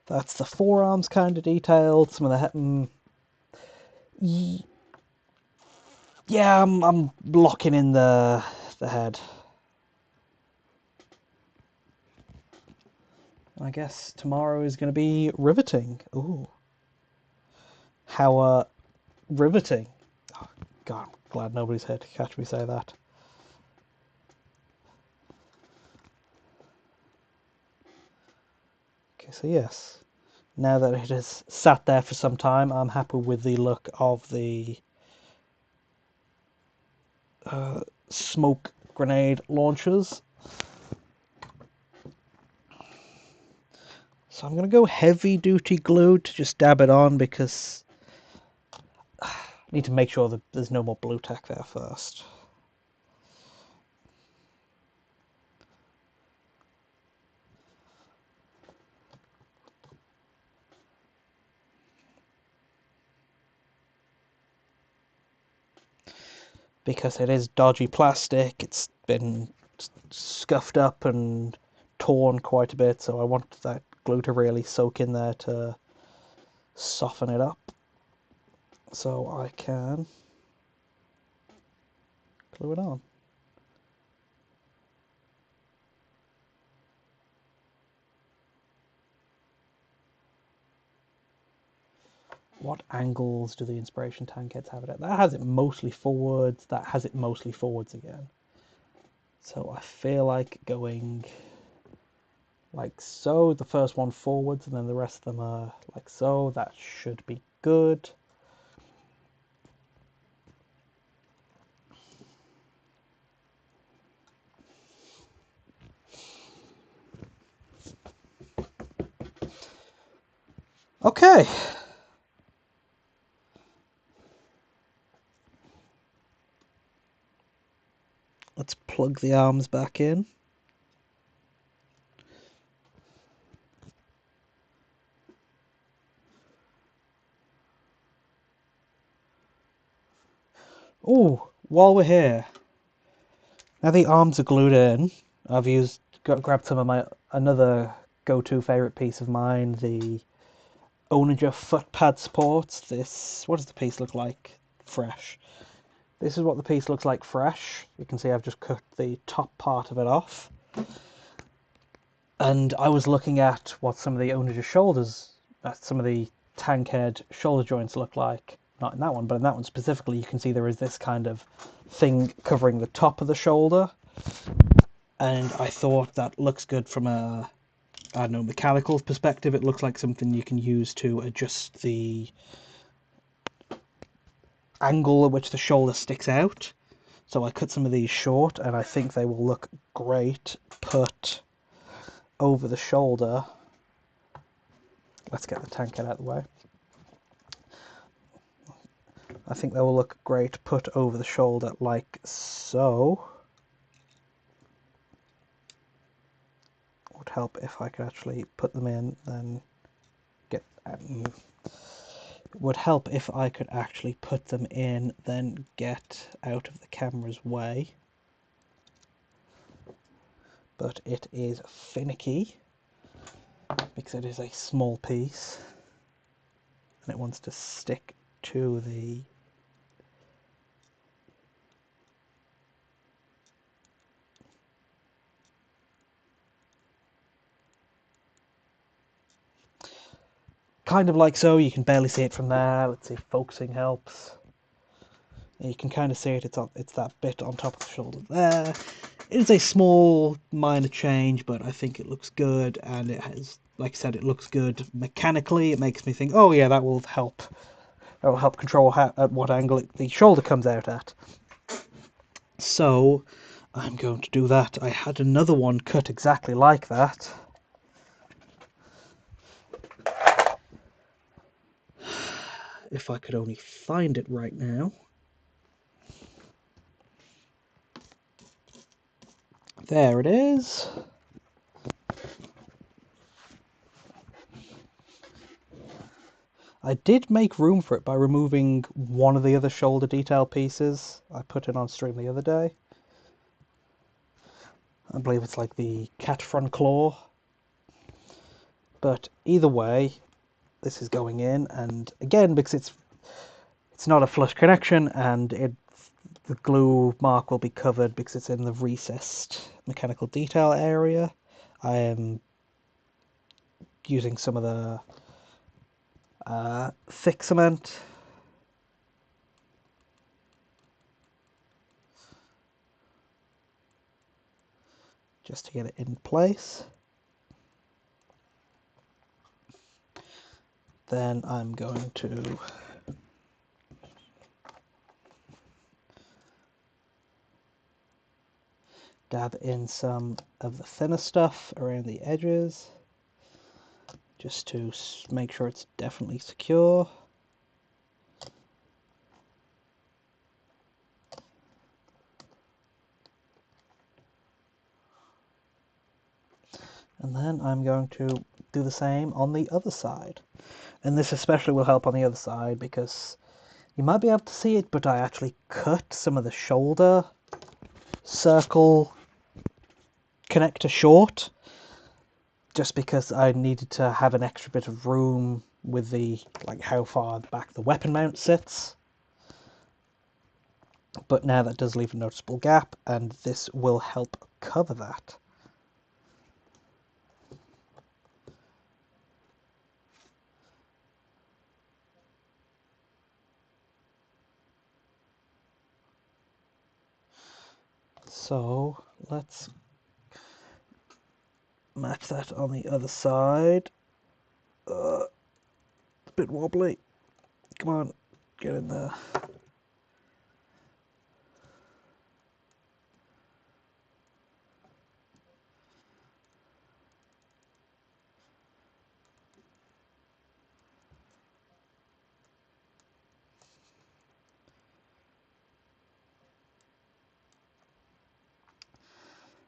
That's the forearms kind of detailed. Some of the head. Yeah, I'm locking in the head. I guess tomorrow is going to be riveting. Ooh, how riveting. Oh, God, I'm glad nobody's here to catch me say that. Okay, so yes, now that it has sat there for some time, I'm happy with the look of the smoke grenade launchers. So I'm going to go heavy duty glue to just dab it on because I need to make sure that there's no more blue tack there first. Because it is dodgy plastic, it's been scuffed up and torn quite a bit, so I want that glue to really soak in there to soften it up. So I can glue it on. What angles do the inspiration Tankheads have it at? That has it mostly forwards, that has it mostly forwards again. So I feel like going like so, the first one forwards, and then the rest of them are like so. That should be good. Okay. Let's plug the arms back in. Oh, while we're here, now the arms are glued in, grabbed some of my another go-to favorite piece of mine, the Onager foot pad supports. What does the piece look like fresh? This is what the piece looks like fresh. You can see I've just cut the top part of it off. And I was looking at what some of the Onager shoulders, some of the Tankhead shoulder joints look like. Not in that one, but in that one specifically, you can see there is this kind of thing covering the top of the shoulder. And I thought that looks good from a, I don't know, mechanical perspective. It looks like something you can use to adjust the angle at which the shoulder sticks out. So I cut some of these short, and I think they will look great put over the shoulder. Let's get the Tankhead out of the way. I think they will look great put over the shoulder like so. Would help if I could actually put them in, then get... would help if I could actually put them in, then get out of the camera's way. But it is finicky, because it is a small piece, and it wants to stick to the kind of like so. You can barely see it from there. Let's see if focusing helps. You can kind of see it. It's that bit on top of the shoulder there. It is a small minor change, but I think it looks good, and it has, like I said, it looks good mechanically. It makes me think, oh yeah, that will help. That will help control at what angle the shoulder comes out at. So I'm going to do that. I had another one cut exactly like that. If I could only find it right now. There it is. I did make room for it by removing one of the other shoulder detail pieces I put in on stream the other day. I believe it's like the cat front claw. But either way, this is going in, and again, because it's not a flush connection, and the glue mark will be covered because it's in the recessed mechanical detail area. I am using some of the thick cement just to get it in place. Then I'm going to dab in some of the thinner stuff around the edges, just to make sure it's definitely secure. And then I'm going to do the same on the other side. And this especially will help on the other side because you might be able to see it, but I actually cut some of the shoulder circle connector short just because I needed to have an extra bit of room with the, like, how far back the weapon mount sits. But now that does leave a noticeable gap, and this will help cover that. So let's match that on the other side. A bit wobbly. Come on, get in there.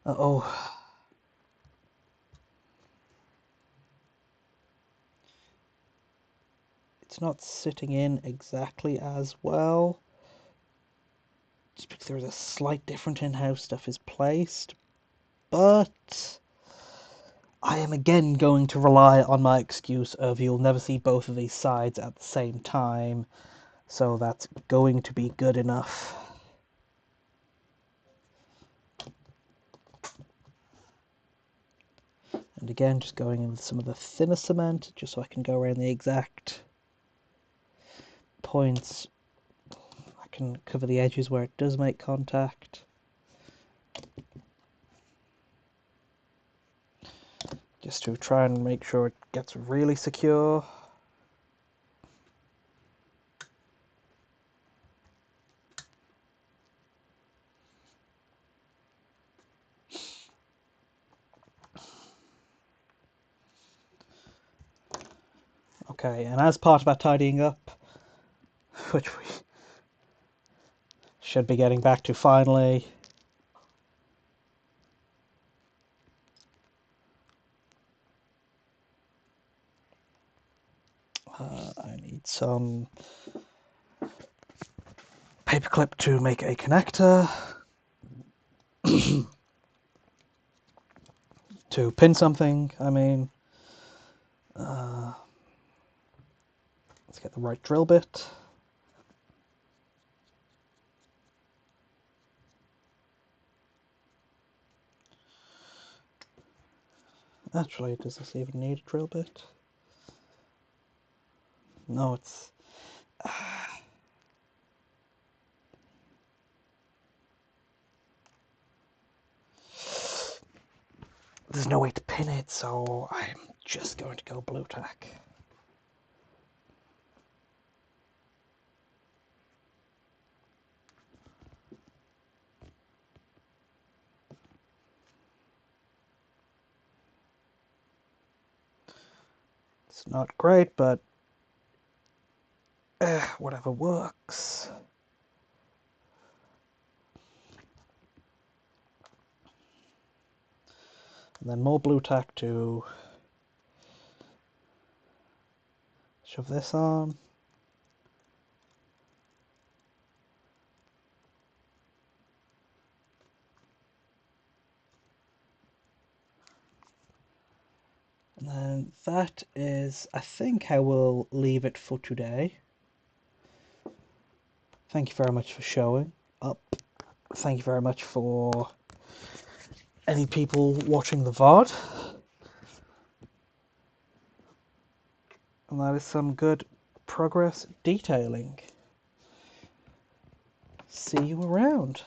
Uh-oh. It's not sitting in exactly as well. Just because there is a slight difference in how stuff is placed. But I am again going to rely on my excuse of you'll never see both of these sides at the same time. So that's going to be good enough. And again, just going in with some of the thinner cement, just so I can go around the exact points. I can cover the edges where it does make contact. Just to try and make sure it gets really secure. Okay, and as part of our tidying up, which we should be getting back to finally, I need some paperclip to make a connector, to pin something, I mean. Let's get the right drill bit. Actually, does this even need a drill bit? No, it's... There's no way to pin it, so I'm just going to go blue tack. It's not great, but whatever works. And then more blue tack to shove this on. And then that is, I think, how we'll leave it for today. Thank you very much for showing up. Thank you very much for any people watching the VOD. And that is some good progress detailing. See you around.